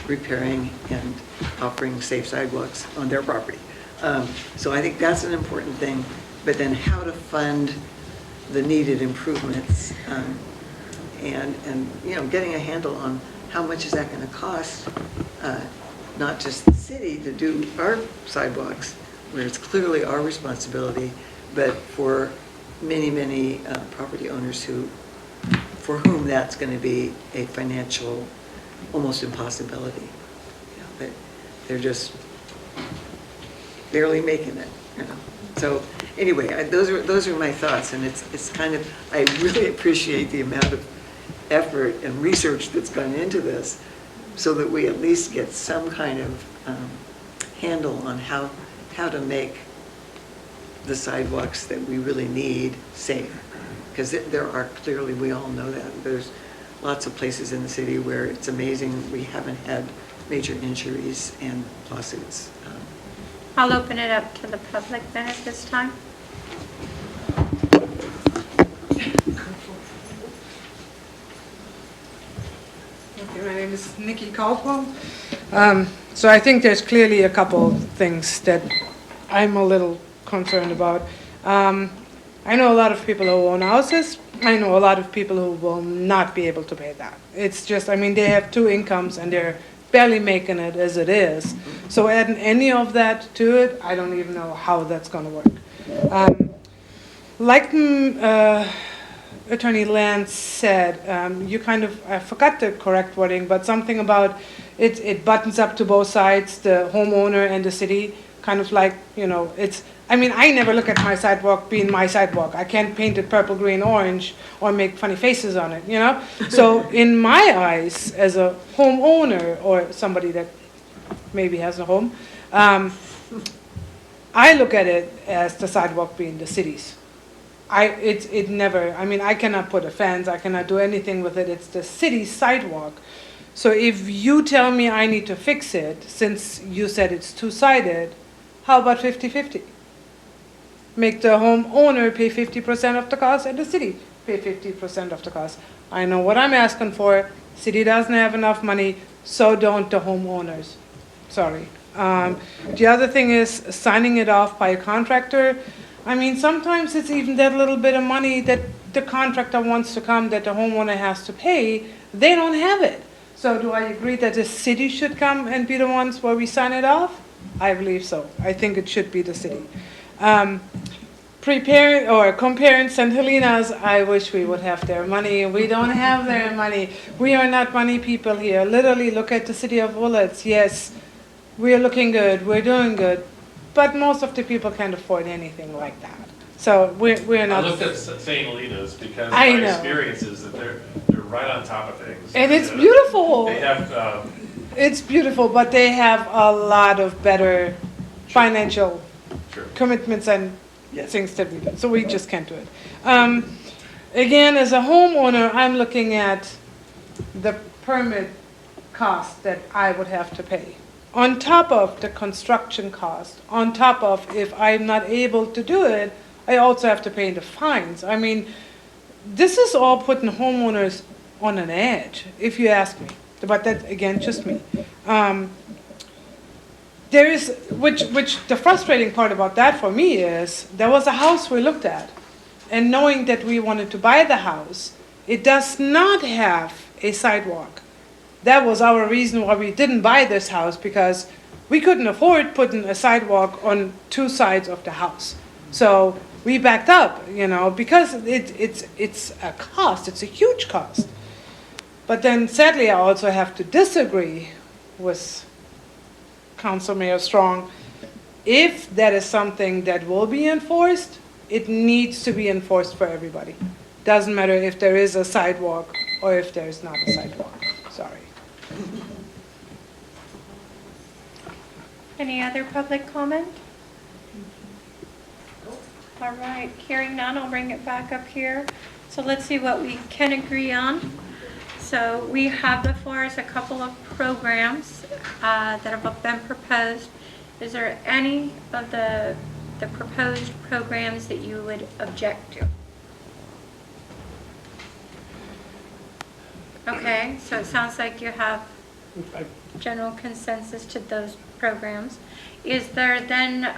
repairing and offering safe sidewalks on their property. So I think that's an important thing but then how to fund the needed improvements, and, you know, getting a handle on how much is that going to cost, not just the city to do our sidewalks, where it's clearly our responsibility, but for many, many property owners for whom that's going to be a financial, almost impossibility. You know, that they're just barely making it, you know. So anyway, those are my thoughts, and it's kind of, I really appreciate the amount of effort and research that's gone into this, so that we at least get some kind of handle on how to make the sidewalks that we really need safe. Because there are clearly, we all know that, there's lots of places in the city where it's amazing we haven't had major injuries and lawsuits. I'll open it up to the public then at this time. Okay, my name is Nikki Caldwell. So I think there's clearly a couple things that I'm a little concerned about. I know a lot of people who own houses. I know a lot of people who will not be able to pay that. It's just, I mean, they have two incomes and they're barely making it as it is. So adding any of that to it, I don't even know how that's going to work. Like Attorney Lance said, you kind of, I forgot the correct wording, but something about it buttons up to both sides, the homeowner and the city, kind of like, you know, it's, I mean, I never look at my sidewalk being my sidewalk. I can't paint it purple, green, orange, or make funny faces on it, you know? So in my eyes, as a homeowner, or somebody that maybe has a home, I look at it as the sidewalk being the city's. It never, I mean, I cannot put a fence, I cannot do anything with it. It's the city's sidewalk. So if you tell me I need to fix it, since you said it's two-sided, how about 50-50? Make the homeowner pay 50% of the cost and the city pay 50% of the cost. I know what I'm asking for. City doesn't have enough money, so don't the homeowners. Sorry. The other thing is signing it off by a contractor. I mean, sometimes it's even that little bit of money that the contractor wants to come that the homeowner has to pay. They don't have it. So do I agree that the city should come and be the ones where we sign it off? I believe so. I think it should be the city. Comparing St. Helena's, I wish we would have their money. We don't have their money. We are not money people here. Literally, look at the city of Willits. Yes, we are looking good. We're doing good. But most of the people can't afford anything like that. So we're not. I looked at St. Helena's because I my know. experience is that they're right on top of things. And it's beautiful. They have, It's beautiful, but they have a lot of better financial commitments and things that we do. So we just can't do it. Again, as a homeowner, I'm looking at the permit cost that I would have to pay. On top of the construction cost, on top of if I'm not able to do it, I also have to pay the fines. I mean, this is all putting homeowners on an edge, if you ask me. But that, again, just me. There is, which the frustrating part about that for me is, there was a house we looked at, and knowing that we wanted to buy the house, it does not have a sidewalk. That was our reason why we didn't buy this house, because we couldn't afford putting a sidewalk on two sides of the house. So we backed up, you know, because it's a cost, it's a huge cost. But then sadly, I also have to disagree with Council Mayor Strong. If that is something that will be enforced, it needs to be enforced for everybody. Doesn't matter if there is a sidewalk or if there is not a sidewalk. Sorry. Any other public comment? All right, hearing none, I'll bring it back up here. So let's see what we can agree on. So we have before us a couple of programs that have been proposed. Is there any of the proposed programs that you would object to? Okay, so it sounds like you have general consensus to those programs. Is there then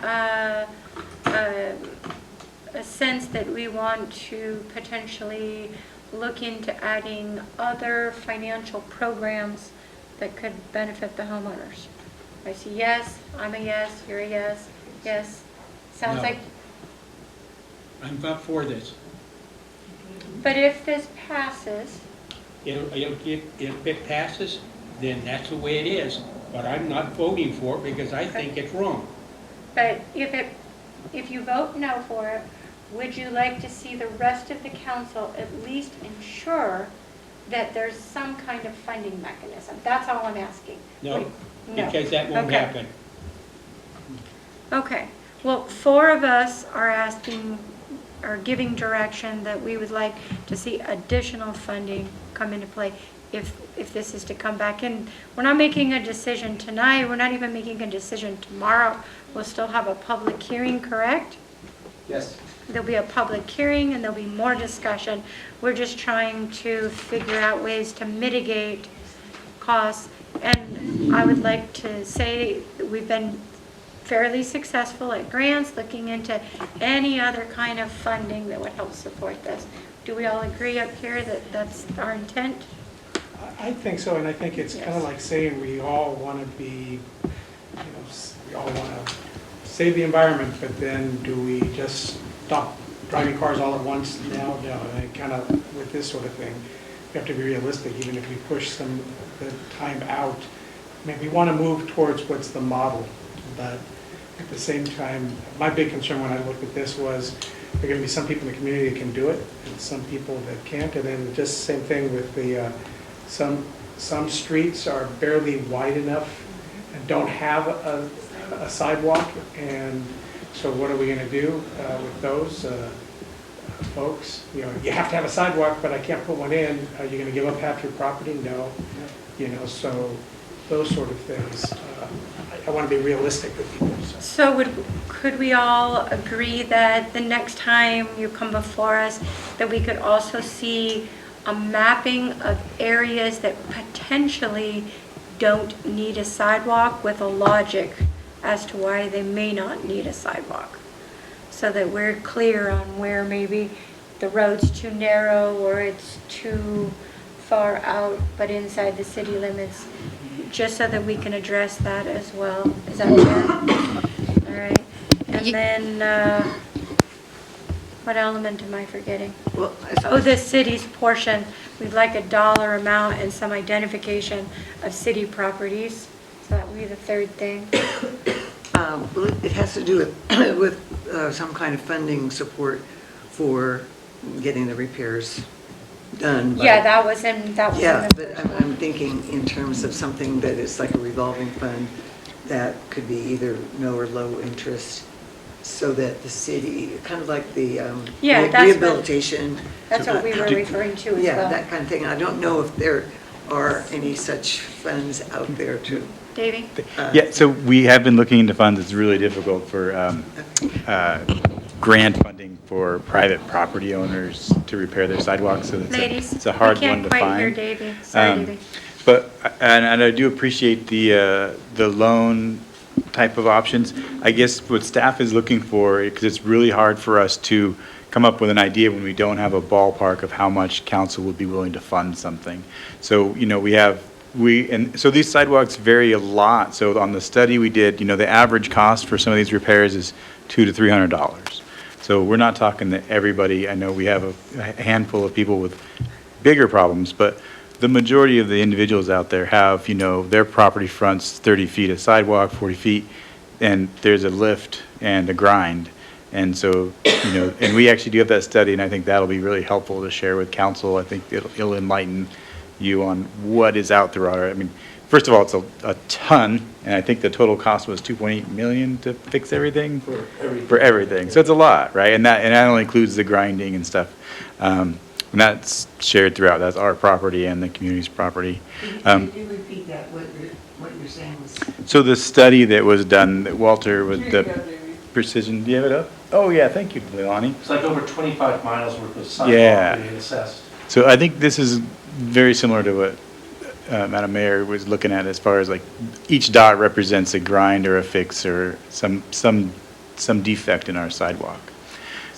a sense that we want to potentially look into adding other financial programs that could benefit the homeowners. I see yes, I'm a yes, you're a yes, yes. Sounds No. like, I'm not for this. but if this passes, If it passes, then that's the way it is. But I'm not voting for it because I think it's wrong. but if you vote no for it, would you like to see the rest of the council at least ensure that there's some kind of funding mechanism? That's all I'm asking. No, No. because that won't Okay. happen. Okay, well, 4 of us are asking, or giving direction that we would like to see additional funding come into play if this is to come back in. We're not making a decision tonight, we're not even making a decision tomorrow. We'll still have a public hearing, correct? Yes. There'll be a public hearing and there'll be more discussion. We're just trying to figure out ways to mitigate costs. And I would like to say that we've been fairly successful at grants, looking into any other kind of funding that would help support this. Do we all agree up here that that's our intent? I think so, and I think it's kind of Yes. like saying we all want to be, we all want to save the environment, but then do we just stop driving cars all at once now? No, and kind of with this sort of thing, we have to be realistic, even if we push some of the time out. I mean, we want to move towards what's the model, but at the same time, my big concern when I looked at this was there are going to be some people in the community that can do it, and some people that can't, and then just same thing with the, some streets are barely wide enough and don't have a sidewalk, and so what are we going to do with those folks? You know, you have to have a sidewalk, but I can't put one in. Are you going to give up half your property? No. You know, so those sort of things. I want to be realistic with people. So could we all agree that the next time you come before us, that we could also see a mapping of areas that potentially don't need a sidewalk with a logic as to why they may not need a sidewalk? So that we're clear on where maybe the road's too narrow or it's too far out, but inside the city limits, just so that we can address that as well. Is that fair? All right. And then, what element am I forgetting? Well, Oh, the city's portion. We'd like a dollar amount and some identification of city properties. So that would be the third thing. Well, it has to do with some kind of funding support for getting the repairs done. Yeah, that was in Yeah, the but first one. I'm thinking in terms of something that is like a revolving fund that could be either no or low interest, so that the city, kind of like the Yeah, that's what- rehabilitation. That's what we were referring to as well. Yeah, that kind of thing. I don't know if there are any such funds out there to. Davey? Yeah, so we have been looking into funds. It's really difficult for grant funding for private property owners to repair their sidewalks, so Ladies, it's a hard we one to can't quite hear find. Davey. Sorry, Davey. But, and I do appreciate the loan type of options. I guess what staff is looking for, because it's really hard for us to come up with an idea when we don't have a ballpark of how much council would be willing to fund something. So, you know, and so these sidewalks vary a lot. So on the study we did, you know, the average cost for some of these repairs is $200 to $300. So we're not talking that everybody, I know we have a handful of people with bigger problems, but the majority of the individuals out there have, you know, their property fronts 30 feet of sidewalk, 40 feet, and there's a lift and a grind. And so, you know, and we actually do have that study, and I think that'll be really helpful to share with council. I think it'll enlighten you on what is out there. I mean, first of all, it's a ton, and I think the total cost was $2.8 million to fix everything. For everything. So it's a lot, right? And that only includes the grinding and stuff. And that's shared throughout. That's our property and the community's property. Could you repeat that, what you're saying was? So the study that was done, that Walter, with the precision, do you have it up? Oh, yeah, thank you, Leilani. It's like over 25 miles worth of Yeah. sidewalk being assessed. So I think this is very similar to what Madam Mayor was looking at, as far as like each dot represents a grind or a fix or some defect in our sidewalk.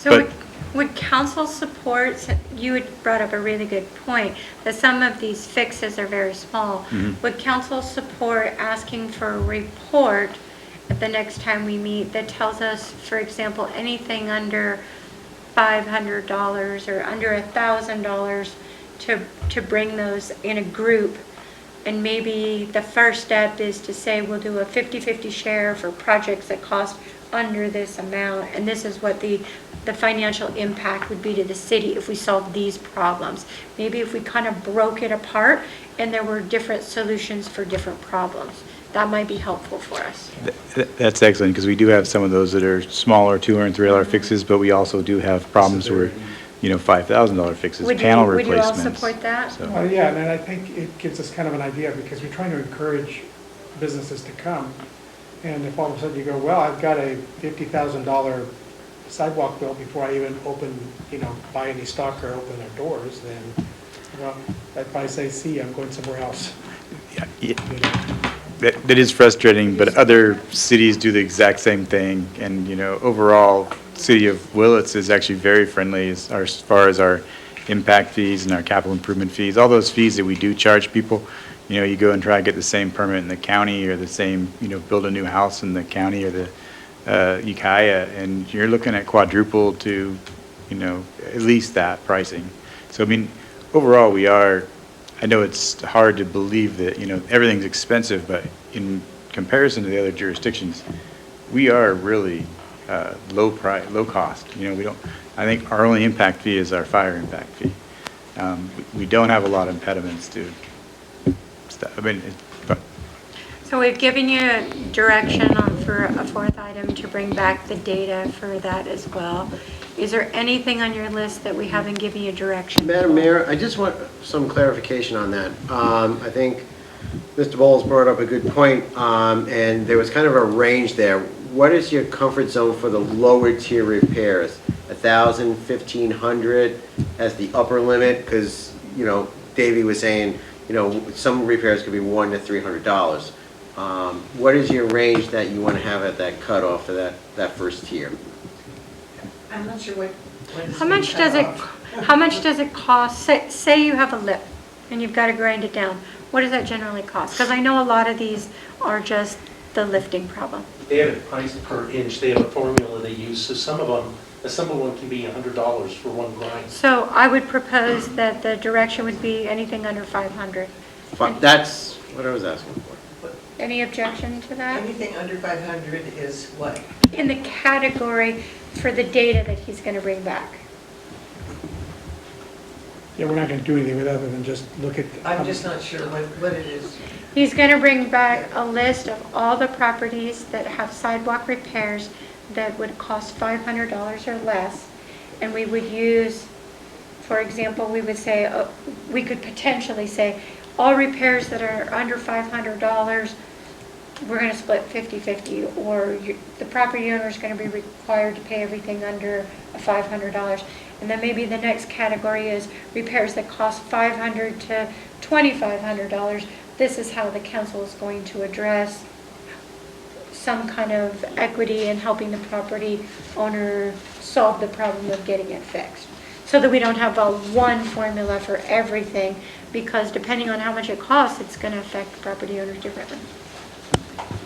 So But- would council support, you had brought up a really good point, that some of these fixes are very small. Would council support asking for a report at the next time we meet that tells us, for example, anything under $500 or under $1,000 to bring those in a group? And maybe the first step is to say we'll do a 50-50 share for projects that cost under this amount, and this is what the financial impact would be to the city if we solved these problems. Maybe if we kind of broke it apart and there were different solutions for different problems. That might be helpful for us. That's excellent, because we do have some of those that are smaller $200 and $300 fixes, but we also do have problems where, $5,000 fixes, panel Would you all replacements. support that? So- Yeah, and I think it gives us kind of an idea, because we're trying to encourage businesses to come. And if all of a sudden you go, well, I've got a $50,000 sidewalk bill before I even buy any stock or open their doors, then, well, if I say, see, I'm going somewhere else. Yeah. That is frustrating, but other cities do the exact same thing. And, overall, city of Willits is actually very friendly as far as our impact fees and our capital improvement fees. All those fees that we do charge people, you go and try to get the same permit in the county, or the same, build a new house in the county or the Ukiah, and you're looking at quadruple to, at least that pricing. So, overall, I know it's hard to believe that, everything's expensive, but in comparison to the other jurisdictions, we are really low cost. I think our only impact fee is our fire impact fee. We don't have a lot of impediments to stuff. So we've given you direction for a fourth item to bring back the data for that as well. Is there anything on your list that we haven't given you direction? Madam Mayor, I just want some clarification on that. I think Mr. Bowles brought up a good point, and there was kind of a range there. What is your comfort zone for the lower tier repairs? 1,000, 1,500 as the upper limit? Because, Davey was saying, some repairs could be $100 to $300. What is your range that you want to have at that cutoff for that first tier? I'm not sure what is How much does it cost? Say you have a lip and you've got to grind it down. What does that generally cost? Because I know a lot of these are just the lifting problem. They have it priced per inch. They have a formula they use. So some of them, a simple one can be $100 for one grind. So I would propose that the direction would be anything under 500. That's what I was asking for. Any objection to that? Anything under 500 is what? In the category for the data that he's going to bring back. Yeah, we're not going to do anything with it other than just look at. I'm just not sure what it is. He's going to bring back a list of all the properties that have sidewalk repairs that would cost $500 or less. And we would use, for example, we would say, we could potentially say, all repairs that are under $500, we're going to split 50-50, or the property owner is going to be required to pay everything under $500. And then maybe the next category is repairs that cost $500 to $2,500. This is how the council is going to address some kind of equity in helping the property owner solve the problem of getting it fixed. So that we don't have one formula for everything, because depending on how much it costs, it's going to affect property owners differently.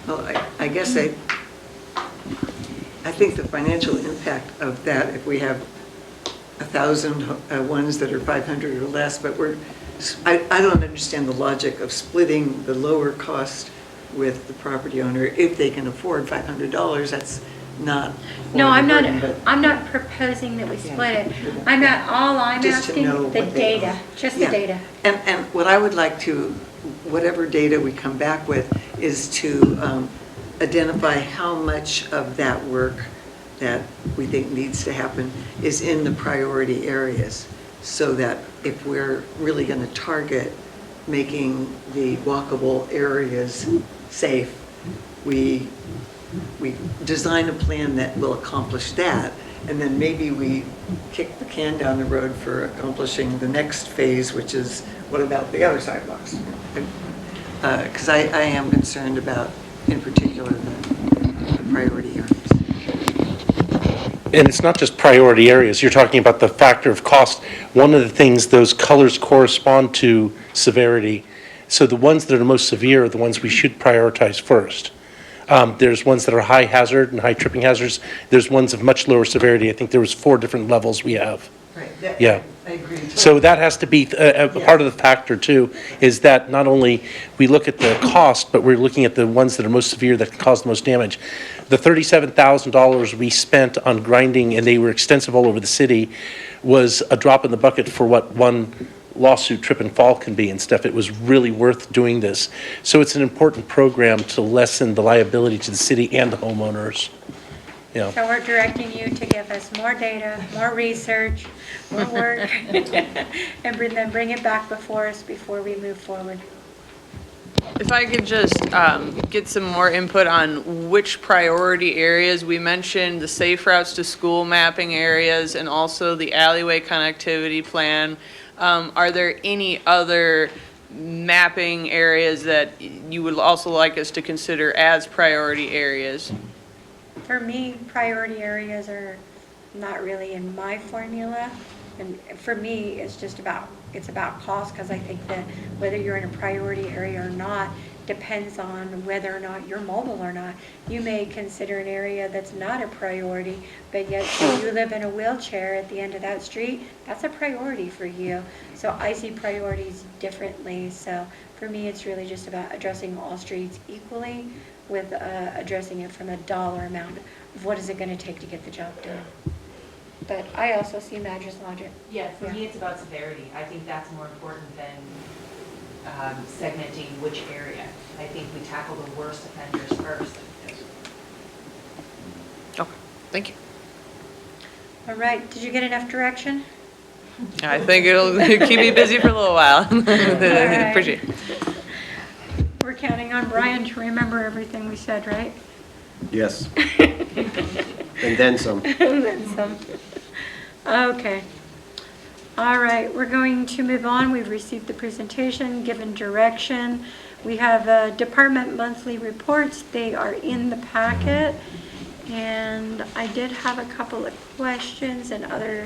Well, I guess I think the financial impact of that, if we have 1,000 ones that are 500 or less, but I don't understand the logic of splitting the lower cost with the property owner if they can afford $500. That's not. No, I'm not proposing that we split it. I'm Just to know asking the what they data, are. just Yeah. the data. And what I would like to, whatever data we come back with, is to identify how much of that work that we think needs to happen is in the priority areas, so that if we're really going to target making the walkable areas safe, we design a plan that will accomplish that, and then maybe we kick the can down the road for accomplishing the next phase, which is, what about the other sidewalks? Because I am concerned about, in particular, the priority areas. And it's not just priority areas, you're talking about the factor of cost. One of the things, those colors correspond to severity. So the ones that are most severe are the ones we should prioritize first. There's ones that are high hazard and high tripping hazards. There's ones of much lower severity. I think there was 4 different levels we have. Right, Yeah. I agree. So that has to be a part of the factor too, is that not only we look at the cost, but we're looking at the ones that are most severe that can cause the most damage. The $37,000 we spent on grinding, and they were extensive all over the city, was a drop in the bucket for what one lawsuit trip and fall can be and stuff. It was really worth doing this. So it's an important program to lessen the liability to the city and the homeowners. Yeah. So we're directing you to give us more data, more research, more work, and then bring it back before us before we move forward. If I could just get some more input on which priority areas, we mentioned the safe routes to school mapping areas and also the alleyway connectivity plan. Are there any other mapping areas that you would also like us to consider as priority areas? For me, priority areas are not really in my formula. And for me, it's about cost, because I think that whether you're in a priority area or not depends on whether or not you're mobile or not. You may consider an area that's not a priority, but yet if you live in a wheelchair at the end of that street, that's a priority for you. So I see priorities differently. So for me, it's really just about addressing all streets equally with addressing it from a dollar amount of what is it going to take to get the job done. But I also see Madra's logic. Yeah, for me, it's about severity. I think that's more important than segmenting which area. I think we tackle the worst offenders first. Okay, thank you. All right, did you get enough direction? I think it'll keep me busy for a little while. right. Appreciate it. We're counting on Brian to remember everything we said, right? Yes. And then some. And then some. Okay. All right, we're going to move on. We've received the presentation, given direction. We have department monthly reports. They are in the packet. And I did have a couple of questions, and other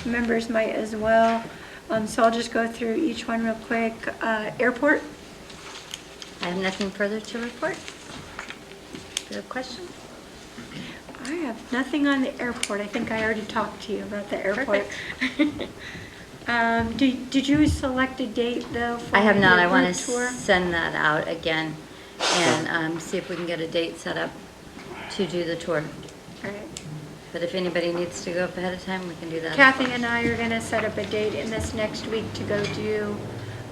members might as well. So I'll just go through each one real quick. Airport. I have nothing further to report. Do you have a question? I have nothing on the airport. I think I already talked to you about the airport. Did you select a date, though, for I have not. your I want route to tour? send that out again and see if we can get a date set up to do the tour. All right. But if anybody needs to go up ahead of time, we can do that. Kathy and I are going to set up a date in this next week to go do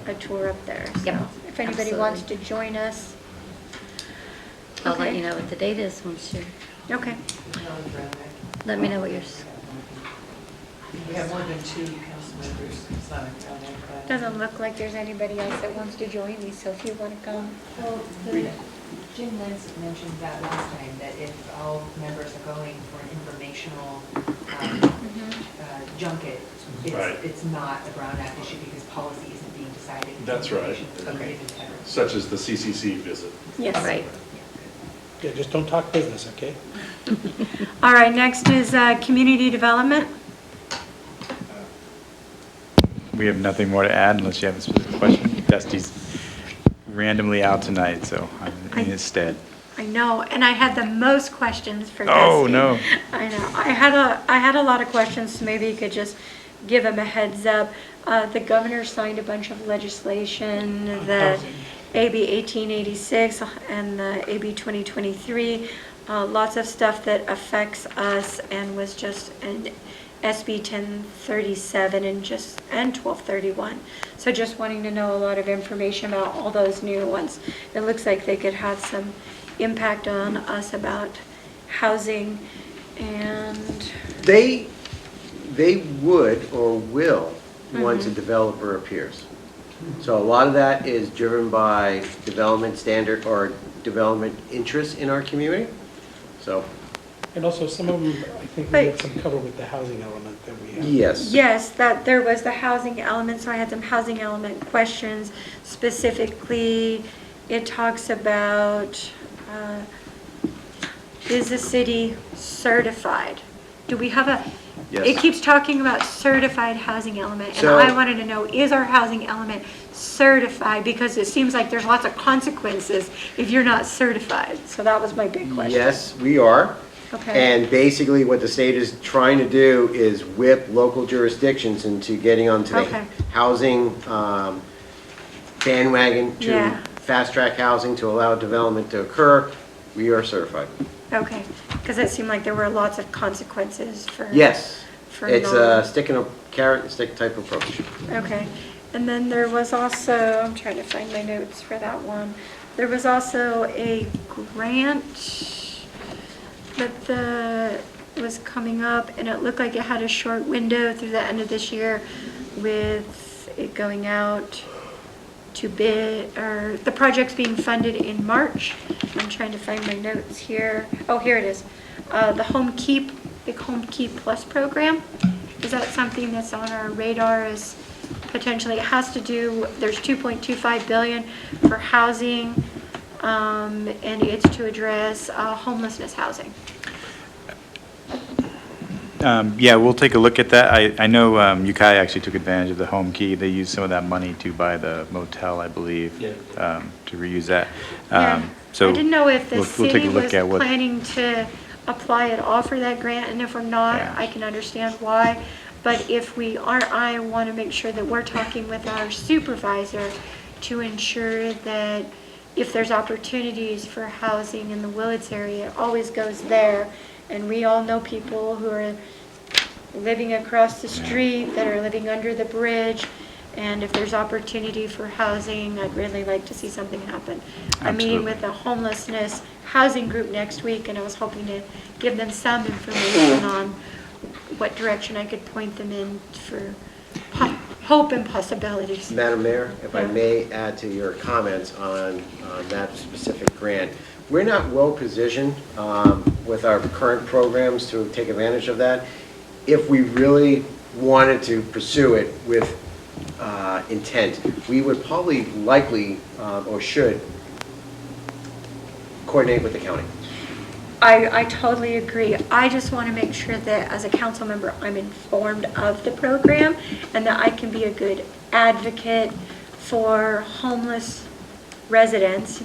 a tour up there. So Yep, if anybody wants to join us. I'll let Okay. you know what the date is once you're, Okay. let me know what yours. We have more than 2 council members. It's not a Doesn't look like there's anybody else that wants to join me, so if you want to come. Well, Jim Lentz mentioned that last time, that if all members are going for an informational junket, Right. it's not a Brown Act issue because policy isn't being decided. That's right. Information is being given to everyone. Such as the CCC visit. Yes. Right. Yeah, just don't talk business, okay? All right, next is community development. We have nothing more to add unless you have a specific question. Dusty's randomly out tonight, so I'm in his stead. I know, and I had the most questions for Oh, Dusty. no. I know. I had a lot of questions, so maybe you could just give him a heads up. The governor signed a bunch of legislation, the AB 1886 and the AB 2023, lots of stuff that affects us, and was just an SB 1037 and 1231. So just wanting to know a lot of information about all those new ones. It looks like they could have some impact on us about housing, and They would or will once a developer appears. So a lot of that is driven by development standard or development interest in our community. So, And also, some of them, I think we had some cover with the housing element that we have. yes. yes, that there was the housing element, so I had some housing element questions. Specifically, it talks about, is the city certified do we have a, Yes. it keeps talking about certified housing element, and So- I wanted to know, is our housing element certified? Because it seems like there's lots of consequences if you're not certified, so that was my big question. Yes, we are. Okay. And basically what the state is trying to do is whip local jurisdictions into getting onto Okay. the housing bandwagon Yeah. to fast-track housing to allow development to occur. We are certified. Okay, because it seemed like there were lots of consequences for. Yes, For it's non- a stick and a carrot and stick type approach. Okay, and then there was also, I'm trying to find my notes for that one. There was also a grant that was coming up, and it looked like it had a short window through the end of this year with it going out to bid, or the project's being funded in March. I'm trying to find my notes here. Oh, here it is. The Home Keep, big Home Keep Plus program. Is that something that's on our radar as potentially, it has to do, there's 2.25 billion for housing, and it's to address homelessness housing. Yeah, we'll take a look at that. I know Ukiah actually took advantage of the home key. They used some of that money to buy the motel, I believe, Yeah. to reuse that. Yeah. So I didn't know if the we'll take city a look was at what. planning to apply at all for that grant, and if we're not, Yeah. I can understand why. But if we are, I want to make sure that we're talking with our supervisor to ensure that if there's opportunities for housing in the Willits area, it always goes there. And we all know people who are living across the street, that are living under the bridge. And if there's opportunity for housing, I'd really like to see something happen. I'm meeting Absolutely. with a homelessness housing group next week, and I was hoping to give them some information on what direction I could point them in for hope and possibilities. Madam Mayor, if I Yeah. may add to your comments on that specific grant, we're not well-positioned with our current programs to take advantage of that. If we really wanted to pursue it with intent, we would probably likely, or should, coordinate with the county. I totally agree. I just want to make sure that as a council member, I'm informed of the program and that I can be a good advocate for homeless residents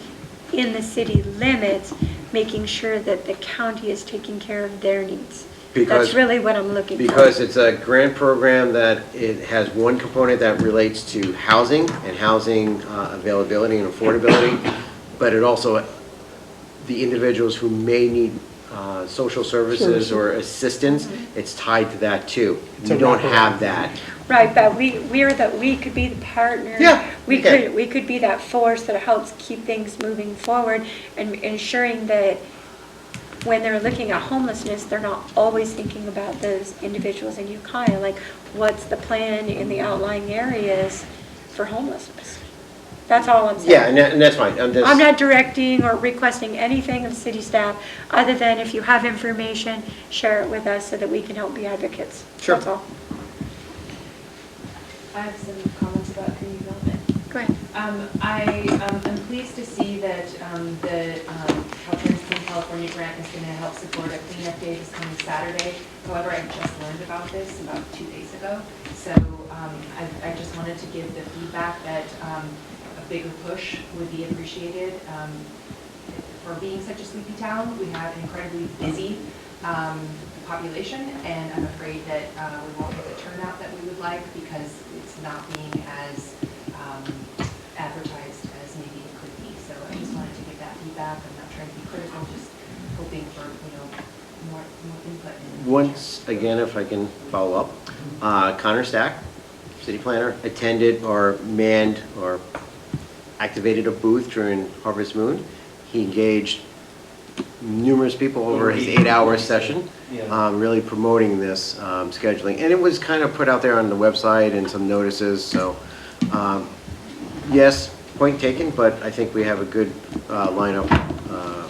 in the city limits, making sure that the county is taking care of their needs. That's really what I'm looking for. Because it's a grant program that it has one component that relates to housing and housing availability and affordability, but it also, the individuals who may need social services or assistance, it's tied to that too. We don't have that. Right, but we could be the partner. Yeah, We okay. could be that force that helps keep things moving forward and ensuring that when they're looking at homelessness, they're not always thinking about those individuals in Ukiah. Like, what's the plan in the outlying areas for homelessness? That's all I'm saying. Yeah, and that's fine. I'm not directing or requesting anything of city staff, other than if you have information, share it with us so that we can help be advocates. Sure. That's all. I have some comments about community development. Go ahead. I am pleased to see that the Caltrans Clean California grant is going to help support a cleanup day this coming Saturday. However, I just learned about this about 2 days ago. So I just wanted to give the feedback that a bigger push would be appreciated. For being such a sleepy town, we have an incredibly busy population, and I'm afraid that we won't get the turnout that we would like because it's not being as advertised as maybe it could be. So I just wanted to give that feedback. I'm not trying to be critical, just hoping for, more input. Once again, if I can follow up, Connor Stack, city planner, attended or manned or activated a booth during Harvest Moon. He engaged numerous people over his 8-hour session, really promoting this scheduling. And it was kind of put out there on the website and some notices, so yes, point taken, but I think we have a good lineup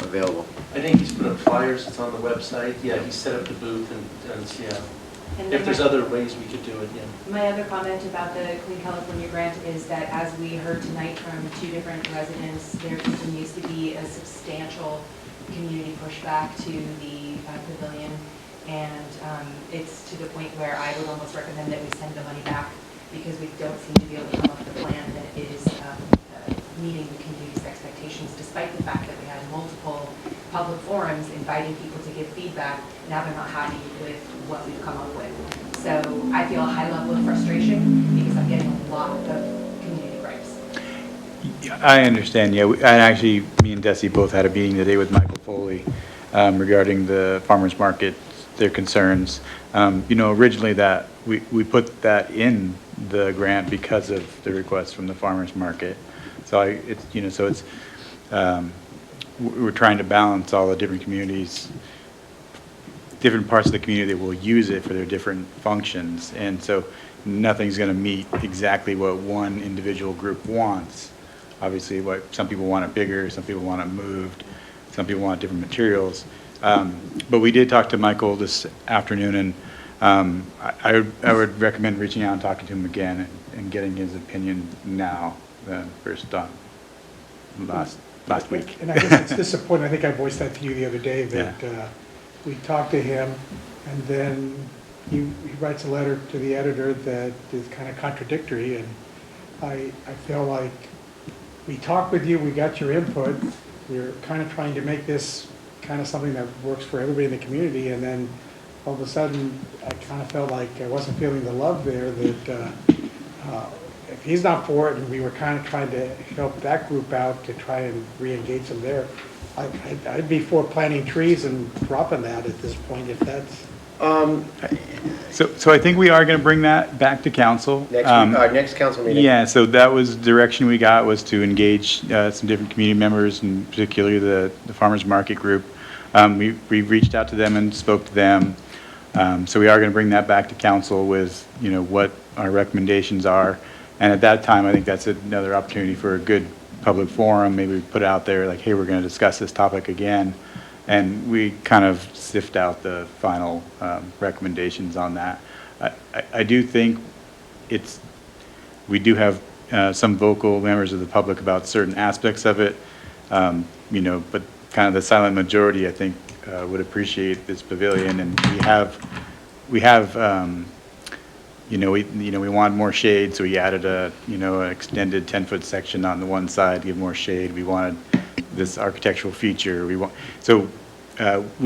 available. I think he's put up flyers, it's on the website, yeah, he set up the booth and yeah. And If there's other ways we could do it, yeah. My other comment about the Clean California grant is that as we heard tonight from 2 different residents, there continues to be a substantial community pushback to the pavilion. And it's to the point where I would almost recommend that we send the money back because we don't seem to be able to come up with a plan that is meeting the community's expectations, despite the fact that we had multiple public forums inviting people to give feedback. Now they're not happy with what we've come up with. So I feel a high level of frustration because I'm getting a lot of community gripes. Yeah, I understand, yeah. And actually, me and Desi both had a meeting today with Michael Foley regarding the farmer's market, their concerns. Originally that, we put that in the grant because of the request from the farmer's market. So we're trying to balance all the different communities, different parts of the community that will use it for their different functions. And so nothing's going to meet exactly what one individual group wants. Obviously, some people want it bigger, some people want it moved, some people want different materials. But we did talk to Michael this afternoon, and I would recommend reaching out and talking to him again and getting his opinion now first on last week. And I guess it's disappointing, I think I voiced that to you the other day, that we talked to him, and then he writes a letter to the editor that is kind of contradictory, and I feel like we talked with you, we got your input, we're kind of trying to make this kind of something that works for everybody in the community, and then all of a sudden, I kind of felt like I wasn't feeling the love there, that if he's not for it, and we were kind of trying to help that group out to try and re-engage them there, I'd be for planting trees and dropping that at this point, if that's... So I think we are going to bring that back to council. Next council meeting. Yeah, so that was direction we got, was to engage some different community members, and particularly the farmers market group. We reached out to them and spoke to them. So we are going to bring that back to council with, what our recommendations are. And at that time, I think that's another opportunity for a good public forum. Maybe we put it out there like, hey, we're going to discuss this topic again. And we kind of sift out the final recommendations on that. I do think we do have some vocal members of the public about certain aspects of it, but kind of the silent majority, I think, would appreciate this pavilion. And we want more shade, so we added an extended 10-foot section on the one side to give more shade. We wanted this architectural feature. We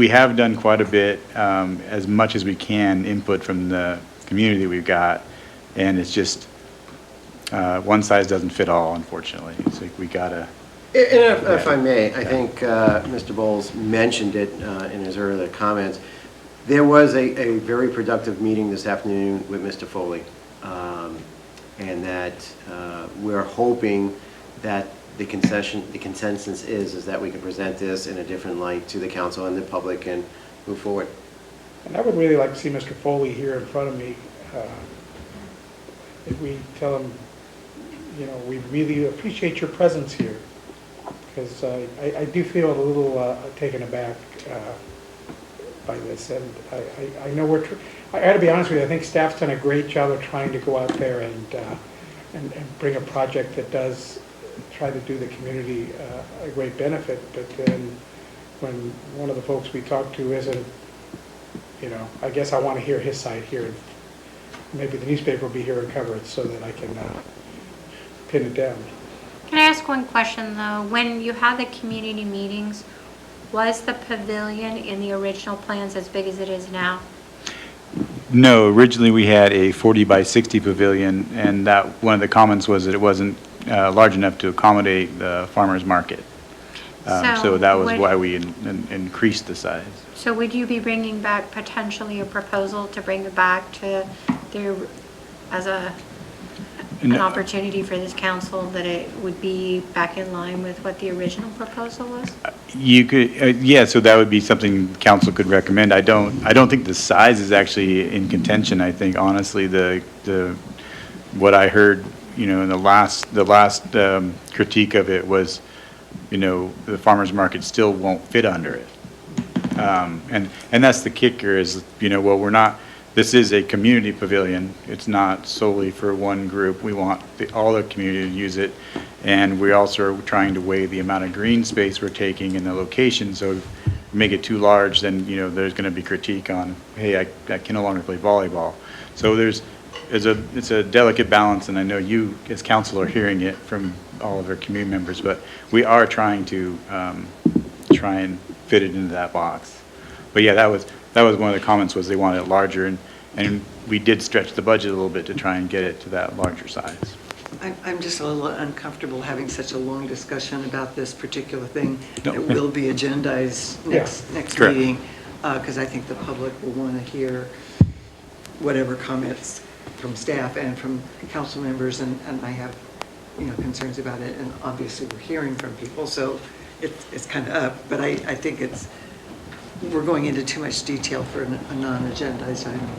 have done quite a bit, as much as we can, input from the community that we've got, and it's just one size doesn't fit all, unfortunately. It's like we gotta. And if I may, I think Mr. Bowles mentioned it in his earlier comments. There was a very productive meeting this afternoon with Mr. Foley, and that we're hoping that the consensus is that we can present this in a different light to the council and the public and move forward. And I would really like to see Mr. Foley here in front of me. If we tell him, we really appreciate your presence here, because I do feel a little taken aback by this, and I know I got to be honest with you, I think staff's done a great job of trying to go out there and bring a project that does try to do the community a great benefit, but then when one of the folks we talked to isn't, I guess I want to hear his side here. Maybe the newspaper will be here and cover it so that I can pin it down. Can I ask one question, though? When you had the community meetings, was the pavilion in the original plans as big as it is now? No, originally we had a 40 by 60 pavilion, and that one of the comments was that it wasn't large enough to accommodate the farmer's market. So that was why we increased the size. So would you be bringing back potentially a proposal to bring it back to there as an opportunity for this council, that it would be back in line with what the original proposal was? You could, yeah. So that would be something council could recommend. I don't think the size is actually in contention. I think honestly, what I heard, in the last critique of it was, the farmers market still won't fit under it. And that's the kicker is, well, we're not. This is a community pavilion. It's not solely for one group. We want all the community to use it. And we also are trying to weigh the amount of green space we're taking and the location. So make it too large, then, there's going to be critique on, hey, I can no longer play volleyball. So it's a delicate balance, and I know you, as council, are hearing it from all of our community members, but we are trying to try and fit it into that box. But yeah, that was one of the comments, was they wanted it larger, and we did stretch the budget a little bit to try and get it to that larger size. I'm just a little uncomfortable having such a long discussion about this particular thing. No. It will be agendized next Correct. meeting, because I think the public will want to hear whatever comments from staff and from council members, and I have, concerns about it, and obviously we're hearing from people, so it's kind of up, but I think we're going into too much detail for a non-agendized item.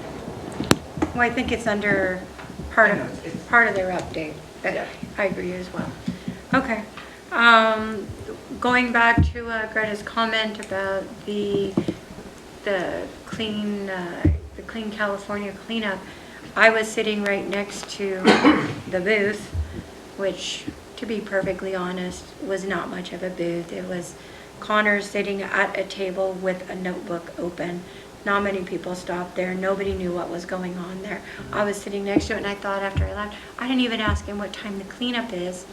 Well, I think it's under part of their update. I agree as well. Okay. Going back to Greta's comment about the Clean California cleanup, I was sitting right next to the booth, which, to be perfectly honest, was not much of a booth. It was Connor sitting at a table with a notebook open. Not many people stopped there. Nobody knew what was going on there. I was sitting next to it, and I thought after I left, I didn't even ask him what time the cleanup is.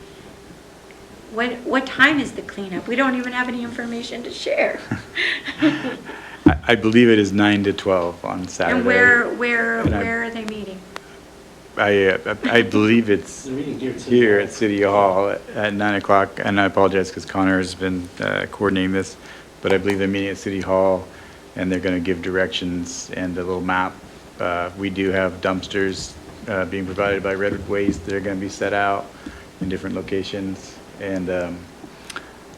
What time is the cleanup? We don't even have any information to share. I believe it is 9 to 12 on Saturday. And where are they meeting? I believe it's They're meeting here here at City Hall at 9 o'clock, and I apologize because Connor has been coordinating this, but I believe they're meeting at City Hall, and they're going to give directions and a little map. We do have dumpsters being provided by Redwood Waste that are going to be set out in different locations, and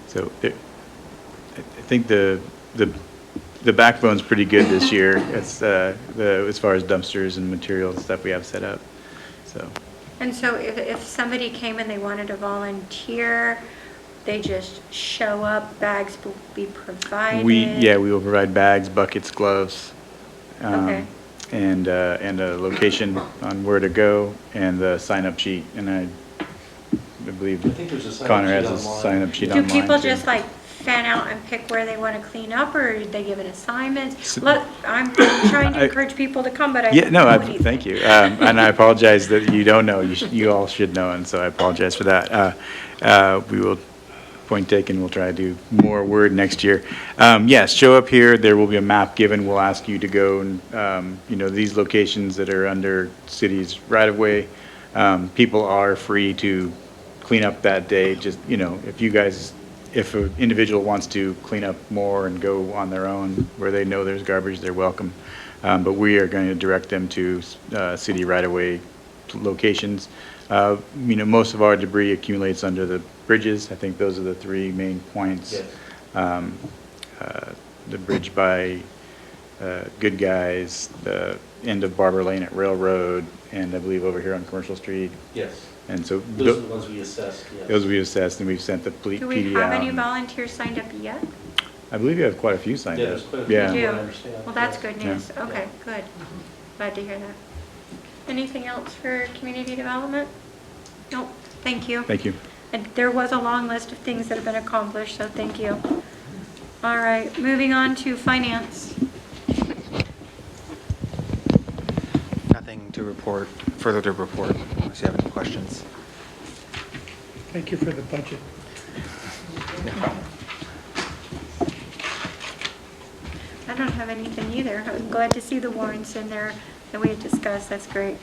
so I think the backbone's pretty good this year. It's as far as dumpsters and materials and stuff we have set up. So. And so if somebody came and they wanted to volunteer, they just show up, bags will be provided? We will provide bags, buckets, gloves, Okay. and a location on where to go, and the sign-up sheet. And I believe I think there's a sign-up Connor sheet has a online. sign-up sheet Do online. people too. just like fan out and pick where they want to clean up, or are they given assignments? Look, I'm trying to encourage people to come, but I Yeah, don't no, know anything. thank you. And I apologize that you don't know. You all should know, and so I apologize for that. We will, point taken, we'll try to do more word next year. Yes, show up here. There will be a map given. We'll ask you to go and, these locations that are under cities right of way. People are free to clean up that day. Just, if an individual wants to clean up more and go on their own where they know there's garbage, they're welcome. But we are going to direct them to city right-of-way locations. Most of our debris accumulates under the bridges. I think those are the three main points. Yes. The bridge by Good Guys, the end of Barber Lane at Railroad, and I believe over here on Commercial Street. Yes. And so Those are the ones we assessed, yes. those we assessed, and we've sent the PD Do we have any out. volunteers signed up yet? I believe you have quite a few signed Yeah, up. there's quite a few. Yeah. You do? I understand, Well, that's yes. good news. Okay, good. Glad to hear that. Anything else for community development? Nope, thank you. Thank you. And there was a long list of things that have been accomplished, so thank you. All right, moving on to finance. Nothing to report, further to report, unless you have any questions. Thank you for the budget. No problem. I don't have anything either. I'm glad to see the warrants in there that we had discussed. That's great.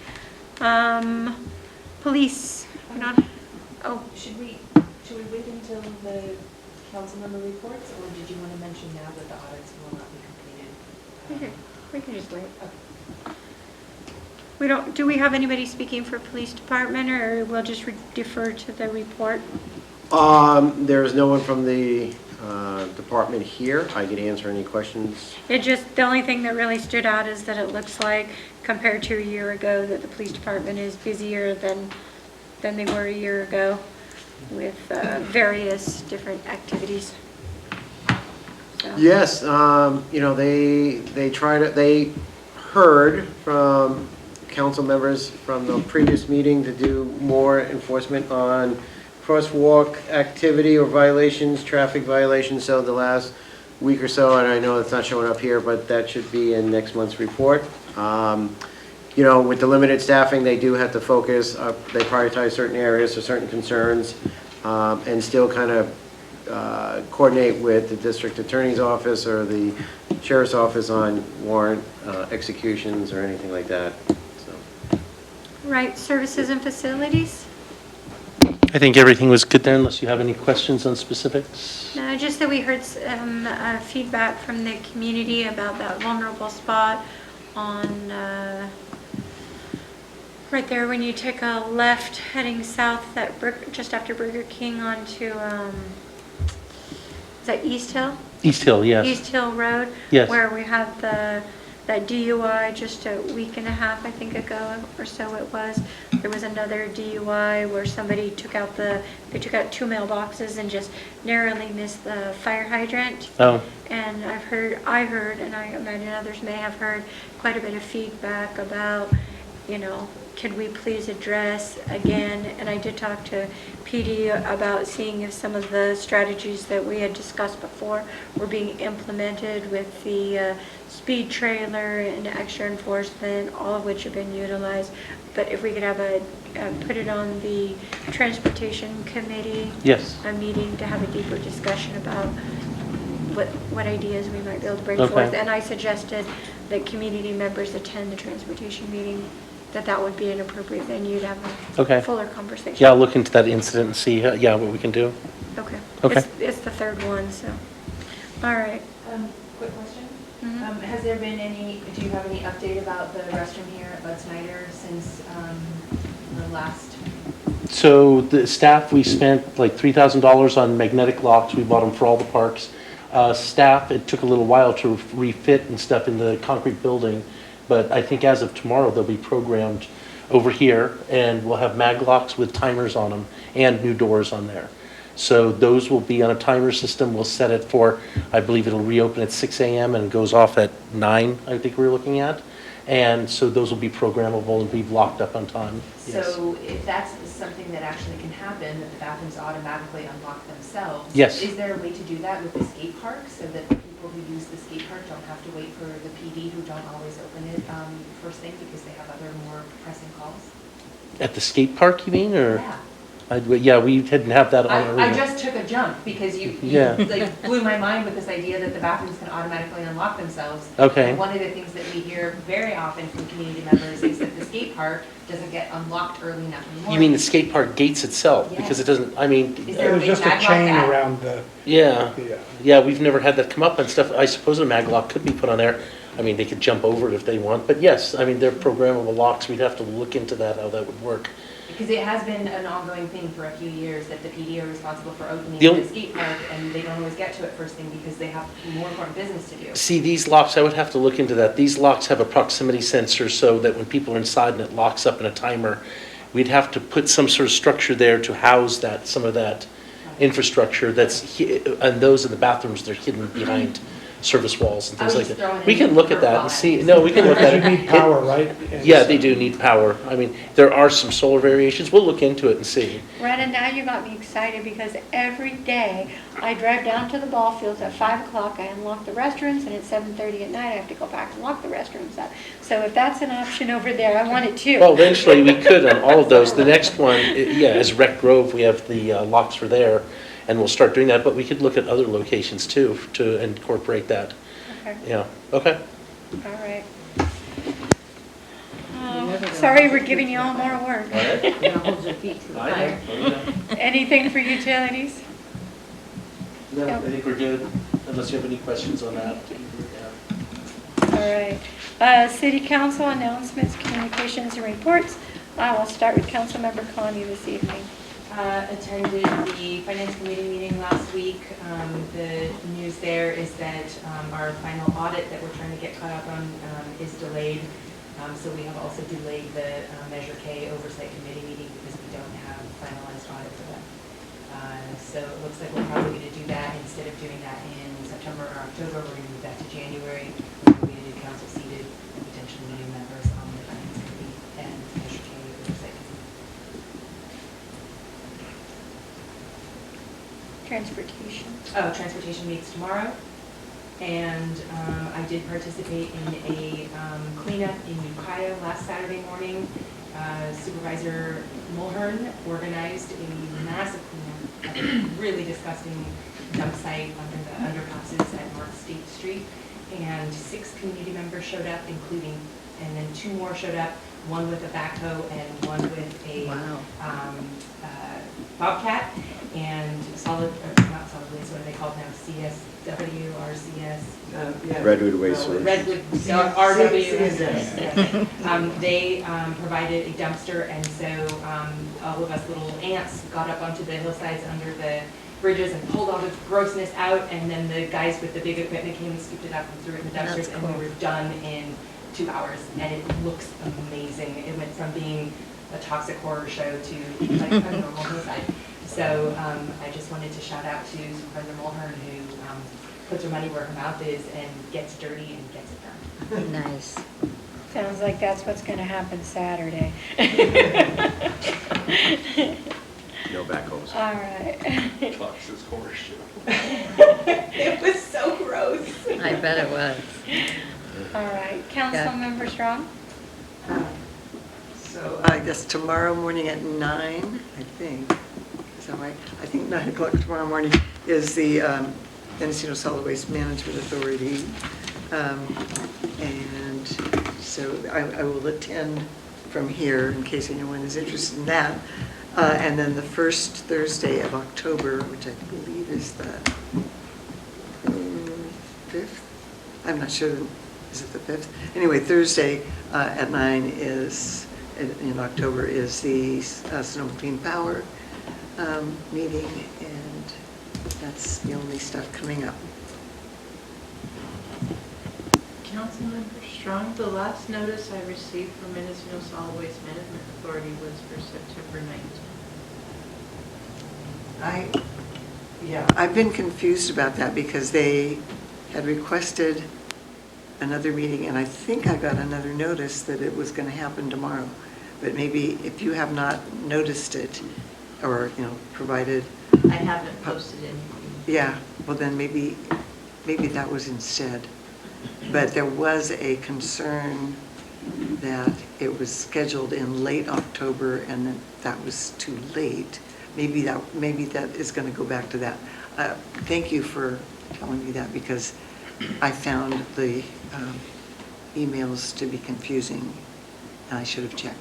Police, we're not, oh, Should we wait until the council member reports, or did you want to mention now that the audits will not be completed? we can just wait. Do we have anybody speaking for police department, or we'll just defer to the report? There's no one from the department here. I can answer any questions. The only thing that really stood out is that it looks like, compared to a year ago, that the police department is busier than they were a year ago with various different activities. So. Yes, they heard from council members from the previous meeting to do more enforcement on crosswalk activity or violations, traffic violations. So the last week or so, and I know it's not showing up here, but that should be in next month's report. You know, with the limited staffing, they do have to focus, they prioritize certain areas or certain concerns, and still kind of coordinate with the district attorney's office or the sheriff's office on warrant executions or anything like that, so. Right, services and facilities? I think everything was good there, unless you have any questions on specifics. No, just that we heard some feedback from the community about that vulnerable spot on, right there when you take a left heading south, that just after Burger King onto, is that East Hill? East Hill, yes. East Hill Road? Yes. Where we have that DUI just a week and a half, I think ago, or so it was. There was another DUI where somebody they took out 2 mailboxes and just narrowly missed the fire hydrant. Oh. And I heard, and I imagine others may have heard, quite a bit of feedback about, you know, could we please address again? And I did talk to PD about seeing if some of the strategies that we had discussed before were being implemented with the speed trailer and extra enforcement, all of which have been utilized. But if we could have put it on the transportation committee. Yes. A meeting to have a deeper discussion about what ideas we might be able to bring Okay. forth. And I suggested that community members attend the transportation meeting, that would be an appropriate venue to have a Okay. fuller conversation. Yeah, I'll look into that incident and see, what we can do. Okay. Okay. It's the third one, so, all right. Quick question. Mhm. Has there been do you have any update about the restroom here at Bud Snyder since the last? So the staff, we spent like $3,000 on magnetic locks. We bought them for all the parks. Staff, it took a little while to refit and stuff in the concrete building, but I think as of tomorrow, they'll be programmed over here, and we'll have mag locks with timers on them and new doors on there. So those will be on a timer system. We'll set it for, I believe it'll reopen at 6 a.m. and goes off at 9, I think we're looking at. And so those will be programmable and be locked up on time. Yes. So if that's something that actually can happen, that the bathrooms automatically unlock themselves. Yes. Is there a way to do that with the skate park so that the people who use the skate park don't have to wait for the PD who don't always open it first thing because they have other more pressing calls? At the skate park, you mean, or? Yeah. Yeah, we didn't have that on I original. just took a jump because you Yeah. like blew my mind with this idea that the bathrooms can automatically unlock themselves. Okay. And one of the things that we hear very often from community members is that the skate park doesn't get unlocked early enough in the morning. You mean the skate park gates itself? Because it doesn't, I mean. Is there a way There's to just a maglock chain that? around the, Yeah, yeah. yeah, we've never had that come up and stuff. I suppose a mag lock could be put on there. I mean, they could jump over it if they want, but yes, I mean, they're programmable locks. We'd have to look into that, how that would work. Because it has been an ongoing thing for a few years that the PD are responsible for opening The only- the skate park and they don't always get to it first thing because they have more important business to do. See, these locks, I would have to look into that. These locks have a proximity sensor so that when people are inside and it locks up in a timer, we'd have to put some sort of structure there to house that, some of that infrastructure and those in the bathrooms, they're hidden behind service walls and things I like was that. throwing We in can look at that and see, no, we can look at it. You need power, right? Yeah, they do need power. I mean, there are some solar variations. We'll look into it and see. Rheta, now you got me excited because every day I drive down to the ball fields at 5 o'clock, I unlock the restrooms, and at 7:30 at night, I have to go back and lock the restrooms up. So if that's an option over there, I want it too. Well, eventually we could on all of those. The next one, yeah, is Rec Grove. We have the locks for there, and we'll start doing that. But we could look at other locations too to incorporate that. Okay. Yeah, okay. All right. Oh, sorry, we're giving you all more work. Hold your feet to the fire. Anything for utilities? No, I think we're good, unless you have any questions on that. All right. City council announcements, communications, and reports. I will start with Councilmember Connie this evening. Attended the finance committee meeting last week. The news there is that our final audit that we're trying to get caught up on is delayed. So we have also delayed the Measure K oversight committee meeting because we don't have finalized audit for that. So it looks like we're probably going to do that instead of doing that in September or October. We're going to move that to January. We're going to be a new council seated and potentially new members on the finance committee and Measure K oversight committee. Transportation. Oh, transportation meets tomorrow. And I did participate in a cleanup in Ukiah last Saturday morning. Supervisor Mulhern organized a massive cleanup of a really disgusting dump site under the underpasses at North State Street. And 6 community members showed up, and then 2 more showed up, one with a backhoe and one with a bobcat, and not solid waste, what are they called now, CSW, RCS? Redwood Waste Solutions. Redwood, RW. They provided a dumpster, and so all of us little ants got up onto the hillsides under the bridges and pulled all the grossness out, and then the guys with the big equipment came and scooped it up and threw it in the dumpsters, and we were done in 2 hours, and it looks amazing. It went from being a toxic horror show to like a normal hillside. So I just wanted to shout out to Supervisor Mulhern, who puts her money where her mouth is and gets dirty and gets it done. Nice. Sounds like that's what's going to happen Saturday. No backhoes. All right. Toxic horror show. It was so gross. I bet it was. All right. Councilmember Strong? So I guess tomorrow morning at 9, I think, is that right? I think 9 o'clock tomorrow morning is the Mendocino Solid Waste Management Authority. And so I will attend from here in case anyone is interested in that. And then the first Thursday of October, which I believe is the 5th? I'm not sure. Is it the 5th? Anyway, Thursday at 9 is, in October, is the Sonoma Clean Power meeting, and that's the only stuff coming up. Councilmember Strong, the last notice I received from Mendocino Solid Waste Management Authority was for September 19th. I've been confused about that because they had requested another meeting, and I think I got another notice that it was going to happen tomorrow. But maybe if you have not noticed it, or, provided. I haven't posted anything. Yeah, well then maybe that was instead. But there was a concern that it was scheduled in late October and that was too late. Maybe that is going to go back to that. Thank you for telling me that, because I found the emails to be confusing, and I should have checked.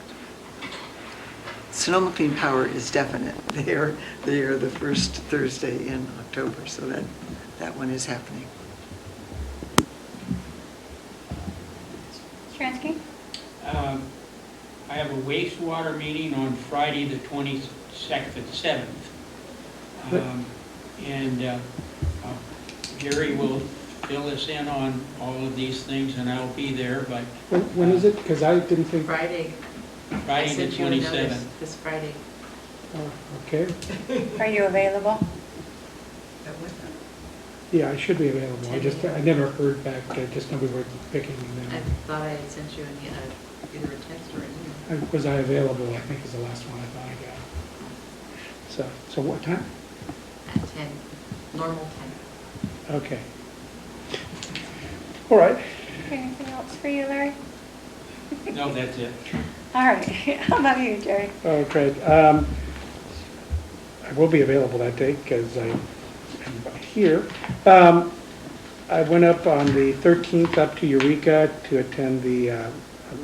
Sonoma Clean Power is definite. They are the first Thursday in October, so that one is happening. Stransky? I have a wastewater meeting on Friday, the 22nd at 7th. And Jerry will fill us in on all of these things, and I'll be there, but... When is it? Because I didn't think... Friday. Friday the 27th. This Friday. Oh, okay. Are you available? Yeah, I should be available. I never heard back. I just know we were picking I them. thought I had sent you either a text or an email. Was I available, I think is the last one I thought I got. So what time? At 10, normal 10. Okay. All right. Anything else for you, Larry? No, that's it. All right. How about you, Jerry? Oh, great. I will be available that day because I am here. I went up on the 13th up to Eureka to attend the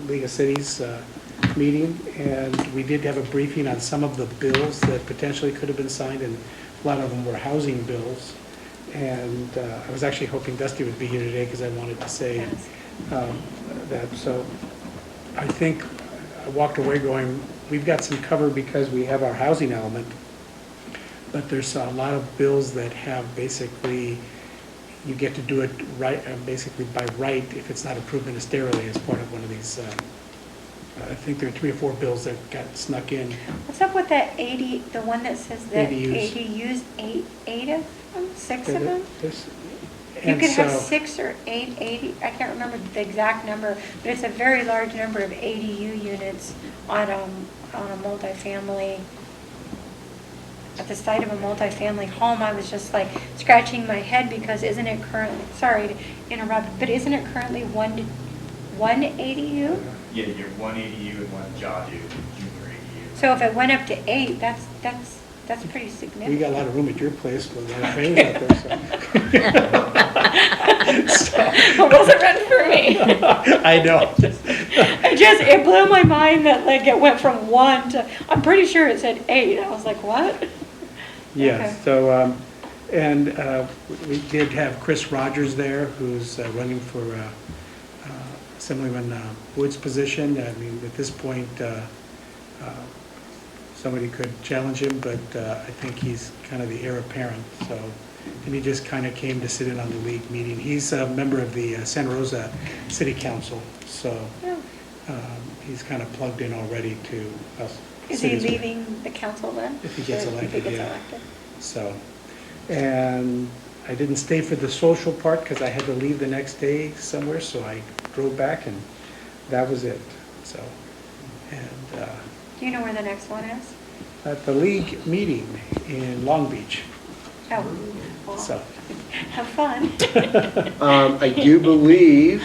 League of Cities meeting, and we did have a briefing on some of the bills that potentially could have been signed, and a lot of them were housing bills. And I was actually hoping Dusty would be here today because I wanted to say that. So I think I walked away going, we've got some cover because we have our housing element, but there's a lot of bills that have basically, you get to do it right, basically by right if it's not approved ministerially as part of one of these. I think there are 3 or 4 bills that got snuck in. What's up with that 80, the one that says that ADUs. 8 of them, 6 of them? You And could have so- 6 or 8 80, I can't remember the exact number, but it's a very large number of ADU units on a multifamily. at the site of a multifamily home, I was just like scratching my head because isn't it currently, sorry to interrupt, but isn't it currently one ADU? Yeah, you're one ADU and one JADU, junior ADU. So if it went up to 8, that's pretty We significant. got a lot of room at your place with a lot of frames out there, so. It wasn't ready for me. I know. It blew my mind that like it went from 1 to, I'm pretty sure it said 8. I was like, what? Yes, Okay. so, we did have Chris Rogers there, who's running for Assemblyman Wood's position. I mean, at this point, somebody could challenge him, but I think he's kind of the heir apparent, so. And he just kind of came to sit in on the league meeting. He's a member of the Santa Rosa City Council, so he's kind of plugged in already to us. Is he leaving the council then? If he gets elected, If he gets yeah. elected. So, and I didn't stay for the social part because I had to leave the next day somewhere, so I drove back and that was it, so. And Do you know where the next one is? at the league meeting in Long Beach, Oh, well, so. have fun. I do believe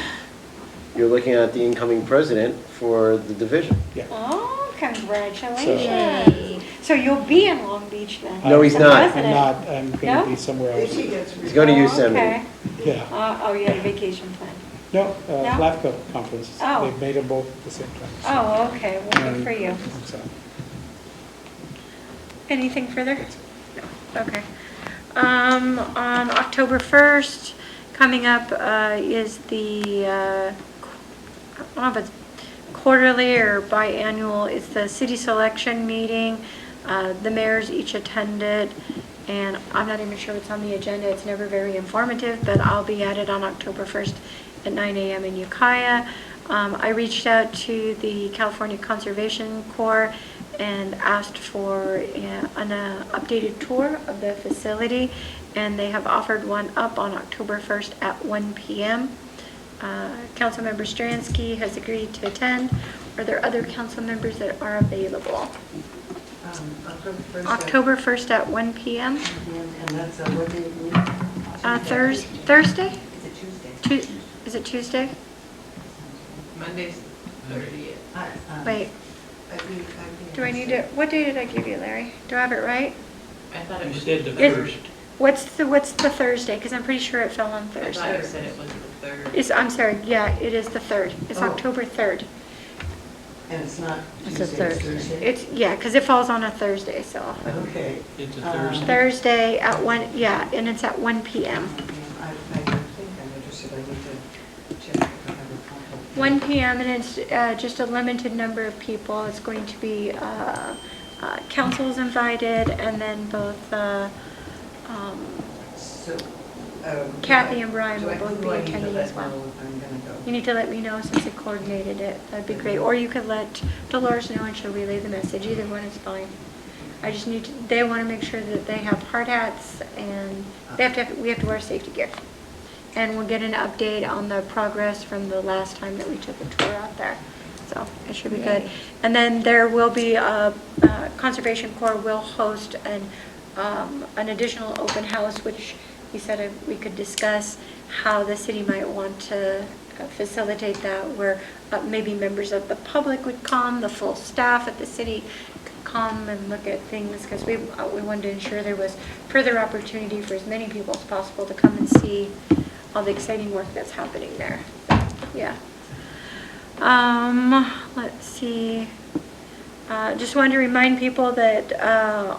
you're looking at the incoming president for the division. Oh, congratulations. So you'll be in Long Beach then? No, he's The not. I'm president? not, I'm going No? to be somewhere else. He's going to Oh, Yosemite. okay. Yeah, Oh, you had a vacation plan. no, No? LAFCO conference. Oh. They made them both at the same time. so. Oh, okay, well, good for you. So, Anything further? No. Okay. On October 1st, coming up is the, I don't know if it's quarterly or biannual, it's the city selection meeting. The mayors each attended, and I'm not even sure what's on the agenda. It's never very informative, but I'll be at it on October 1st at 9 a.m. in Ukiah. I reached out to the California Conservation Corps and asked for an updated tour of the facility, and they have offered one up on October 1st at 1 p.m. Councilmember Stransky has agreed to attend. Are there other council members that are available? October 1st at 1 p.m. And that's what day of the week? Thursday? Is it Tuesday? Is it Tuesday? Monday's 30th. Wait, do I need to, what day did I give you, Larry? Do I have it right? I thought it You was. said the It- first. What's the Thursday? Because I'm pretty sure it fell on I thought Thursday. it said it was the 3rd. I'm sorry, yeah, it is the 3rd. It's Oh. October 3rd. And it's not It's a Tuesday, it's Thursday. Thursday? It's, yeah, because it falls on a Thursday, so. Okay. It's a Thursday. Thursday at 1, yeah, and it's at 1 p.m. I think I'm interested, I need to check if I have a conflict. 1 p.m. and it's just a limited number of people. It's going to be council's invited, and then both So, Kathy and Brian do will I- both who be do I need to attending let as well. know if I'm gonna go? You need to let me know since it coordinated it. That'd be great. Or you could let Dolores know and she'll relay the message. Either one is fine. I just need to, they want to make sure that they have hard hats and we have to wear safety gear. And we'll get an update on the progress from the last time that we took a tour out there. So it should be good. And then there will be, Conservation Corps will host an additional open house, which he said we could discuss how the city might want to facilitate that, where maybe members of the public would come, the full staff at the city could come and look at things, because we wanted to ensure there was further opportunity for as many people as possible to come and see all the exciting work that's happening there. Yeah. Let's see. Just wanted to remind people that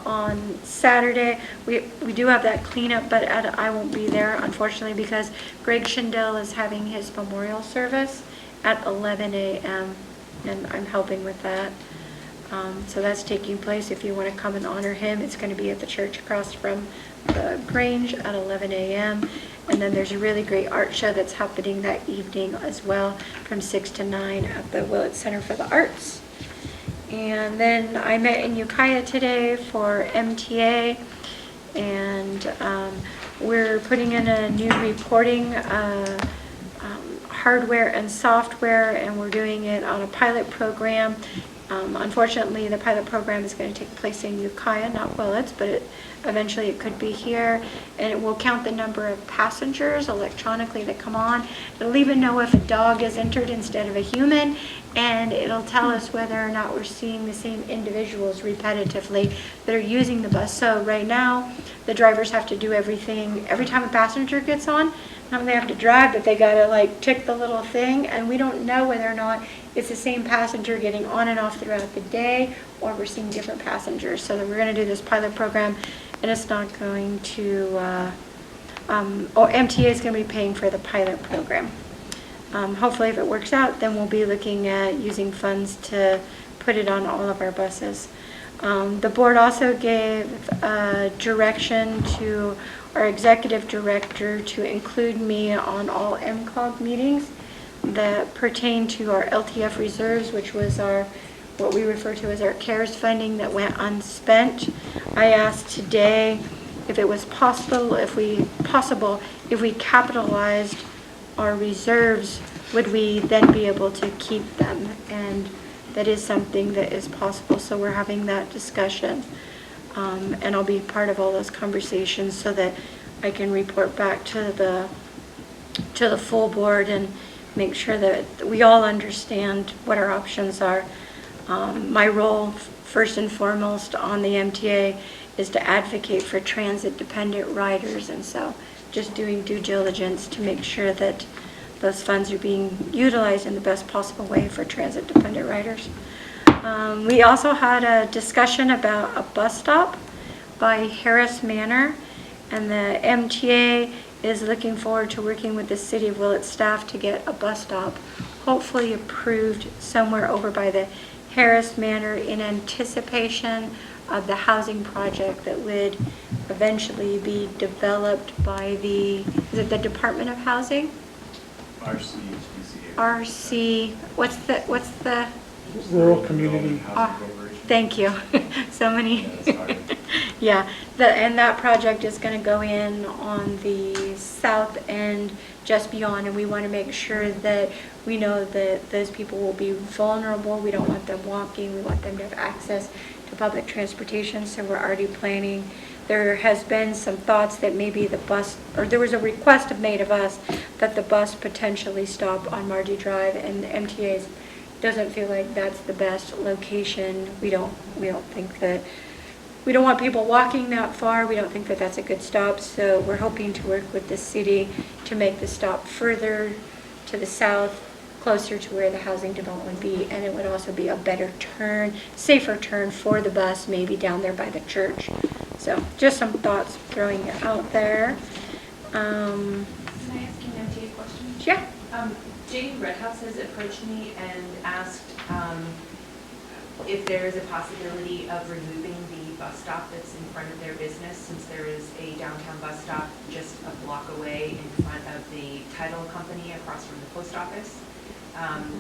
on Saturday, we do have that cleanup, but I won't be there, unfortunately, because Greg Schindel is having his memorial service at 11 a.m., and I'm helping with that. So that's taking place. If you want to come and honor him, it's going to be at the church across from the Grange at 11 a.m. And then there's a really great art show that's happening that evening as well from 6 to 9 at the Willits Center for the Arts. And then I met in Ukiah today for MTA, and we're putting in a new reporting hardware and software, and we're doing it on a pilot program. Unfortunately, the pilot program is going to take place in Ukiah, not Willits, but eventually it could be here. And it will count the number of passengers electronically that come on. It'll even know if a dog is entered instead of a human. And it'll tell us whether or not we're seeing the same individuals repetitively that are using the bus. So right now, the drivers have to do everything. Every time a passenger gets on, not only they have to drive, but they gotta like tick the little thing. And we don't know whether or not it's the same passenger getting on and off throughout the day, or we're seeing different passengers. So that we're gonna do this pilot program, and it's not going to, MTA is gonna be paying for the pilot program. Hopefully if it works out, then we'll be looking at using funds to put it on all of our buses. The board also gave direction to our executive director to include me on all MCOG meetings that pertain to our LTF reserves, which was what we refer to as our CARES funding that went unspent. I asked today if it was possible, if we capitalized our reserves, would we then be able to keep them? And that is something that is possible, so we're having that discussion. And I'll be part of all those conversations so that I can report back to the full board and make sure that we all understand what our options are. My role, first and foremost on the MTA, is to advocate for transit-dependent riders, and so just doing due diligence to make sure that those funds are being utilized in the best possible way for transit-dependent riders. We also had a discussion about a bus stop by Harris Manor, and the MTA is looking forward to working with the City of Willits staff to get a bus stop hopefully approved somewhere over by the Harris Manor in anticipation of the housing project that would eventually be developed by is it the Department of Housing? RC, what's the? Rural Community. Thank you. So many. Yeah, and that project is going to go in on the south end just beyond, and we want to make sure that we know that those people will be vulnerable. We don't want them walking. We want them to have access to public transportation, so we're already planning. There has been some thoughts that maybe the bus, or there was a request made of us that the bus potentially stop on Margie Drive, and the MTA doesn't feel like that's the best location. We don't think that, we don't want people walking that far. We don't think that that's a good stop, so we're hoping to work with the city to make the stop further to the south, closer to where the housing development would be, and it would also be a better turn, safer turn for the bus, maybe down there by the church. So just some thoughts throwing it out there. Can I ask an MTA question? Yeah. Jane Redhouse has approached me and asked if there is a possibility of removing the bus stop that's in front of their business, since there is a downtown bus stop just a block away in front of the title company across from the post office.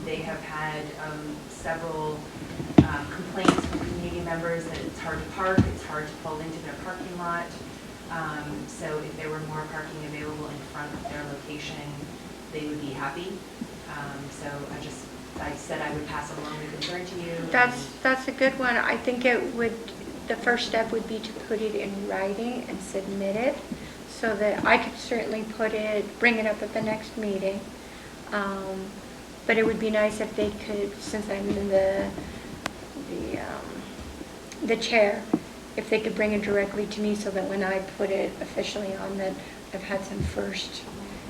They have had several complaints from community members that it's hard to park, it's hard to pull into their parking lot. So if there were more parking available in front of their location, they would be happy. So I said I would pass along the concern to you. That's a good one. I think the first step would be to put it in writing and submit it, so that I could certainly bring it up at the next meeting. But it would be nice if they could, since I'm in the chair, if they could bring it directly to me, so that when I put it officially on, that I've had some first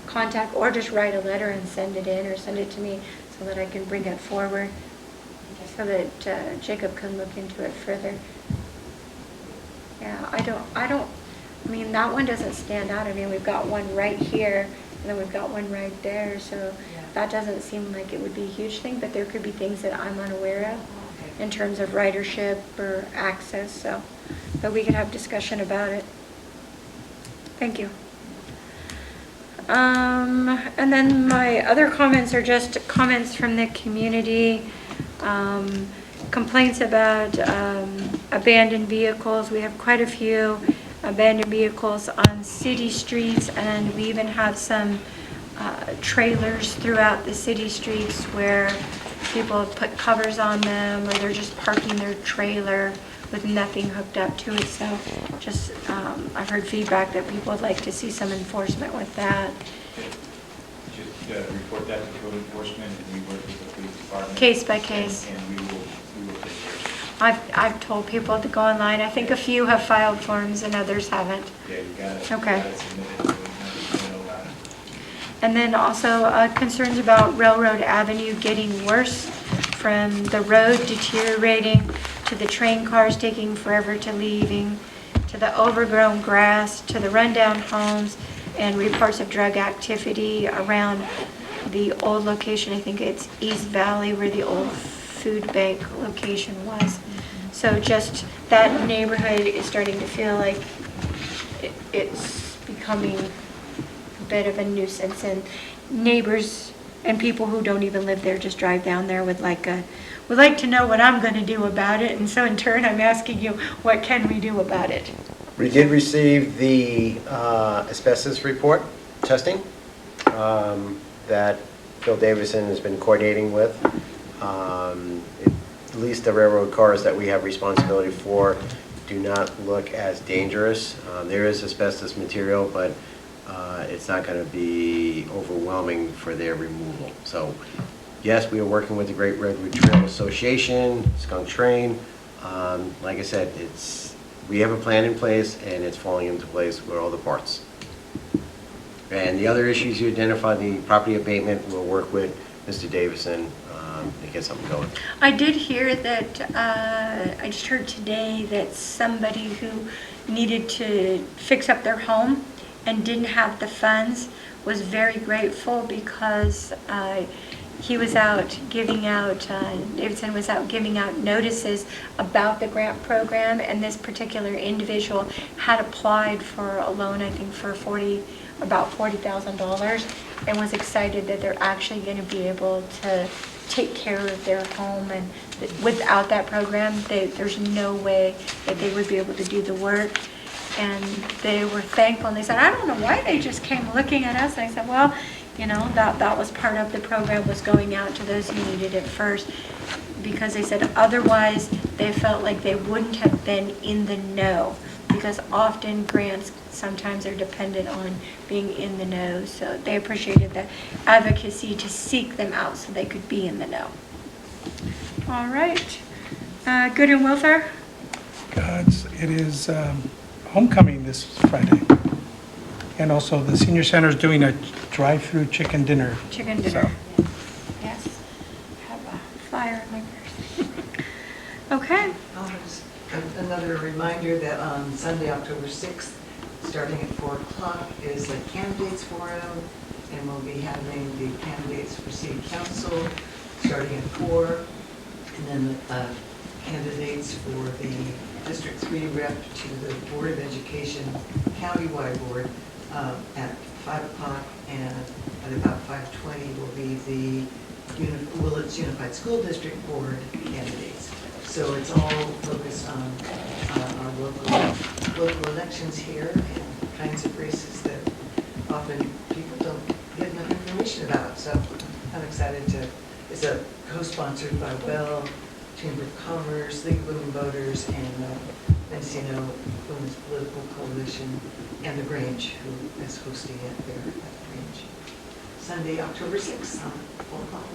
contact, or just write a letter and send it in, or send it to me so that I can bring it forward, so that Jacob can look into it further. Yeah, I mean, that one doesn't stand out. I mean, we've got one right here, and then we've got one right there, so that doesn't seem like it would be a huge thing, but there could be things that I'm unaware of in terms of ridership or access, so, but we could have discussion about it. Thank you. And then my other comments are just comments from the community, complaints about abandoned vehicles. We have quite a few abandoned vehicles on city streets, and we even have some trailers throughout the city streets where people have put covers on them, or they're just parking their trailer with nothing hooked up to it. So just, I've heard feedback that people would like to see some enforcement with that. Just report that to code enforcement, and we work with the police department. Case by case. And we will take care of it. I've told people to go online. I think a few have filed forms and others haven't. Yeah, you got it. Okay. You got it submitted, so we know about it. And then also concerns about Railroad Avenue getting worse, from the road deteriorating to the train cars taking forever to leaving, to the overgrown grass, to the rundown homes, and reports of drug activity around the old location. I think it's East Valley, where the old food bank location was. So just that neighborhood is starting to feel like it's becoming a bit of a nuisance, and neighbors and people who don't even live there just drive down there would like to know what I'm going to do about it. And so in turn, I'm asking you, what can we do about it? We did receive the asbestos report testing that Phil Davison has been coordinating with. At least the railroad cars that we have responsibility for do not look as dangerous. There is asbestos material, but it's not going to be overwhelming for their removal. So yes, we are working with the Great Redwood Trail Association, Skunk Train. Like I said, we have a plan in place, and it's falling into place with all the parts. And the other issues you identified, the property abatement, we'll work with Mr. Davison to get something going. I did hear that, I just heard today that somebody who needed to fix up their home and didn't have the funds was very grateful, because he was out giving out, Davidson was out giving out notices about the grant program, and this particular individual had applied for a loan, I think for about $40,000, and was excited that they're actually going to be able to take care of their home. And without that program, there's no way that they would be able to do the work. And they were thankful, and they said, I don't know why they just came looking at us. And I said, well, you know, that was part of the program, was going out to those who needed it first, because they said otherwise they felt like they wouldn't have been in the know, because often grants sometimes are dependent on being in the know. So they appreciated the advocacy to seek them out so they could be in the know. All right. Good and welfare? It is homecoming this Friday. And also the senior center is doing a drive-through chicken dinner. Chicken dinner. Yes. Have a flyer in my purse. Okay. Just another reminder that on Sunday, October 6th, starting at 4 o'clock, is a candidates forum, and we'll be having the candidates for city council starting at 4, and then the candidates for the District 3 rep to the Board of Education countywide board at 5 o'clock, and at about 5:20 will be the Willits Unified School District Board candidates. So it's all focused on our local elections here, and kinds of races that often people don't get enough information about. So I'm excited to, it's a co-sponsored by Bell, Chamber of Commerce, League of Women Voters, and Mendocino Women's Political Coalition, and the Grange, who is hosting it there at the Grange. Sunday, October 6th, 4 o'clock.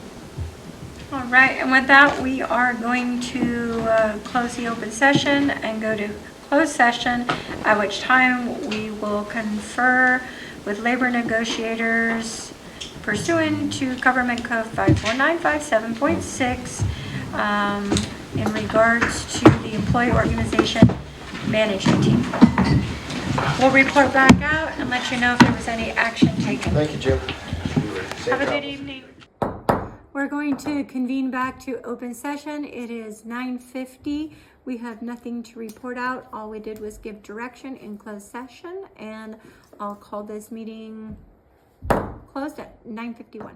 All right, and with that, we are going to close the open session and go to closed session, at which time we will confer with labor negotiators pursuant to Government Code 54957.6 in regards to the employee organization management team. We'll report back out and let you know if there was any action taken. Thank you, Jim. Have a good evening. We're going to convene back to open session. It is 9:50. We have nothing to report out. All we did was give direction in closed session, and I'll call this meeting closed at 9:51.